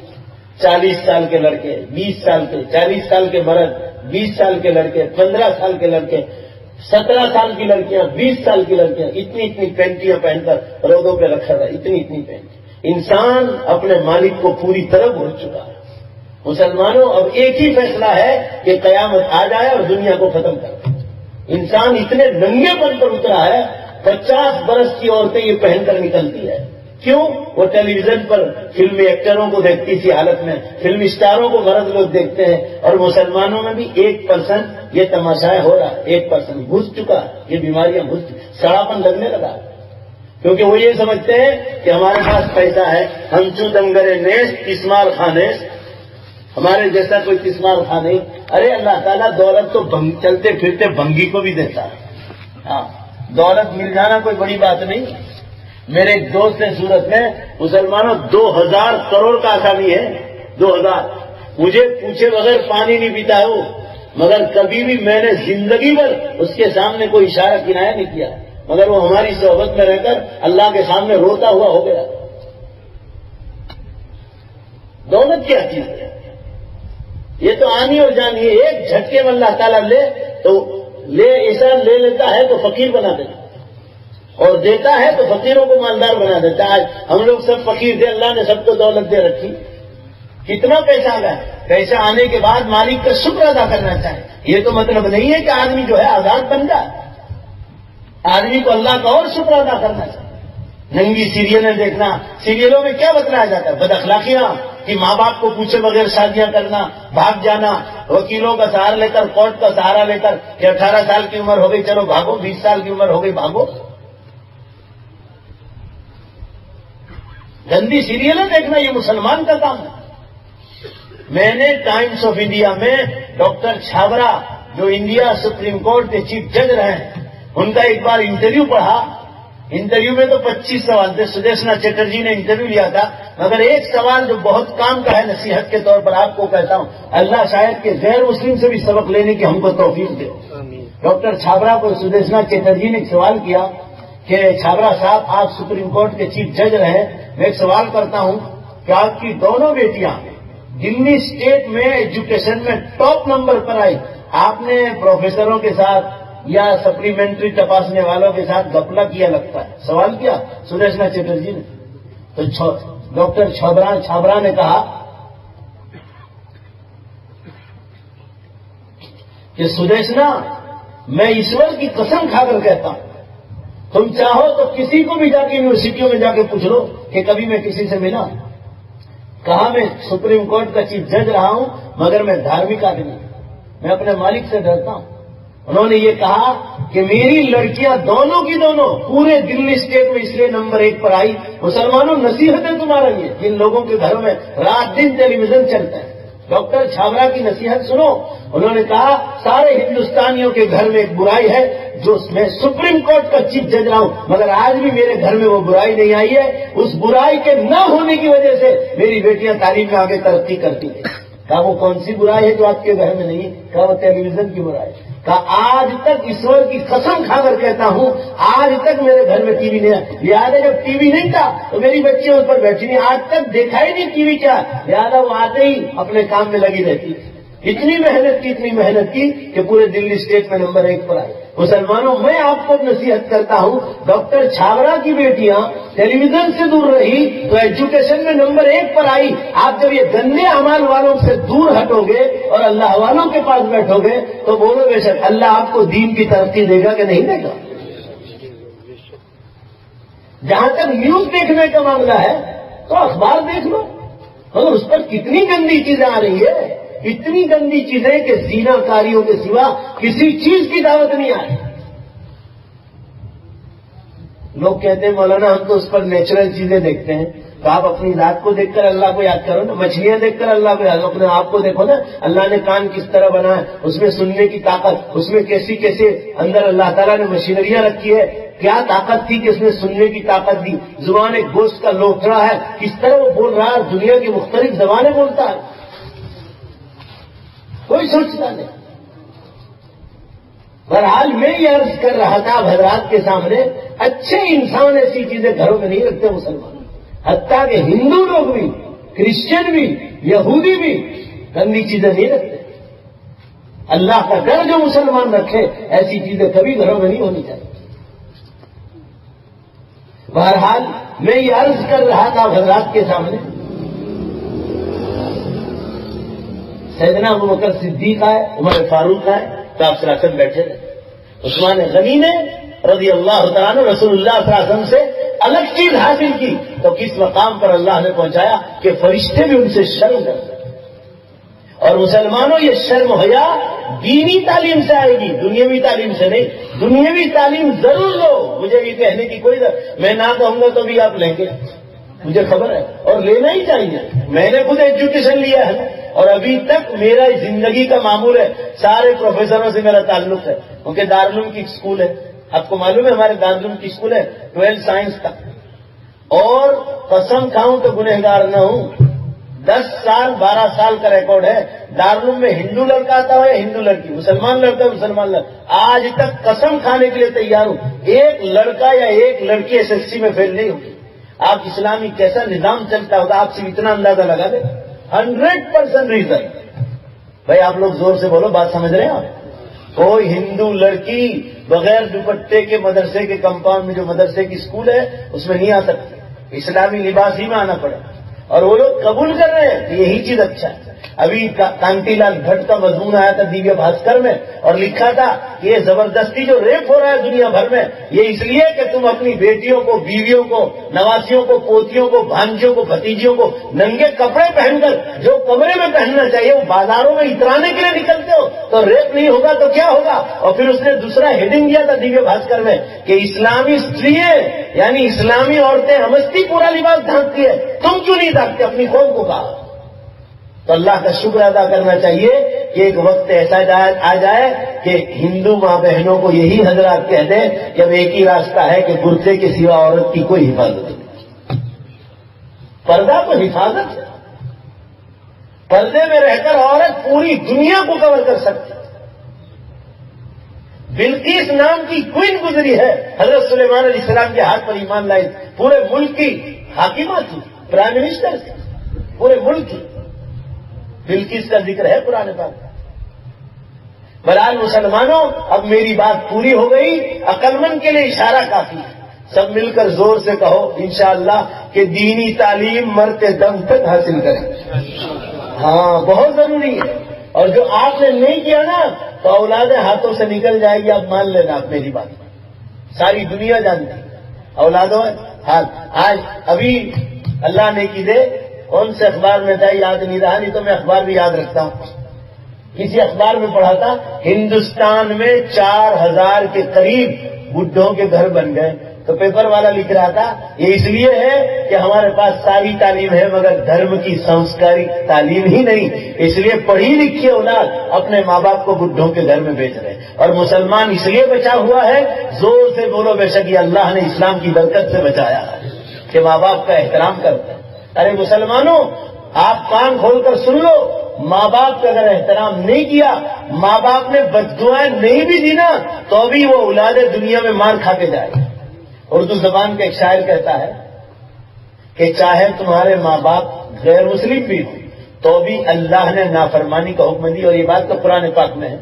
40 سال کے لڑکے، 20 سال کے، 40 سال کے مرد، 20 سال کے لڑکے، 15 سال کے لڑکے، 17 سال کی لڑکیاں، 20 سال کی لڑکیاں، اتنی پینٹیاں پہن کر روڈوں پہ رکھا تھا. اتنی پینٹ. انسان اپنے مالک کو پوری طرح بھول چکا ہے. مسلمانوں اب ایک ہی فیصلہ ہے کہ قیامت آ جائے اور دنیا کو ختم کر دے. انسان اتنے ننگے پن پر اترا ہے، 50 برس کی عورتیں یہ پہن کر نکلتی ہے. کیوں؟ وہ ٹیلی ویژن پر فلمی ایکٹروں کو دیکھتی تھی حالت میں، فلم اسٹاروں کو غرض لوگ دیکھتے ہیں. اور مسلمانوں میں بھی 1% یہ تماشا ہو رہا ہے. 1% گھس چکا ہے. یہ بیماریاں گھس چکی، سڑاپن لگنے لگا کیونکہ وہ یہ سمجھتے ہیں کہ ہمارے پاس پیسہ ہے، ہم چو دنگرے نیس کسمار خانیس، ہمارے جیسا کوئی کسمار خان نہیں. ارے اللہ تعالیٰ دولت تو چلتے پھرتے بھنگی کو بھی دیتا ہے. ہاں، دولت مل جانا کوئی بڑی بات نہیں. میرے ایک دوست ہے سورت میں، مسلمانوں 2000 کروڑ کا آسامی ہے. 2000 مجھے پوچھے بغیر پانی نہیں پیتا ہے وہ، مگر کبھی بھی میں نے زندگی بھر اس کے سامنے کوئی اشارہ کنایا نہیں کیا. مگر وہ ہماری صحبت میں رہ کر اللہ کے سامنے روتا ہوا ہو گیا. دولت کیا چیز ہے؟ یہ تو آنی اور جانی ہے. ایک جھٹکے میں اللہ تعالیٰ لے تو ایسا لے لیتا ہے تو فقیر بنا دیتا اور دیتا ہے تو فقیروں کو مالدار بنا دیتا ہے. آج ہم لوگ سب فقیر تھے، اللہ نے سب کو دولت دے رکھی. کتنا پیسہ آ گیا. پیسہ آنے کے بعد مالک کا شکر ادا کرنا چاہے. یہ تو مطلب نہیں ہے کہ آدمی جو ہے آزاد بن جائے. آدمی کو اللہ کا اور شکر ادا کرنا چاہیے. ننگی سیریلیں دیکھنا، سیریلوں میں کیا بتلایا جاتا ہے؟ بد اخلاقیاں، کہ ماں باپ کو پوچھے بغیر شادیاں کرنا، بھاگ جانا، وکیلوں کا سہارا لے کر، کورٹ کا سہارا لے کر کہ 18 سال کی عمر ہو گئی چلو بھاگو، 20 سال کی عمر ہو گئی بھاگو. گندی سیریلیں دیکھنا یہ مسلمان کا کام ہے. میں نے ٹائمز آف انڈیا میں ڈاکٹر چھابرا جو انڈیا سپریم کورٹ کے چیف جج رہے ہیں ان کا ایک بار انٹرویو پڑھا. انٹرویو میں تو 25 سوال تھے. سدیشنا چیٹرجی نے انٹرویو لیا تھا، مگر ایک سوال جو بہت کام کا ہے نصیحت کے طور پر آپ کو کہتا ہوں، اللہ شاید کہ غیر مسلم سے بھی سبق لینے کی ہم کو توفیق دے. ڈاکٹر چھابرا کو سدیشنا چیٹرجی نے ایک سوال کیا کہ چھابرا صاحب آپ سپریم کورٹ کے چیف جج رہے، میں ایک سوال کرتا ہوں کہ آپ کی دونوں بیٹیاں دلی اسٹیٹ میں ایجوکیشن میں ٹاپ نمبر پر آئی، آپ نے پروفیسروں کے ساتھ یا سپلیمنٹری تپاسنے والوں کے ساتھ گپلا کیا لگتا ہے؟ سوال کیا سدیشنا چیٹرجی نے. تو ڈاکٹر چھابرا نے کہا کہ سدیشنا میں ایشور کی قسم کھا کر کہتا ہوں، تم چاہو تو کسی کو بھی جا کے یونیورسٹیوں میں جا کے پوچھ لو کہ کبھی میں کسی سے ملا، کہا میں سپریم کورٹ کا چیف جج رہا ہوں مگر میں دھارمک آدمی ہوں، میں اپنے مالک سے ڈرتا ہوں۔ انہوں نے یہ کہا کہ میری لڑکیاں دونوں کی دونوں پورے دلی اسٹیٹ میں اس لیے نمبر 1 پر آئی، مسلمانوں نصیحتیں تمہارا یہ جن لوگوں کے گھروں میں رات دن ٹیلی ویژن چلتا ہے، ڈاکٹر چھابرا کی نصیحت سنو۔ انہوں نے کہا سارے ہندوستانیوں کے گھر میں ایک برائی ہے جو میں سپریم کورٹ کا چیف جج رہا ہوں مگر آج بھی میرے گھر میں وہ برائی نہیں آئی ہے، اس برائی کے نہ ہونے کی وجہ سے میری بیٹیاں تعلیم میں آگے ترقی کرتی ہیں۔ کہا وہ کون سی برائی ہے جو آپ کے گھر میں نہیں ہے؟ کہا وہ ٹیلی ویژن کی برائی۔ کہا آج تک ایشور کی قسم کھا کر کہتا ہوں آج تک میرے گھر میں ٹی وی نہیں ہے، لہٰذا جب ٹی وی نہیں تھا تو میری بچیاں اس پر بیٹھی نہیں، آج تک دیکھا ہی نہیں ٹی وی کیا، لہٰذا وہ آتے ہی اپنے کام میں لگی رہتی۔ اتنی محنت کی کہ پورے دلی اسٹیٹ میں نمبر 1 پر آئی۔ مسلمانوں میں آپ کو نصیحت کرتا ہوں، ڈاکٹر چھابرا کی بیٹیاں ٹیلی ویژن سے دور رہی تو ایجوکیشن میں نمبر 1 پر آئی۔ آپ جب یہ گندے اعمال والوں سے دور ہٹو گے اور اللہ والوں کے پاس بیٹھو گے تو بولو بے شک اللہ آپ کو دین کی ترقی دے گا کہ نہیں دے گا۔ جہاں تک نیوز دیکھنے کا معاملہ ہے تو اخبار دیکھ لو، مگر اس پر کتنی گندی چیزیں آ رہی ہے، اتنی گندی چیزیں کہ زنا کاریوں کے سوا کسی چیز کی دعوت نہیں آئی۔ لوگ کہتے ہیں مولانا ہم تو اس پر نیچرل چیزیں دیکھتے ہیں، تو آپ اپنی ذات کو دیکھ کر اللہ کو یاد کرو نا، مچھلیاں دیکھ کر اللہ کو یاد، اپنے آپ کو دیکھو نا، اللہ نے کان کس طرح بنایا، اس میں سننے کی طاقت، اس میں کیسے اندر اللہ تعالیٰ نے مشینریاں رکھی ہے، کیا طاقت تھی کہ اس نے سننے کی طاقت دی، زبان ایک گوشت کا لوٹڑا ہے، کس طرح وہ بول رہا ہے، دنیا کی مختلف زبانیں بولتا ہے، کوئی سوچتا نہیں۔ بہرحال میں یہ عرض کر رہا تھا اب حضرات کے سامنے، اچھے انسان ایسی چیزیں گھروں میں نہیں رکھتے مسلمان، حتیٰ کہ ہندو لوگ بھی، کرسچن بھی، یہودی بھی گندی چیزیں نہیں رکھتے۔ اللہ کا ڈر جو مسلمان رکھے ایسی چیزیں کبھی گھروں میں نہیں ہونی چاہیے۔ بہرحال میں یہ عرض کر رہا تھا حضرات کے سامنے، سیدنا ابوبکر صدیق آئے، عمر فاروق آئے تو آپ صلی اللہ علیہ وسلم بیٹھے رہے، عثمان غنی نے رضی اللہ تعالیٰ عنہ رسول اللہ صلی اللہ علیہ وسلم سے الگ چیز حاصل کی تو کس مقام پر اللہ نے پہنچایا کہ فرشتے بھی ان سے شرم کرتے۔ اور مسلمانوں یہ شرم و حیا دینی تعلیم سے آئے گی، دنیاوی تعلیم سے نہیں۔ دنیاوی تعلیم ضرور لو، مجھے بھی کہنے کی کوئی میں نہ کہوں گا تو بھی آپ لیں گے، مجھے خبر ہے، اور لینا ہی چاہیے۔ میں نے خود ایجوکیشن لیا ہے اور ابھی تک میرا زندگی کا معمول ہے، سارے پروفیسروں سے میرا تعلق ہے، کیونکہ دارالعلوم کی اسکول ہے، آپ کو معلوم ہے ہمارے دارالعلوم کی اسکول ہے 12 سائنس کا، اور قسم کھاؤں تو گنہگار نہ ہوں، 10 سال 12 سال کا ریکارڈ ہے، دارالعلوم میں ہندو لڑکا آتا ہو یا ہندو لڑکی، مسلمان لڑکا مسلمان لڑکا، آج تک قسم کھانے کے لیے تیار ہوں ایک لڑکا یا ایک لڑکی SSC میں فیل نہیں ہوگی۔ آپ اسلامی کیسا نظام چلتا ہوگا آپ سے اتنا اندازہ لگا دیں، 100% ریزن۔ بھائی آپ لوگ زور سے بولو، بات سمجھ رہے ہیں آپ؟ کوئی ہندو لڑکی بغیر دوپٹے کے مدرسے کے کمپاؤنڈ میں جو مدرسے کی اسکول ہے اس میں نہیں آ سکتی، اسلامی لباس ہی میں آنا پڑے، اور وہ لوگ قبول کر رہے ہیں کہ یہی چیز اچھا ہے۔ ابھی کانتی لال بھٹ کا مضمون آیا تھا دیویہ بھاسکر میں اور لکھا تھا کہ یہ زبردستی جو ریپ ہو رہا ہے دنیا بھر میں یہ اس لیے کہ تم اپنی بیٹیوں کو، بیویوں کو، نواسیوں کو، پوتیوں کو، بھانجیوں کو، بھتیجیوں کو ننگے کپڑے پہن کر جو کمرے میں پہننا چاہیے وہ بازاروں میں اترانے کے لیے نکلتے ہو، تو ریپ نہیں ہوگا تو کیا ہوگا؟ اور پھر اس نے دوسرا ہیڈنگ دیا تھا دیویہ بھاسکر میں کہ اسلامی استریاں یعنی اسلامی عورتیں ہمستی پورا لباس ڈھانکتی ہے، تم کیوں نہیں ڈھانکتے؟ اپنی قوم کو کہا۔ تو اللہ کا شکر ادا کرنا چاہیے کہ ایک وقت ایسا آ جائے کہ ہندو ماں بہنوں کو یہی حضرات کہہ دیں کہ اب ایک ہی راستہ ہے کہ کرتے کے سوا عورت کی کوئی حفاظت نہیں، پردہ تو حفاظت ہے، پردے میں رہ کر عورت پوری دنیا کو کور کر سکتی۔ بلقیس نام کی کوئن گزری ہے، حضرت سلیمان علیہ السلام کے ہاتھ پر ایمان لائی، پورے ملک کی حاکمہ تھی، پرائم منسٹر تھی پورے ملک کی، بلقیس کا ذکر ہے قرآن پاک۔ بہرحال مسلمانوں اب میری بات پوری ہو گئی، عقل مند کے لیے اشارہ کافی ہے، سب مل کر زور سے کہو انشاءاللہ کہ دینی تعلیم مرتے دم تک حاصل کریں۔ ہاں بہت ضروری ہے، اور جو آپ نے نہیں کیا نا تو اولادیں ہاتھوں سے نکل جائے گی. آپ مان لینا، آپ میری بات ساری دنیا جانتی. اولادوں ہاتھ آج ابھی اللہ نے کی دے کون سے اخبار میں تھا یاد نہیں رہا، نہیں تو میں اخبار بھی یاد رکھتا ہوں. کسی اخبار میں پڑھا تھا ہندوستان میں 4000 کے قریب بڈھوں کے گھر بن گئے. تو پیپر والا لکھ رہا تھا یہ اس لیے ہے کہ ہمارے پاس ساری تعلیم ہے مگر دھرم کی سنسکاری تعلیم ہی نہیں، اس لیے پڑھی لکھی اولاد اپنے ماں باپ کو بڈھوں کے گھر میں بیچ رہے. اور مسلمان اس لیے بچا ہوا ہے، زور سے بولو بے شک یہ اللہ نے اسلام کی برکت سے بچایا ہے کہ ماں باپ کا احترام کرتے ہیں. ارے مسلمانوں آپ کان کھول کر سن لو، ماں باپ کا اگر احترام نہیں کیا، ماں باپ نے بددعائیں نہیں بھی دی نا، تو بھی وہ اولاد دنیا میں مار کھا کے جائے. اردو زبان کا ایک شاعر کہتا ہے کہ چاہے تمہارے ماں باپ غیر مسلم بھی ہوں تو بھی اللہ نے نافرمانی کا حکم دی. اور یہ بات تو قرآن پاک میں ہے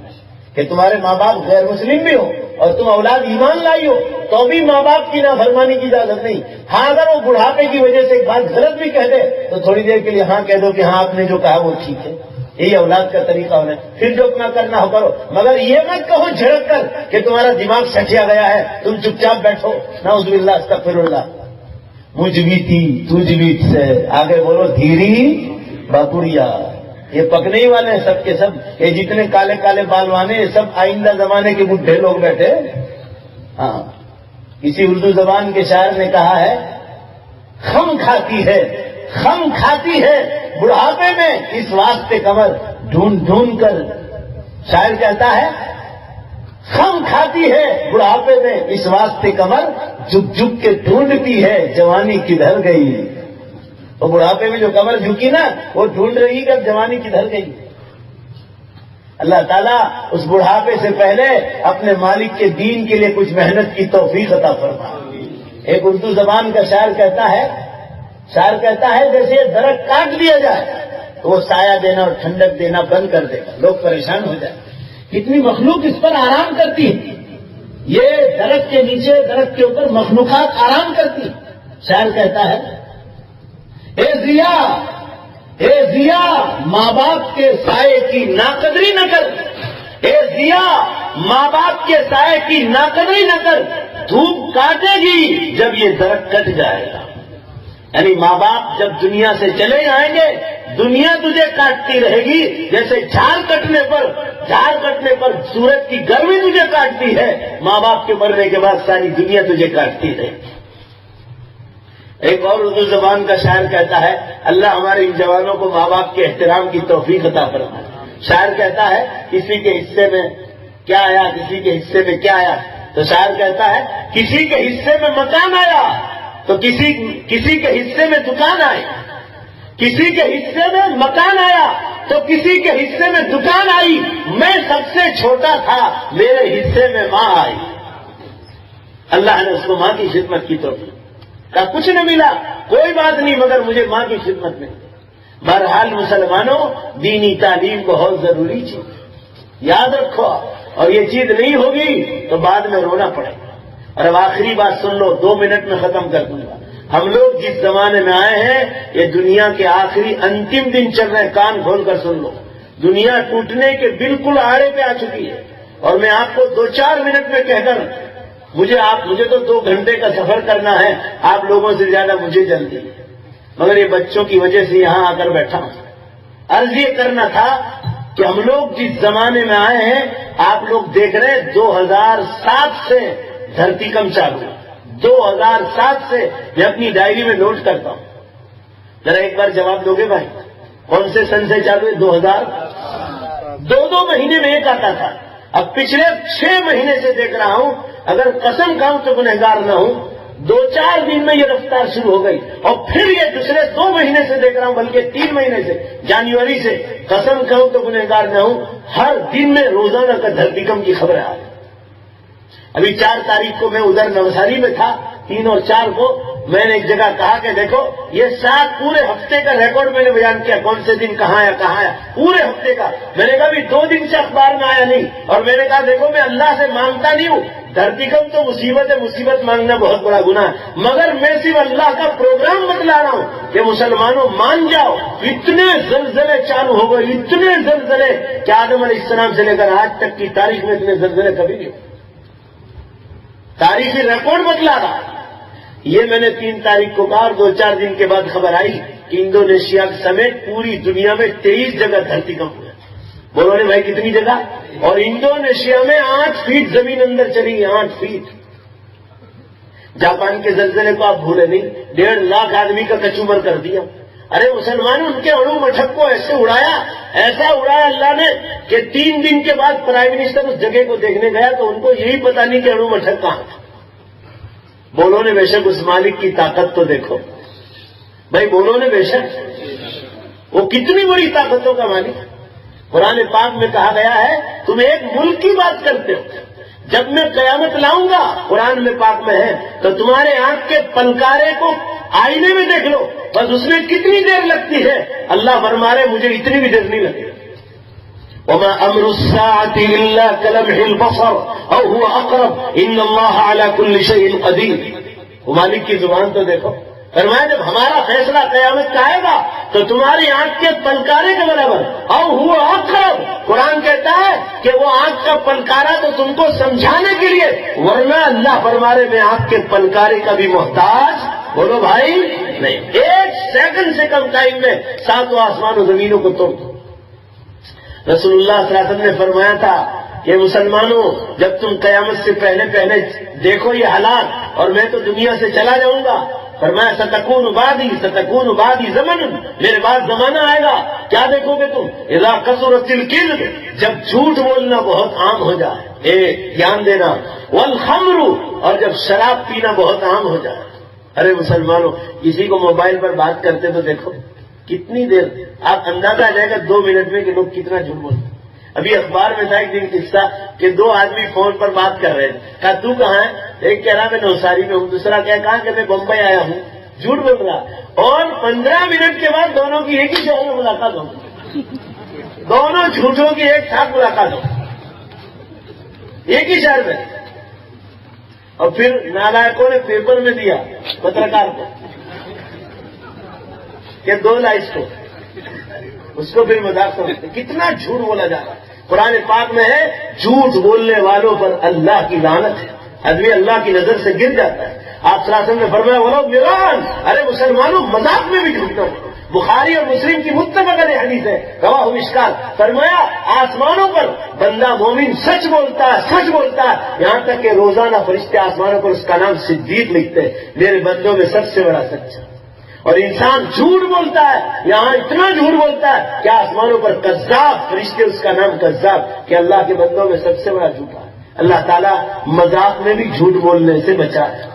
کہ تمہارے ماں باپ غیر مسلم بھی ہوں اور تم اولاد ایمان لائی ہو تو بھی ماں باپ کی نافرمانی کی اجازت نہیں. ہاں اگر وہ بڑھاپے کی وجہ سے ایک بات غلط بھی کہہ دے تو تھوڑی دیر کے لیے ہاں کہہ دو کہ ہاں آپ نے جو کہا وہ ٹھیک ہے. یہی اولاد کا طریقہ ہونا ہے. پھر جو اپنا کرنا ہو کرو، مگر یہ مت کہو جھڑک کر کہ تمہارا دماغ سٹیا گیا ہے تم چپ چاپ بیٹھو. نعوذ باللہ استغفر اللہ. مجھ بھی تھی تجھ بھی سے آگے بولو دھیری باپوریا. یہ پکنے ہی والے ہیں سب کے سب. یہ جتنے کالے کالے بال وانے سب آئندہ زمانے کے بڈھے لوگ بیٹھے. ہاں کسی اردو زبان کے شاعر نے کہا ہے خم کھاتی ہے خم کھاتی ہے بڑھاپے میں اس واسطے کمر ڈھونڈ ڈھونڈ کر. شاعر کہتا ہے خم کھاتی ہے بڑھاپے میں اس واسطے کمر جھک جھک کے ڈھونڈتی ہے جوانی کدھر گئی. وہ بڑھاپے میں جو کمر جھکی نا وہ ڈھونڈ رہی کہ جوانی کدھر گئی. اللہ تعالیٰ اس بڑھاپے سے پہلے اپنے مالک کے دین کے لیے کچھ محنت کی توفیق عطا فرما. ایک اردو زبان کا شاعر کہتا ہے جیسے درخت کاٹ دیا جائے تو وہ سایہ دینا اور ٹھنڈک دینا بند کر دے گا، لوگ پریشان ہو جائیں. کتنی مخلوق اس پر آرام کرتی ہے. یہ درخت کے نیچے درخت کے اوپر مخلوقات آرام کرتی. شاعر کہتا ہے اے ضیا ماں باپ کے سائے کی ناقدری نہ کر. اے ضیا ماں باپ کے سائے کی ناقدری نہ کر، دھوپ کاٹے گی جب یہ درخت کٹ جائے گا. یعنی ماں باپ جب دنیا سے چلے جائیں گے دنیا تجھے کاٹتی رہے گی، جیسے جھاڑ کٹنے پر سورج کی گرمی تجھے کاٹتی ہے، ماں باپ کے مرنے کے بعد ساری دنیا تجھے کاٹتی رہے گی. ایک اور اردو زبان کا شاعر کہتا ہے اللہ ہمارے ان جوانوں کو ماں باپ کے احترام کی توفیق عطا فرمائے. شاعر کہتا ہے کسی کے حصے میں کیا آیا کسی کے حصے میں کیا آیا. تو شاعر کہتا ہے کسی کے حصے میں مکان آیا تو کسی کے حصے میں دکان آئی. کسی کے حصے میں مکان آیا تو کسی کے حصے میں دکان آئی. میں سب سے چھوٹا تھا میرے حصے میں ماں آئی. اللہ نے اس کو ماں کی خدمت کی توفیق. کہا کچھ نہ ملا کوئی بات نہیں مگر مجھے ماں کی خدمت میں. بہرحال مسلمانوں دینی تعلیم بہت ضروری چیز یاد رکھو، اور یہ چیز نہیں ہوگی تو بعد میں رونا پڑے گا. اور اب آخری بات سن لو، 2 منٹ میں ختم کر دوں گا. ہم لوگ جس زمانے میں آئے ہیں یہ دنیا کے آخری انتم دن چل رہے ہیں. کان کھول کر سن لو. دنیا ٹوٹنے کے بالکل آڑے پہ آ چکی ہے. اور میں آپ کو 2-4 منٹ میں کہہ کر مجھے تو 2 گھنٹے کا سفر کرنا ہے، آپ لوگوں سے زیادہ مجھے جلدی ہے، مگر یہ بچوں کی وجہ سے یہاں آ کر بیٹھا ہوں. عرض یہ کرنا تھا کہ ہم لوگ جس زمانے میں آئے ہیں آپ لوگ دیکھ رہے ہیں 2007 سے دھرتی کم چالو ہے. 2007 سے میں اپنی ڈائری میں نوٹ کرتا ہوں. ذرا ایک بار جواب دو گے بھائی کون سے سن سے چالو ہے؟ 2000. 2 مہینے میں ایک آتا تھا. اب پچھلے 6 مہینے سے دیکھ رہا ہوں، اگر قسم کھاؤں تو گنہگار نہ ہوں، 2-4 دن میں یہ رفتار شروع ہو گئی. اور پھر یہ دوسرے 2 مہینے سے دیکھ رہا ہوں، بلکہ 3 مہینے سے، جنوری سے، قسم کھاؤں تو گنہگار نہ ہوں، ہر دن میں روزانہ کا دھرتی کم کی خبریں آ رہی. ابھی 4 تاریخ کو میں ادھر نوساری میں تھا، 3 اور 4 کو میں نے ایک جگہ کہا کہ دیکھو یہ 7 پورے ہفتے کا ریکارڈ میں نے بیان کیا، کون سے دن کہاں آیا پورے ہفتے کا. میں نے کہا بھی 2 دن سے اخبار میں آیا نہیں، اور میں نے کہا دیکھو میں اللہ سے مانگتا نہیں ہوں، دھرتیکم تو مصیبت ہے، مصیبت مانگنا بہت بڑا گناہ ہے، مگر میں صرف اللہ کا پروگرام بتلا رہا ہوں کہ مسلمانوں مان جاؤ، اتنے زلزلے چالو ہو گئے، اتنے زلزلے کہ آدم علیہ السلام سے لے کر آج تک کی تاریخ میں اتنے زلزلے کبھی نہیں ہوئے، تاریخی ریکارڈ بتلا رہا۔ یہ میں نے 3 تاریخ کو کہا، 2-4 دن کے بعد خبر آئی کہ انڈونیشیا سمیت پوری دنیا میں 23 جگہ دھرتیکم ہوئے۔ بولو نے بھائی کتنی جگہ؟ اور انڈونیشیا میں 8 فیٹ زمین اندر چلی گئی، 8 فیٹ۔ جاپان کے زلزلے کو آپ بھولے نہیں، 1.5 لاکھ آدمی کا کچومر کر دیا۔ ارے مسلمانوں، ان کے اڑو مٹھک کو ایسے اڑایا، ایسا اڑایا اللہ نے کہ 3 دن کے بعد پرائم منسٹر اس جگہ کو دیکھنے گیا تو ان کو یہی پتا نہیں کہ اڑو مٹھک کہاں تھا۔ بولو نے بے شک اس مالک کی طاقت تو دیکھو بھائی، بولو نے بے شک وہ کتنی بڑی طاقتوں کا مالک۔ قرآن پاک میں کہا گیا ہے تم ایک ملک کی بات کرتے ہو، جب میں قیامت لاؤں گا، قرآن میں پاک میں ہے، تو تمہارے آنکھ کے پلکارے کو آئینے میں دیکھ لو، بس اس میں کتنی دیر لگتی ہے؟ اللہ فرما رہے مجھے اتنی بھی دیر نہیں لگتی۔ وما امر الساعة الا كلمح البصر او هو اقرب ان الله على كل شيء قدير۔ وہ مالک کی زبان تو دیکھو، فرمایا جب ہمارا فیصلہ قیامت کا آئے گا تو تمہاری آنکھ کے پلکارے کے برابر، او هو اقرب، قرآن کہتا ہے کہ وہ آنکھ کا پلکارا تو تم کو سمجھانے کے لیے، ورنہ اللہ فرما رہے میں آنکھ کے پلکارے کا بھی محتاج، بولو بھائی نہیں، 1 سیکنڈ سے کم ٹائم میں 7 آسمان و زمینوں کو توڑ دو۔ رسول اللہ صلی اللہ علیہ وسلم نے فرمایا تھا کہ مسلمانوں جب تم قیامت سے پہلے دیکھو یہ حالات اور میں تو دنیا سے چلا جاؤں گا، فرمایا ستکون بعدی زمن، میرے بعد زمانہ آئے گا، کیا دیکھو گے تم؟ اذا کثرت الکذب، جب جھوٹ بولنا بہت عام ہو جائے، دھیان دینا، والخمر، اور جب شراب پینا بہت عام ہو جائے۔ ارے مسلمانوں، کسی کو موبائل پر بات کرتے تو دیکھو کتنی دیر، آپ اندازہ آ جائے گا 2 منٹ میں کہ لوگ کتنا جھوٹ بولتے۔ ابھی اخبار میں تھا ایک دن قصہ کہ 2 آدمی فون پر بات کر رہے تھے، کہا تو کہاں ہے؟ ایک کہہ رہا میں نوساری میں ہوں، دوسرا کہا کہ میں بمبئی آیا ہوں، جھوٹ بول رہا، اور 15 منٹ کے بعد دونوں کی ایک ہی شہر میں ملاقات ہوگی، دونوں جھوٹوں کی ایک ساتھ ملاقات ہوگی ایک ہی شہر میں۔ اور پھر نالائقوں نے پیپر میں دیا پترکار کو کہ 2 لائٹس کو، اس کو پھر مذاق سمجھتے، کتنا جھوٹ بولا جا رہا ہے۔ قرآن پاک میں ہے جھوٹ بولنے والوں پر اللہ کی لعنت ہے، آدمی اللہ کی نظر سے گر جاتا ہے۔ آپ صلی اللہ علیہ وسلم نے فرمایا وہ لوگ میران، ارے مسلمانوں مذاق میں بھی جھوٹنا ہو۔ بخاری اور مسلم کی متفق علیہ حدیث ہے، رواہ مشکات، فرمایا آسمانوں پر بندہ مومن سچ بولتا ہے یہاں تک کہ روزانہ فرشتے آسمانوں پر اس کا نام صدیق لکھتے ہیں، میرے بندوں میں سب سے بڑا سچا۔ اور انسان جھوٹ بولتا ہے، یہاں اتنا جھوٹ بولتا ہے کہ آسمانوں پر کذاب، فرشتے اس کا نام کذاب، کہ اللہ کے بندوں میں سب سے بڑا جھوٹا ہے۔ اللہ تعالیٰ مذاق میں بھی جھوٹ بولنے سے بچائے۔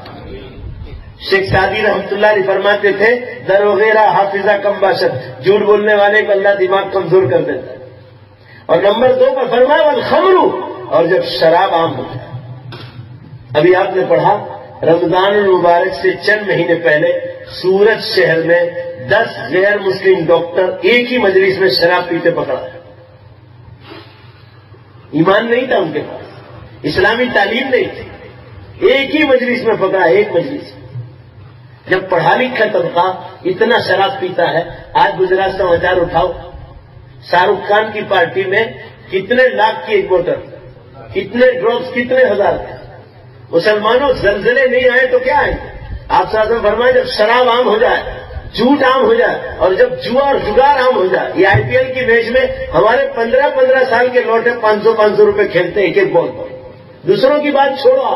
شیخ سعدی رحمۃ اللہ علیہ فرماتے تھے در وغیرہ حافظہ کم باشد، جھوٹ بولنے والے کو اللہ دماغ کمزور کر دیتا ہے۔ اور نمبر 2 پر فرمایا والخمر، اور جب شراب عام ہو جائے۔ ابھی آپ نے پڑھا رمضان المبارک سے چند مہینے پہلے سورت شہر میں 10 غیر مسلم ڈاکٹر ایک ہی مجلس میں شراب پیتے پکڑا۔ ایمان نہیں تھا ان کے پاس، اسلامی تعلیم نہیں تھی، ایک ہی مجلس میں پکڑا، ایک مجلس۔ جب پڑھا لکھا طبقہ اتنا شراب پیتا ہے، آج گجرات سماچار اٹھاؤ، شاہ رخ خان کی پارٹی میں کتنے لاکھ کی ایک بوتل، کتنے ڈراپس، کتنے ہزار۔ مسلمانوں زلزلے نہیں آئے تو کیا آئے؟ آپ صلی اللہ علیہ وسلم فرمائے جب شراب عام ہو جائے، جھوٹ عام ہو جائے، اور جب جوا اور جگار عام ہو جائے۔ یہ IPL کی میچ میں ہمارے 15 سال کے لوٹے 500 روپے کھیلتے ہیں ایک ایک بال پر۔ دوسروں کی بات چھوڑو،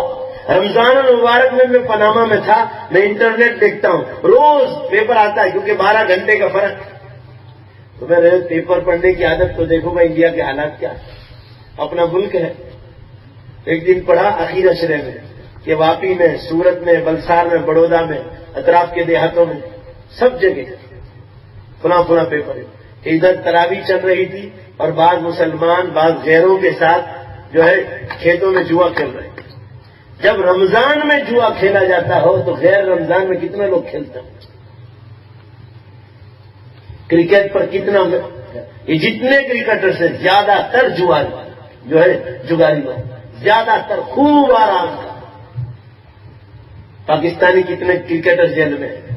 رمضان المبارک میں پاناما میں تھا، میں انٹرنیٹ دیکھتا ہوں، روز پیپر آتا ہے کیونکہ 12 گھنٹے کا فرق، تو میں روز پیپر پڑھنے کی عادت تو دیکھو میں انڈیا کے حالات کیا، اپنا ملک ہے۔ ایک دن پڑھا اخیر اشرے میں کہ واپی میں، سورت میں، بلسار میں، بڑودا میں، اطراف کے دیہاتوں میں، سب جگہ فلاں پیپر ہے کہ ادھر تراویح چل رہی تھی اور بعض مسلمان بعض غیروں کے ساتھ جو ہے کھیتوں میں جوا کھیل رہے ہیں۔ جب رمضان میں جوا کھیلا جاتا ہو تو غیر رمضان میں کتنے لوگ کھیلتے ہیں؟ کرکٹ پر کتنا، یہ جتنے کرکٹر سے زیادہ تر جواری جو ہے جگاری لوگ، زیادہ تر خوب آرام کا. پاکستانی کتنے کرکٹر جیل میں ہیں.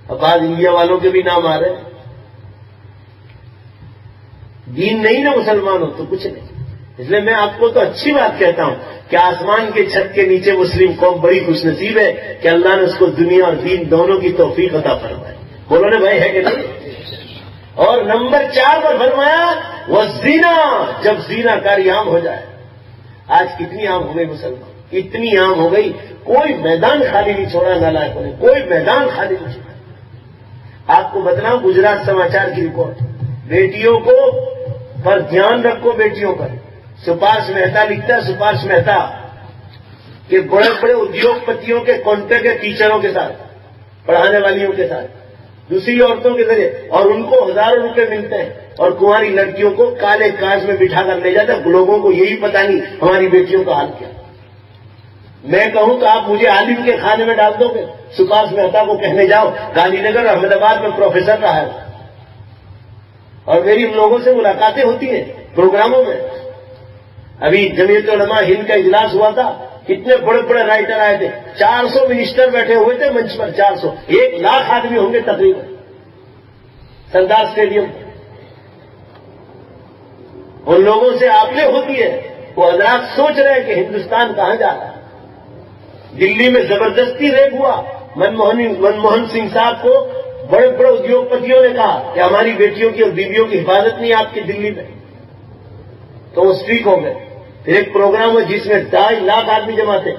اب بعض انڈیا والوں کے بھی نام آ رہے ہیں. دین نہیں نا مسلمان ہو تو کچھ نہیں. اس لیے میں آپ کو تو اچھی بات کہتا ہوں کہ آسمان کے چھت کے نیچے مسلم قوم بڑی خوش نصیب ہے کہ اللہ نے اس کو دنیا اور دین دونوں کی توفیق عطا فرمائی. بولو نے بھائی ہے کہ نہیں. اور نمبر 4 پر فرمایا وہ زنا، جب زنا کاری عام ہو جائے. آج کتنی عام ہو گئی مسلمان، اتنی عام ہو گئی کوئی میدان خالی نہیں چھوڑا نالائقوں نے، کوئی میدان خالی نہیں چھوڑا. آپ کو بتلاؤں گجرات سماچار کی رپورٹ، بیٹیوں کو پر دھیان رکھو، بیٹیوں پر. سپاش مہتا لکھتا ہے، سپاش مہتا کہ بڑے بڑے ادیوگ پتیوں کے کانٹیکٹ ہے ٹیچروں کے ساتھ، پڑھانے والیوں کے ساتھ، دوسری عورتوں کے ذریعے، اور ان کو ہزاروں روپے ملتے ہیں، اور کنواری لڑکیوں کو کالے کاج میں بٹھا کر لے جاتے ہیں. لوگوں کو یہی پتا نہیں ہماری بیٹیوں کا حال کیا. میں کہوں تو آپ مجھے عالم کے کھانے میں ڈال دو گے. سپاش مہتا کو کہنے جاؤ گاندھی نگر احمد آباد میں پروفیسر رہا ہے، اور میری ان لوگوں سے ملاقاتیں ہوتی ہیں پروگراموں میں. ابھی جمعیت علماء ہند کا اجلاس ہوا تھا، کتنے بڑے بڑے رائٹر آئے تھے، 400 منسٹر بیٹھے ہوئے تھے منچ پر، 400، 1 لاکھ آدمی ہوں گے تقریباً سردار اسٹیڈیم. ان لوگوں سے آپلے ہوتی ہے. وہ حضرات سوچ رہے ہیں کہ ہندوستان کہاں جا رہا ہے. دلی میں زبردستی ریپ ہوا. منموہن سنگھ صاحب کو بڑے بڑے ادیوگ پتیوں نے کہا کہ ہماری بیٹیوں کی اور بیویوں کی حفاظت نہیں آپ کی دلی میں، تو وہ اسٹریک ہو گئے. پھر ایک پروگرام ہوا جس میں 2.5 لاکھ آدمی جمع تھے.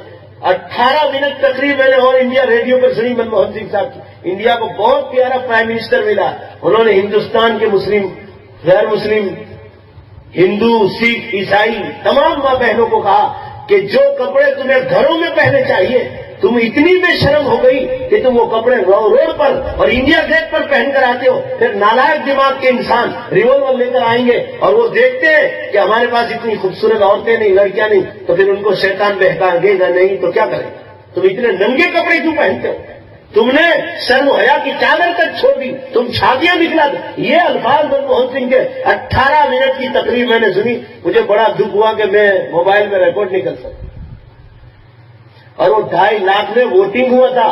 18 منٹ تقریر میں نے اور انڈیا ریڈیو پر سنی منموہن سنگھ صاحب کی. انڈیا کو بہت پیارا پرائم منسٹر ملا. انہوں نے ہندوستان کے مسلم، غیر مسلم، ہندو، سکھ، عیسائی تمام ماں بہنوں کو کہا کہ جو کپڑے تمہیں گھروں میں پہننے چاہیے، تم اتنی بے شرم ہو گئی کہ تم وہ کپڑے روڈ پر اور انڈیا گیٹ پر پہن کر آتے ہو. پھر نالائق دماغ کے انسان ریوالور لے کر آئیں گے اور وہ دیکھتے ہیں کہ ہمارے پاس اتنی خوبصورت عورتیں نہیں، لڑکیاں نہیں، تو پھر ان کو شیطان بہکا دے گا نہیں تو کیا کریں. تم اتنے ننگے کپڑے کیوں پہنتے ہو؟ تم نے شرم و حیا کی چادر تک چھوڑ دی، تم چھاتیاں دکھلا دو. یہ الفاظ منموہن سنگھ کے 18 منٹ کی تقریر میں نے سنی. مجھے بڑا دکھ ہوا کہ میں موبائل میں ریکارڈ نہیں کر سکتا. اور وہ 2.5 لاکھ میں ووٹنگ ہوا تھا،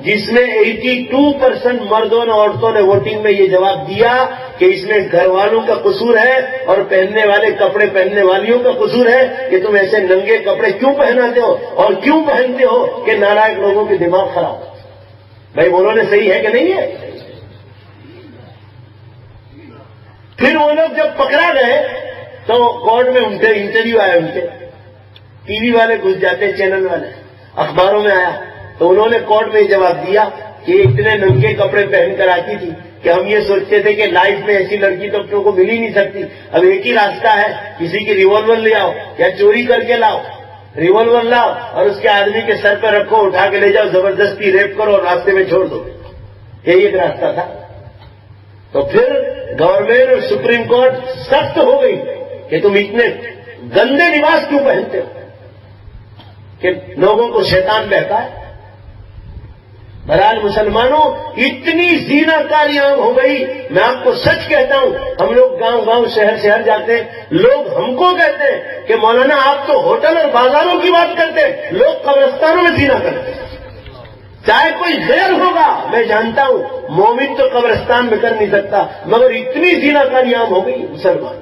جس میں 82% مردوں اور عورتوں نے ووٹنگ میں یہ جواب دیا کہ اس میں گھر والوں کا قصور ہے اور پہننے والے کپڑے پہننے والیوں کا قصور ہے کہ تم ایسے ننگے کپڑے کیوں پہناتے ہو اور کیوں پہنتے ہو کہ نالائق لوگوں کے دماغ خراب. بھائی بولو نے صحیح ہے کہ نہیں ہے؟ پھر وہ لوگ جب پکڑا گئے تو کورٹ میں ان کے انٹرویو آیا، ان کے ٹی وی والے گھس جاتے، چینل والے، اخباروں میں آیا. تو انہوں نے کورٹ میں جواب دیا کہ اتنے ننگے کپڑے پہن کر آتی تھی کہ ہم یہ سوچتے تھے کہ لائف میں ایسی لڑکی تو اپنوں کو مل ہی نہیں سکتی. اب ایک ہی راستہ ہے، کسی کی ریوالور لے آؤ یا چوری کر کے لاؤ. ریوالور لاؤ اور اس کے آدمی کے سر پہ رکھو، اٹھا کے لے جاؤ، زبردستی ریپ کرو اور راستے میں چھوڑ دو. یہی ایک راستہ تھا. تو پھر گورنمنٹ اور سپریم کورٹ سخت ہو گئی کہ تم اتنے گندے لباس کیوں پہنتے ہو کہ لوگوں کو شیطان بہتا ہے. بہرحال مسلمانوں اتنی زینا کاری عام ہو گئی. میں آپ کو سچ کہتا ہوں، ہم لوگ گاؤں گاؤں شہر شہر جاتے ہیں، لوگ ہم کو کہتے ہیں کہ مولانا آپ تو ہوٹل اور بازاروں کی بات کرتے ہیں، لوگ قبرستانوں میں زینا کرتے ہیں. چاہے کوئی غیر ہوگا، میں جانتا ہوں مومن تو قبرستان میں کر نہیں سکتا، مگر اتنی زینا کاری عام ہو گئی مسلمان.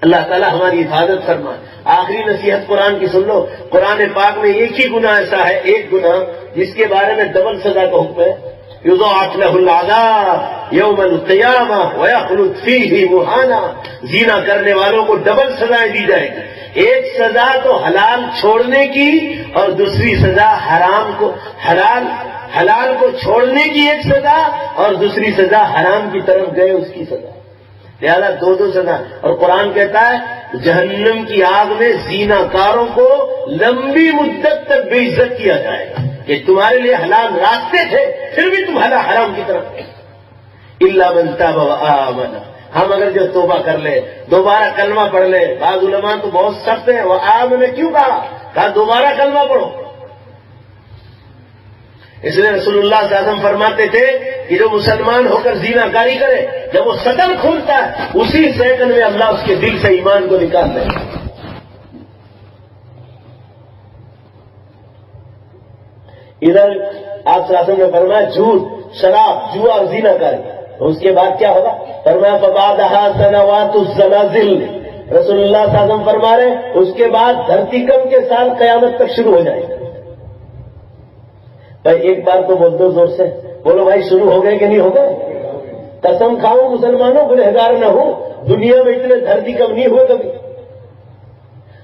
اللہ تعالیٰ ہماری حفاظت فرمائے. آخری نصیحت قرآن کی سن لو. قرآن پاک میں ایک ہی گناہ ایسا ہے، ایک گناہ جس کے بارے میں ڈبل سزا کا حکم ہے. یضاعف له العذاب یوم القیامہ ویخلد فیہ مہانا. زنا کرنے والوں کو ڈبل سزائیں دی جائے گی. ایک سزا تو حلال چھوڑنے کی اور دوسری سزا حلال کو چھوڑنے کی ایک سزا اور دوسری سزا حرام کی طرف گئے اس کی سزا. لہذا دو سزا. اور قرآن کہتا ہے جہنم کی آگ میں زینا کاروں کو لمبی مدت تک بے عزت کیا جائے گا کہ تمہارے لیے حلال راستے تھے پھر بھی تمہارا حرام کی طرف گئے. الا من تاب وآمن. ہم اگر جو توبہ کر لے، دوبارہ کلمہ پڑھ لے. بعض علماء تو بہت سخت ہیں، وہ آمن نے کیوں کہا دوبارہ کلمہ پڑھو. اس لیے رسول اللہ صلی اللہ علیہ وسلم فرماتے تھے کہ جو مسلمان ہو کر زنا کاری کرے، جب وہ صدر کھولتا ہے اسی سیکنڈ میں اللہ اس کے دل سے ایمان کو نکال دے گا۔ ادھر آپ صلی اللہ علیہ وسلم نے فرمایا جھوٹ، شراب، جوا اور زنا کاری، تو اس کے بعد کیا ہوگا؟ فرمایا فبعدها سنوات الزلازل، رسول اللہ صلی اللہ علیہ وسلم فرما رہے اس کے بعد دھرتی کم کے سال قیامت تک شروع ہو جائے گا۔ بھائی ایک بار تو بول دو زور سے، بولو بھائی شروع ہو گئے کہ نہیں ہو گئے؟ قسم کھاؤں مسلمانوں گنہگار نہ ہو، دنیا میں اتنے دھرتی کم نہیں ہوئے کبھی۔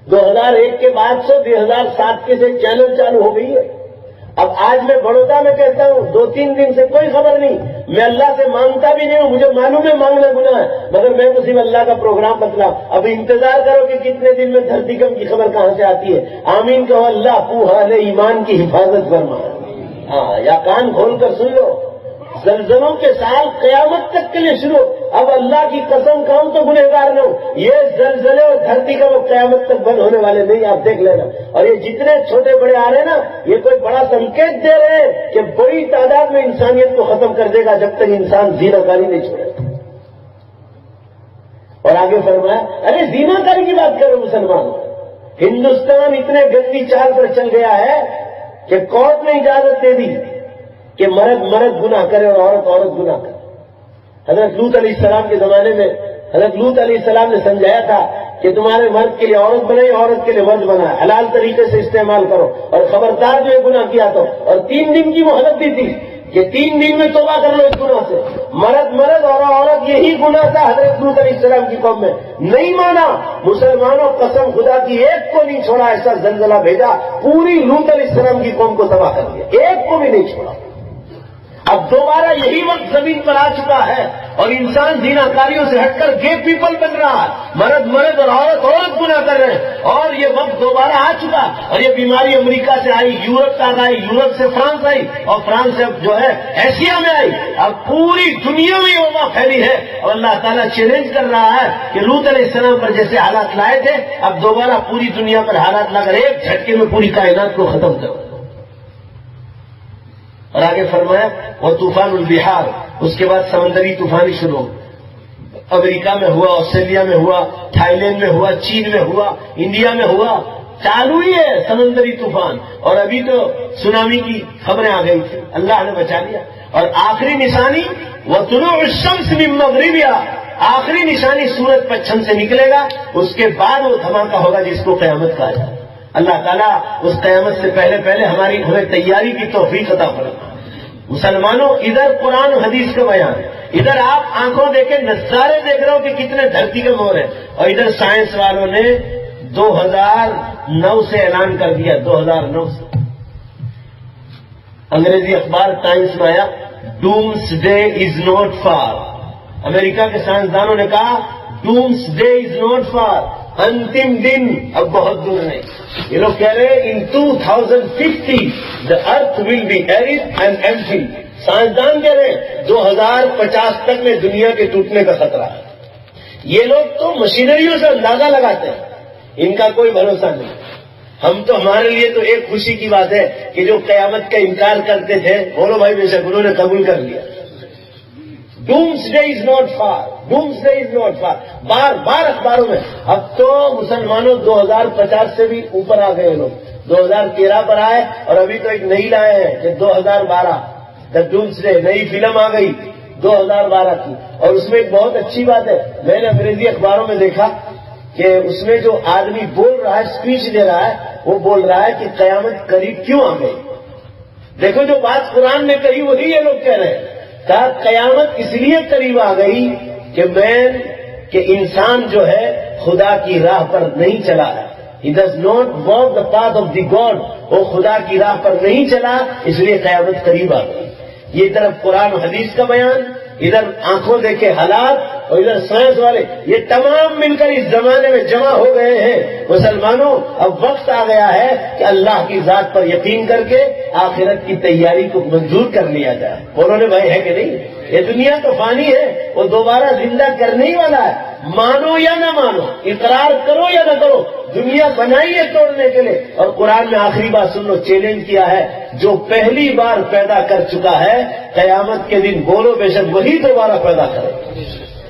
2001 کے بعد سے 2007 کے سے چینل چالو ہو گئی ہے۔ اب آج میں بڑودا میں کہتا ہوں 2-3 دن سے کوئی خبر نہیں، میں اللہ سے مانگتا بھی نہیں ہوں، مجھے معلوم ہے مانگنا گناہ ہے، مگر میں تو صرف اللہ کا پروگرام بتلاؤں۔ اب انتظار کرو کہ کتنے دن میں دھرتی کم کی خبر کہاں سے آتی ہے۔ آمین کہو، اللہ پوہا ایمان کی حفاظت فرما۔ ہاں، یا کان کھول کر سن لو، زلزلوں کے سال قیامت تک کے لیے شروع۔ اب اللہ کی قسم کھاؤں تو گنہگار نہ ہو، یہ زلزلے اور دھرتی کا وہ قیامت تک بند ہونے والے نہیں، آپ دیکھ لینا۔ اور یہ جتنے چھوٹے بڑے آ رہے ہیں نا، یہ کوئی بڑا سنکیت دے رہے ہیں کہ بڑی تعداد میں انسانیت کو ختم کر دے گا جب تک انسان زنا کاری نہیں چھوڑے۔ اور آگے فرمایا، ارے زنا کاری کی بات کرو مسلمان، ہندوستان اتنے گندی چال پر چل گیا ہے کہ کورٹ نے اجازت دے دی کہ مرد گناہ کرے اور عورت گناہ کرے۔ حضرت لوط علیہ السلام کے زمانے میں حضرت لوط علیہ السلام نے سمجھایا تھا کہ تمہارے مرد کے لیے عورت بنائی، عورت کے لیے مرد بنا، حلال طریقے سے استعمال کرو، اور خبردار جو یہ گناہ کیا تو، اور 3 دن کی مہلت دی تھی کہ 3 دن میں توبہ کر لو اس گناہ سے۔ مرد اور عورت یہی گناہ تھا حضرت لوط علیہ السلام کی قوم میں، نہیں مانا مسلمانوں، قسم خدا کی ایک کو نہیں چھوڑا، ایسا زلزلہ بھیجا پوری لوط علیہ السلام کی قوم کو تباہ کر دیا، ایک کو بھی نہیں چھوڑا۔ اب دوبارہ یہی وقت زمین پر آ چکا ہے اور انسان زنا کاریوں سے ہٹ کر گے پیپل بن رہا ہے، مرد اور عورت گناہ کر رہے ہیں، اور یہ وقت دوبارہ آ چکا۔ اور یہ بیماری امریکہ سے آئی، یورپ تک آئی، یورپ سے فرانس آئی، اور فرانس سے جو ہے ایشیا میں آئی، اب پوری دنیا میں یہ وبا پھیلی ہے۔ اور اللہ تعالیٰ چیلنج کر رہا ہے کہ لوط علیہ السلام پر جیسے حالات لائے تھے اب دوبارہ پوری دنیا پر حالات لا کر ایک جھٹکے میں پوری کائنات کو ختم کرو۔ اور آگے فرمایا وہ طوفان البحار، اس کے بعد سمندری طوفانی شروع ہو، امریکہ میں ہوا، آسٹریلیا میں ہوا، تھائی لینڈ میں ہوا، چین میں ہوا، انڈیا میں ہوا، چالو ہی ہے سمندری طوفان۔ اور ابھی تو سونامی کی خبریں آ گئی تھی، اللہ نے بچا لیا۔ اور آخری نشانی وطلوع الشمس من مغربها، آخری نشانی سورج پچھم سے نکلے گا، اس کے بعد وہ دھماکہ ہوگا جس کو قیامت کہا جائے۔ اللہ تعالیٰ اس قیامت سے پہلے ہمیں تیاری کی توفیق عطا فرمائے۔ مسلمانوں، ادھر قرآن و حدیث کا بیان، ادھر آپ آنکھوں دیکھے نظارے دیکھ رہے ہو کہ کتنے دھرتی کے مور ہیں، اور ادھر سائنس والوں نے 2009 سے اعلان کر دیا، 2009 سے انگریزی اخبار ٹائمز میں آیا، ڈومس ڈے از ناٹ فار۔ امریکہ کے سائنسدانوں نے کہا ڈومس ڈے از ناٹ فار، انتم دن اب بہت دور نہیں۔ یہ لوگ کہہ رہے ہیں ان 2050 the earth will be arid and empty۔ سائنسدان کہہ رہے ہیں 2050 تک میں دنیا کے ٹوٹنے کا خطرہ ہے۔ یہ لوگ تو مشینریوں سے اندازہ لگاتے ہیں، ان کا کوئی بھروسہ نہیں۔ ہم تو ہمارے لیے تو ایک خوشی کی بات ہے کہ جو قیامت کا انکار کرتے تھے، بولو بھائی بے شک انہوں نے قبول کر لیا۔ Doomsday is not far, doomsday is not far, بار بار اخباروں میں۔ اب تو مسلمانوں 2050 سے بھی اوپر آ گئے لوگ، 2013 پر آئے، اور ابھی تو ایک نئی لائے ہیں کہ 2012 دا ڈومسڈے، نئی فلم آ گئی 2012 کی۔ اور اس میں ایک بہت اچھی بات ہے، میں نے انگریزی اخباروں میں دیکھا کہ اس میں جو آدمی بول رہا ہے، اسپیچ دے رہا ہے، وہ بول رہا ہے کہ قیامت قریب کیوں آ گئی۔ دیکھو جو بات قرآن نے کہی وہی یہ لوگ کہہ رہے ہیں، کہا قیامت اس لیے قریب آ گئی کہ انسان جو ہے خدا کی راہ پر نہیں چلا ہے، he does not walk the path of the God، وہ خدا کی راہ پر نہیں چلا، اس لیے قیامت قریب آ گئی۔ یہ طرف قرآن و حدیث کا بیان، ادھر آنکھوں دیکھے حالات، اور ادھر سائنس والے، یہ تمام مل کر اس زمانے میں جمع ہو گئے ہیں۔ مسلمانوں، اب وقت آ گیا ہے کہ اللہ کی ذات پر یقین کر کے آخرت کی تیاری کو منظور کر لیا جائے۔ انہوں نے بھائی ہے کہ نہیں، یہ دنیا تو فانی ہے، وہ دوبارہ زندہ کرنے ہی والا ہے، مانو یا نہ مانو، اقرار کرو یا نہ کرو، دنیا بنائی ہے توڑنے کے لیے۔ اور قرآن میں آخری بات سن لو، چیلنج کیا ہے، جو پہلی بار پیدا کر چکا ہے قیامت کے دن بولو بے شک وہی دوبارہ پیدا کرے۔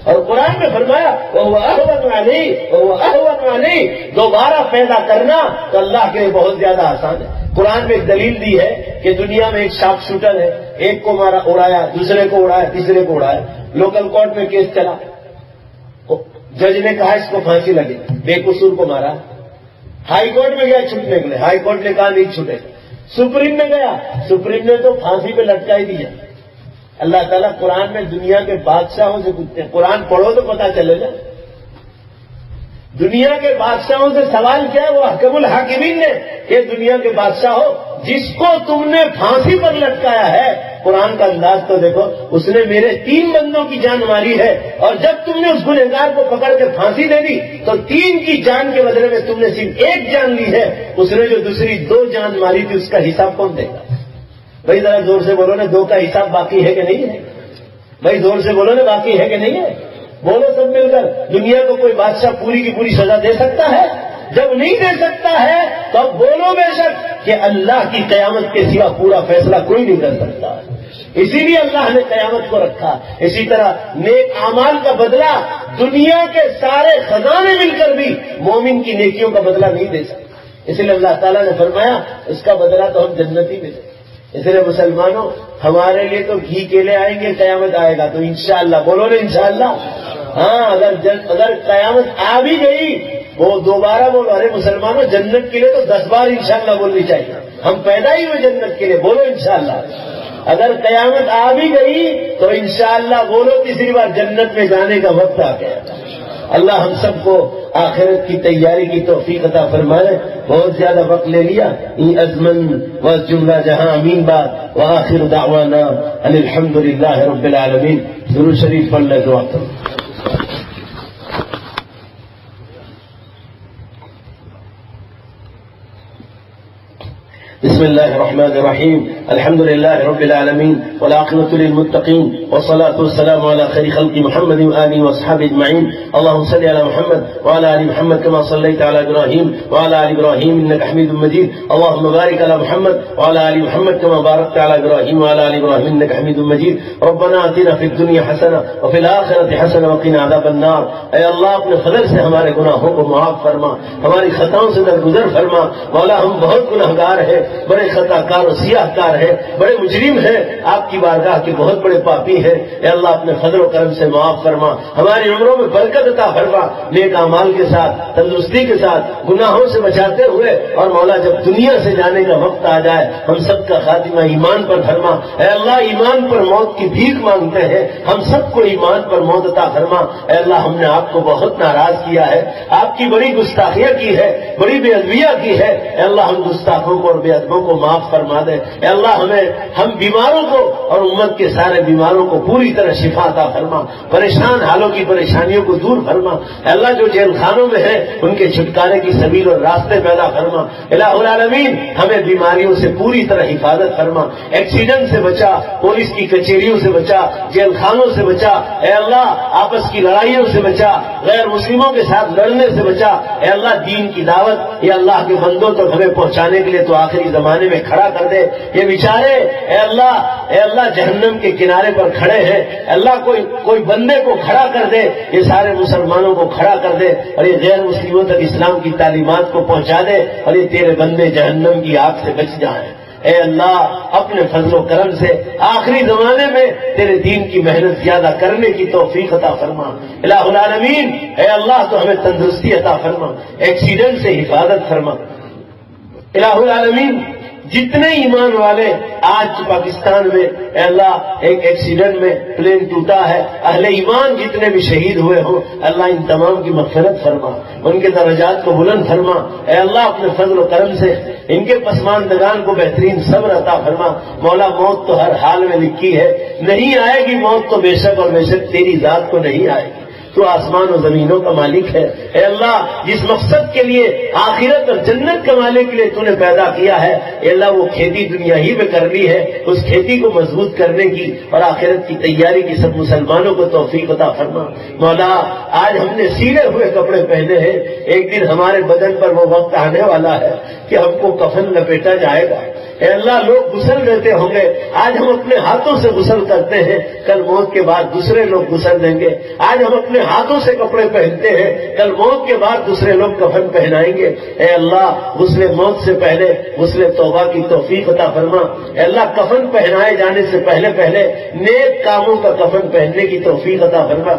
اور قرآن میں فرمایا وہ احون علی، دوبارہ پیدا کرنا تو اللہ کے لیے بہت زیادہ آسان ہے۔ قرآن میں ایک دلیل دی ہے کہ دنیا میں ایک شارپ شوٹر ہے، ایک کو مارا اڑایا، دوسرے کو اڑایا، تیسرے کو اڑایا، لوکل کورٹ میں کیس چلا، جج نے کہا اس کو پھانسی لگے، بے قصور کو مارا، ہائی کورٹ میں گیا چھوٹنے کے لیے، ہائی کورٹ نے کہا نہیں چھوٹے، سپریم میں گیا، سپریم نے تو پھانسی پہ لٹکا ہی دیا۔ اللہ تعالیٰ قرآن میں دنیا کے بادشاہوں سے پوچھتے ہیں، قرآن پڑھو تو پتا چلے گا، دنیا کے بادشاہوں سے سوال کیا ہے، وہ حکم الحاکمین نے کہ دنیا کے بادشاہ ہو، جس کو تم نے پھانسی پر لٹکایا ہے، قرآن کا انداز تو دیکھو، اس نے میرے 3 بندوں کی جان ماری ہے، اور جب تم نے اس گنہگار کو پکڑ کے پھانسی دے دی تو 3 کی جان کے بدلے میں تم نے صرف 1 جان لی ہے، اس نے جو دوسری 2 جان ماری تھی اس کا حساب کون دے گا؟ بھائی ذرا زور سے بولو نا، 2 کا حساب باقی ہے کہ نہیں ہے؟ بھائی زور سے بولو نا، باقی ہے کہ نہیں ہے؟ بولو سب مل کر، دنیا کو کوئی بادشاہ پوری کی پوری سزا دے سکتا ہے؟ جب نہیں دے سکتا ہے تو اب بولو بے شک کہ اللہ کی قیامت کے سوا پورا فیصلہ کوئی نہیں کر سکتا، اسی لیے اللہ نے قیامت کو رکھا۔ اسی طرح نیک اعمال کا بدلہ دنیا کے سارے خزانے مل کر بھی مومن کی نیکیوں کا بدلہ نہیں دے سکتے، اسی لیے اللہ تعالیٰ نے فرمایا اس کا بدلہ تو ہم جنت ہی میں دیں۔ اس لیے مسلمانوں، ہمارے لیے تو گھی کیلے آئیں گے، قیامت آئے گا تو انشاءاللہ، بولو نا انشاءاللہ۔ ہاں، اگر قیامت آ بھی گئی وہ دوبارہ بولو، ارے مسلمانوں جنت کے لیے تو 10 بار انشاءاللہ بولنی چاہیے، ہم پیدا ہی ہوئے جنت کے لیے، بولو انشاءاللہ۔ اگر قیامت آ بھی گئی تو انشاءاللہ بولو تیسری بار، جنت میں جانے کا وقت آ گیا۔ اللہ ہم سب کو آخرت کی تیاری کی توفیق عطا فرمائے۔ بہت زیادہ وقت لے لیا، ازمن و جملہ جہاں امین بات، وآخر دعوانا ان الحمدللہ رب العالمین۔ درود شریف پڑھ لے، دعا کرو۔ بسم الله الرحمن الرحيم، الحمد لله رب العالمين، والعاقبة للمتقين، والصلاة والسلام على خير خلق محمد وآله وأصحابه أجمعين۔ اللهم صل على محمد وعلى آل محمد كما صليت على إبراهيم وعلى آل إبراهيم إنك حميد مجيد۔ اللهم بارك على محمد وعلى آل محمد كما باركت على إبراهيم وعلى آل إبراهيم إنك حميد مجيد۔ ربنا آتنا في الدنيا حسنة وفي الآخرة حسنة وقنا عذاب النار۔ اے اللہ اپنے فضل سے ہمارے گناہوں کو معاف فرما، ہماری خطاؤں سے درگزر فرما۔ مولا ہم بہت گناہگار ہیں، بڑے خطا کار و سیاہ کار ہے، بڑے مجرم ہیں، آپ کی بارگاہ کے بہت بڑے پاپی ہیں۔ اے اللہ اپنے فضل و کرم سے معاف فرما، ہماری عمروں میں برکت عطا فرما، نیک اعمال کے ساتھ، تندرستی کے ساتھ، گناہوں سے بچاتے ہوئے، اور مولا جب دنیا سے جانے کا وقت آ جائے ہم سب کا خاتمہ ایمان پر فرما۔ اے اللہ ایمان پر موت کی بھیک مانگتے ہیں، ہم سب کو ایمان پر موت عطا فرما۔ اے اللہ ہم نے آپ کو بہت ناراض کیا ہے، آپ کی بڑی گستاخیاں کی ہے، بڑی بے ادبیاں کی ہے۔ اے اللہ ہم گستاخوں کو اور بے ادبوں کو معاف فرما دے۔ اے اللہ ہم بیماروں کو اور امت کے سارے بیماروں کو پوری طرح شفا عطا فرما، پریشان حالوں کی پریشانیوں کو دور فرما۔ اے اللہ جو جیل خانوں میں ہیں ان کے چھٹکارے کی سبیل اور راستے پیدا فرما۔ الہ العالمین ہمیں بیماریوں سے پوری طرح حفاظت فرما، ایکسیڈنٹ سے بچا، پولیس کی کچہریوں سے بچا، جیل خانوں سے بچا۔ اے اللہ آپس کی لڑائیوں سے بچا، غیر مسلموں کے ساتھ لڑنے سے بچا۔ اے اللہ دین کی دعوت یہ اللہ کے بندوں تک ہمیں پہنچانے کے لیے تو آخری زمانے میں کھڑا کر دے۔ یہ بیچارے اے اللہ جہنم کے کنارے پر کھڑے ہیں، اللہ کوئی بندے کو کھڑا کر دے، یہ سارے مسلمانوں کو کھڑا کر دے، اور یہ غیر مسلموں تک اسلام کی تعلیمات کو پہنچا دے، اور یہ تیرے بندے جہنم کی آگ سے بچ جائیں۔ اے اللہ اپنے فضل و کرم سے آخری زمانے میں تیرے دین کی محنت زیادہ کرنے کی توفیق عطا فرما۔ الہ العالمین اے اللہ تو ہمیں تندرستی عطا فرما، ایکسیڈنٹ سے حفاظت فرما۔ الہ العالمین جتنے ایمان والے آج پاکستان میں اے اللہ ایک ایکسیڈنٹ میں پلین ٹوٹا ہے، اہل ایمان جتنے بھی شہید ہوئے ہوں اللہ ان تمام کی مغفرت فرما، ان کے درجات کو بلند فرما۔ اے اللہ اپنے فضل و کرم سے ان کے پسماندگان کو بہترین صبر عطا فرما۔ مولا موت تو ہر حال میں لکھی ہے، نہیں آئے گی موت تو بے شک اور بے شک تیری ذات کو نہیں آئے گی۔ تو آسمان و زمینوں کا مالک ہے۔ اے اللہ جس مقصد کے لیے آخرت اور جنت کمانے کے لیے تو نے پیدا کیا ہے، اے اللہ وہ کھیتی دنیا ہی میں کرنی ہے، اس کھیتی کو مضبوط کرنے کی اور آخرت کی تیاری کی سب مسلمانوں کو توفیق عطا فرما۔ مولا آج ہم نے سیلے ہوئے کپڑے پہنے ہیں، ایک دن ہمارے بدن پر وہ وقت آنے والا ہے کہ ہم کو کفن لپیٹا جائے گا۔ اے اللہ لوگ غسل دیتے ہوں گے، آج ہم اپنے ہاتھوں سے غسل کرتے ہیں، کل موت کے بعد دوسرے لوگ غسل دیں گے۔ آج ہم اپنے ہاتھوں سے کپڑے پہنتے ہیں، کل موت کے بعد دوسرے لوگ کفن پہنائیں گے۔ اے اللہ غسل موت سے پہلے غسل توبہ کی توفیق عطا فرما۔ اے اللہ کفن پہنائے جانے سے پہلے پہلے نیک کاموں کا کفن پہننے کی توفیق عطا فرما۔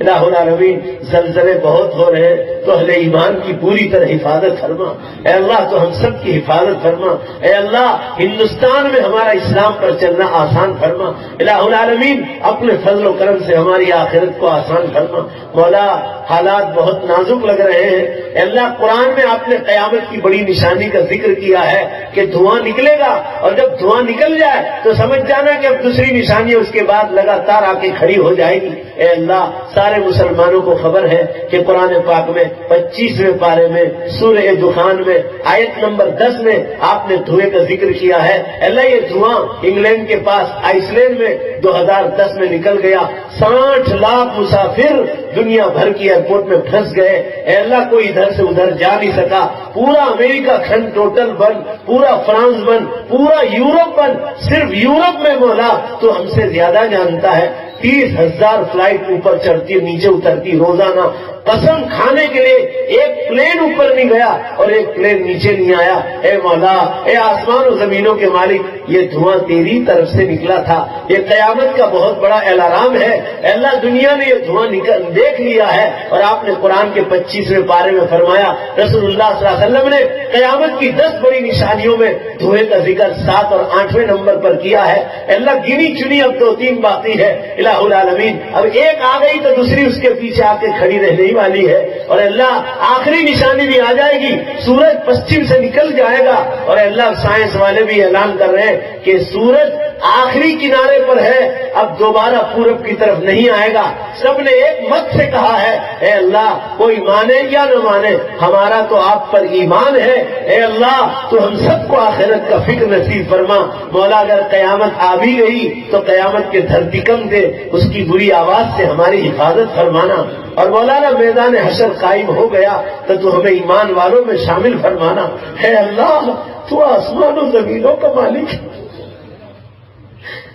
الہ العالمین زلزلے بہت ہو رہے ہیں تو اہل ایمان کی پوری طرح حفاظت فرما۔ اے اللہ تو ہم سب کی حفاظت فرما۔ اے اللہ ہندوستان میں ہمارا اسلام پر چلنا آسان فرما۔ الہ العالمین اپنے فضل و کرم سے ہماری آخرت کو آسان فرما۔ مولا حالات بہت نازک لگ رہے ہیں، اے اللہ قرآن میں آپ نے قیامت کی بڑی نشانی کا ذکر کیا ہے کہ دھواں نکلے گا، اور جب دھواں نکل جائے تو سمجھ جانا کہ اب دوسری نشانی اس کے بعد لگاتار آ کے کھڑی ہو جائے گی۔ اے اللہ سارے مسلمانوں کو خبر ہے کہ قرآن پاک میں 25ویں پارے میں سورہ دخان میں آیت نمبر 10 میں آپ نے دھوئے کا ذکر کیا ہے۔ اللہ یہ دھواں انگلینڈ کے پاس آئس لینڈ میں 2010 میں نکل گیا، 60 لاکھ مسافر دنیا بھر کی ایئرپورٹ میں پھنس گئے۔ اے اللہ کوئی ادھر سے ادھر جا نہیں سکا، پورا امریکہ کھنڈ ٹوٹل بند، پورا فرانس بند، پورا یورپ بند۔ صرف یورپ میں مولا تو ہم سے زیادہ جانتا ہے، 30,000 فلائٹ اوپر چڑھتی نیچے اترتی روزانہ۔ قسم کھانے کے لیے ایک پلین اوپر نہیں گیا اور ایک پلین نیچے نہیں آیا۔ اے مولا اے آسمان و زمینوں کے مالک یہ دھواں تیری طرف سے نکلا تھا، یہ قیامت کا بہت بڑا الارم ہے۔ اے اللہ دنیا نے یہ دھواں دیکھ لیا ہے، اور آپ نے قرآن کے 25ویں پارے میں فرمایا، رسول اللہ صلی اللہ علیہ وسلم نے قیامت کی 10 بڑی نشانیوں میں دھوئے کا ذکر 7 اور 8ویں نمبر پر کیا ہے۔ اے اللہ گنی چنی اب 2-3 باقی ہے۔ الہ العالمین اب ایک آ گئی تو دوسری اس کے پیچھے آ کے کھڑی رہنے والی ہے، اور اللہ آخری نشانی بھی آ جائے گی، سورج پشچم سے نکل جائے گا، اور اللہ سائنس والے بھی اعلان کر رہے ہیں کہ سورج آخری کنارے پر ہے، اب دوبارہ پورب کی طرف نہیں آئے گا۔ سب نے ایک مت سے کہا ہے، اے اللہ کوئی مانے یا نہ مانے ہمارا تو آپ پر ایمان ہے، اے اللہ تو ہم سب کو آخرت کا فکر نصیب فرما۔ مولا اگر قیامت آ بھی گئی تو قیامت کے دھرتی کم دے اس کی بری آواز سے ہماری حفاظت فرمانا، اور مولانا میدان حشر قائم ہو گیا تو ہمیں ایمان والوں میں شامل فرمانا۔ اے اللہ تو آسمان و زمینوں کا مالک ہے،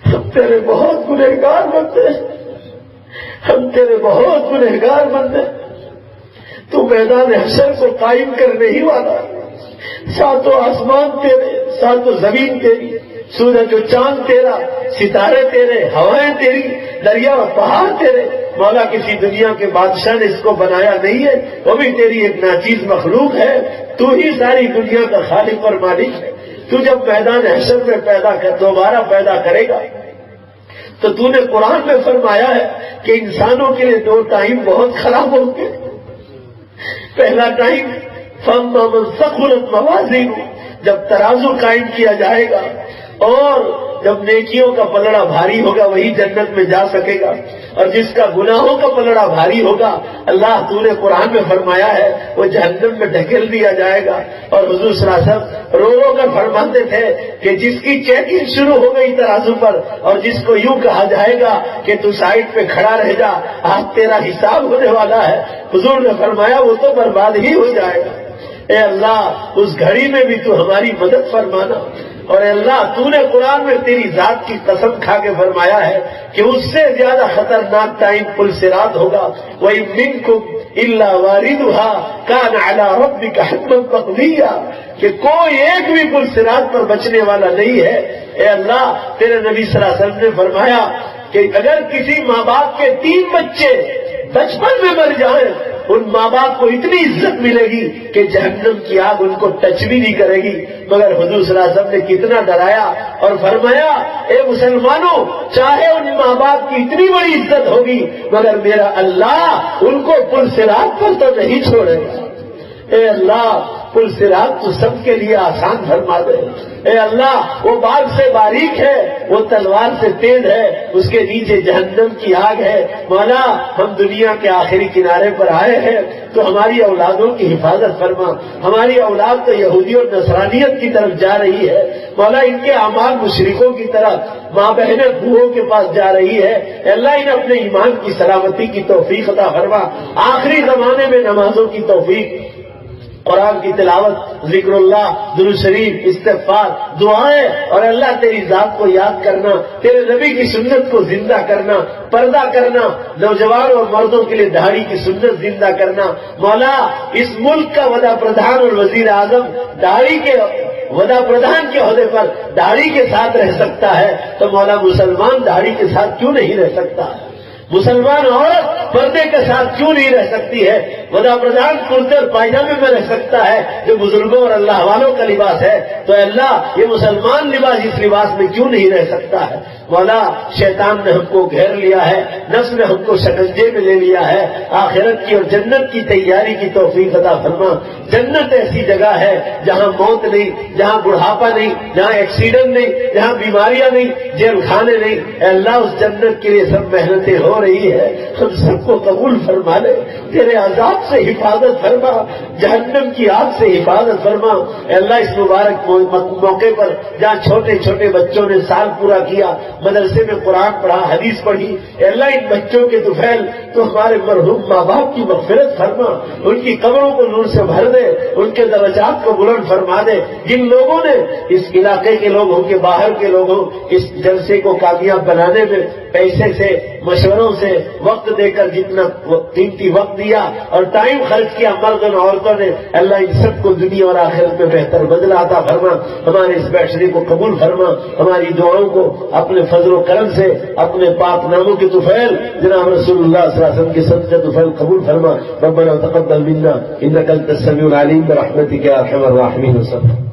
ہم تیرے بہت گنہگار بندے، ہم تیرے بہت گنہگار بندے، تو میدان حشر کو قائم کرنے ہی والا، ساتوں آسمان تیرے، ساتوں زمین تیری، سورج و چاند تیرا، ستارے تیرے، ہوائیں تیری، دریا و پہاڑ تیرے۔ مولا کسی دنیا کے بادشاہ نے اس کو بنایا نہیں ہے، وہ بھی تیری ایک ناچیز مخلوق ہے، تو ہی ساری دنیا کا خالق اور مالک ہے۔ تو جب میدان حشر میں دوبارہ پیدا کرے گا تو تو نے قرآن میں فرمایا ہے کہ انسانوں کے لیے 2 ٹائم بہت خراب ہوں گے۔ پہلا ٹائم فَأَمَّا مَنْ ثَقُلَتْ مَوَازِينُهُ، جب ترازو قائم کیا جائے گا اور جب نیکیوں کا پلڑا بھاری ہوگا وہی جنت میں جا سکے گا، اور جس کا گناہوں کا پلڑا بھاری ہوگا اللہ تو نے قرآن میں فرمایا ہے وہ جہنم میں ڈھکیل دیا جائے گا۔ اور حضور صلی اللہ علیہ وسلم رو رو کر فرماتے تھے کہ جس کی چیکنگ شروع ہو گئی ترازو پر، اور جس کو یوں کہا جائے گا کہ تو سائڈ پہ کھڑا رہ جا آج تیرا حساب ہونے والا ہے، حضور نے فرمایا وہ تو برباد ہی ہو جائے گا۔ اے اللہ اس گھڑی میں بھی تو ہماری مدد فرمانا، اور اے اللہ تو نے قرآن میں تیری ذات کی قسم کھا کے فرمایا ہے کہ اس سے زیادہ خطرناک ٹائم پل صراط ہوگا، وَإِن مِّنكُمْ إِلَّا وَارِدُهَا كَانَ عَلَىٰ رَبِّكَ حَتْمًا مَّقْضِيًّا، کہ کوئی ایک بھی پل صراط پر بچنے والا نہیں ہے۔ اے اللہ تیرے نبی صلی اللہ علیہ وسلم نے فرمایا کہ اگر کسی ماں باپ کے 3 بچے بچپن میں مر جائیں ان ماں باپ کو اتنی عزت ملے گی کہ جہنم کی آگ ان کو ٹچ بھی نہیں کرے گی، مگر حضور صلی اللہ علیہ وسلم نے کتنا ڈرایا اور فرمایا اے مسلمانوں چاہے ان ماں باپ کی اتنی بڑی عزت ہوگی مگر میرا اللہ ان کو پل صراط پر تو نہیں چھوڑے گا۔ اے اللہ پل صراط تو سب کے لیے آسان فرما دے۔ اے اللہ وہ باغ سے باریک ہے، وہ تلوار سے تیز ہے، اس کے نیچے جہنم کی آگ ہے۔ مولا ہم دنیا کے آخری کنارے پر آئے ہیں تو ہماری اولادوں کی حفاظت فرما۔ ہماری اولاد تو یہودی اور نصرانیت کی طرف جا رہی ہے، مولا ان کے اعمال مشرکوں کی طرف، ماں بہنیں بوؤں کے پاس جا رہی ہے۔ اے اللہ انہیں اپنے ایمان کی سلامتی کی توفیق عطا فرما۔ آخری زمانے میں نمازوں کی توفیق، قرآن کی تلاوت، ذکر اللہ، درود شریف، استغفار، دعائیں، اور اللہ تیری ذات کو یاد کرنا، تیرے نبی کی سنت کو زندہ کرنا، پردہ کرنا، نوجوان اور مردوں کے لیے داڑھی کی سنت زندہ کرنا۔ مولا اس ملک کا وڈا پردھان اور وزیر اعظم داڑھی کے وڈا پردھان کے عہدے پر داڑھی کے ساتھ رہ سکتا ہے تو مولا مسلمان داڑھی کے ساتھ کیوں نہیں رہ سکتا؟ مسلمان عورت پردے کے ساتھ کیوں نہیں رہ سکتی ہے؟ وڈا پردھان کرتے اور پائجامے میں رہ سکتا ہے جو بزرگوں اور اللہ والوں کا لباس ہے، تو اللہ یہ مسلمان لباس اس لباس میں کیوں نہیں رہ سکتا ہے؟ مولا شیطان نے ہم کو گھیر لیا ہے، نفس نے ہم کو شکنجے میں لے لیا ہے۔ آخرت کی اور جنت کی تیاری کی توفیق عطا فرما۔ جنت ایسی جگہ ہے جہاں موت نہیں، جہاں بڑھاپا نہیں، جہاں ایکسیڈنٹ نہیں، جہاں بیماریاں نہیں، جیل خانے نہیں۔ اے اللہ اس جنت کے لیے سب محنتیں ہو رہی ہے، ہم سب کو قبول فرما لے، تیرے عذاب سے حفاظت فرما، جہنم کی آگ سے حفاظت فرما۔ اے اللہ اس مبارک موقع پر جہاں چھوٹے چھوٹے بچوں نے سال پورا کیا، مدرسے میں قرآن پڑھا، حدیث پڑھی، اے اللہ ان بچوں کے طفیل تو ہمارے مرحوم ماں باپ کی مغفرت فرما، ان کی قبروں کو نور سے بھر دے، ان کے درجات کو بلند فرما دے۔ جن لوگوں نے اس علاقے کے لوگ ہوں کہ باہر کے لوگ ہوں اس جلسے کو کامیاب بنانے میں پیسے سے، مشوروں سے، وقت دے کر جتنا قیمتی وقت دیا اور ٹائم خرچ کیا مرد اور عورتوں نے، اللہ ان سب کو دنیا اور آخرت میں بہتر بدلہ عطا فرما۔ ہمارے اس بیٹھنے کو قبول فرما، ہماری دعاؤں کو اپنے فضل و کرم سے، اپنے پاک ناموں کے طفیل جناب رسول اللہ صلی اللہ علیہ وسلم کے صدقے طفیل قبول فرما۔ ربنا تقبل منا انك انت السميع العليم برحمتك يا ارحم الراحمين۔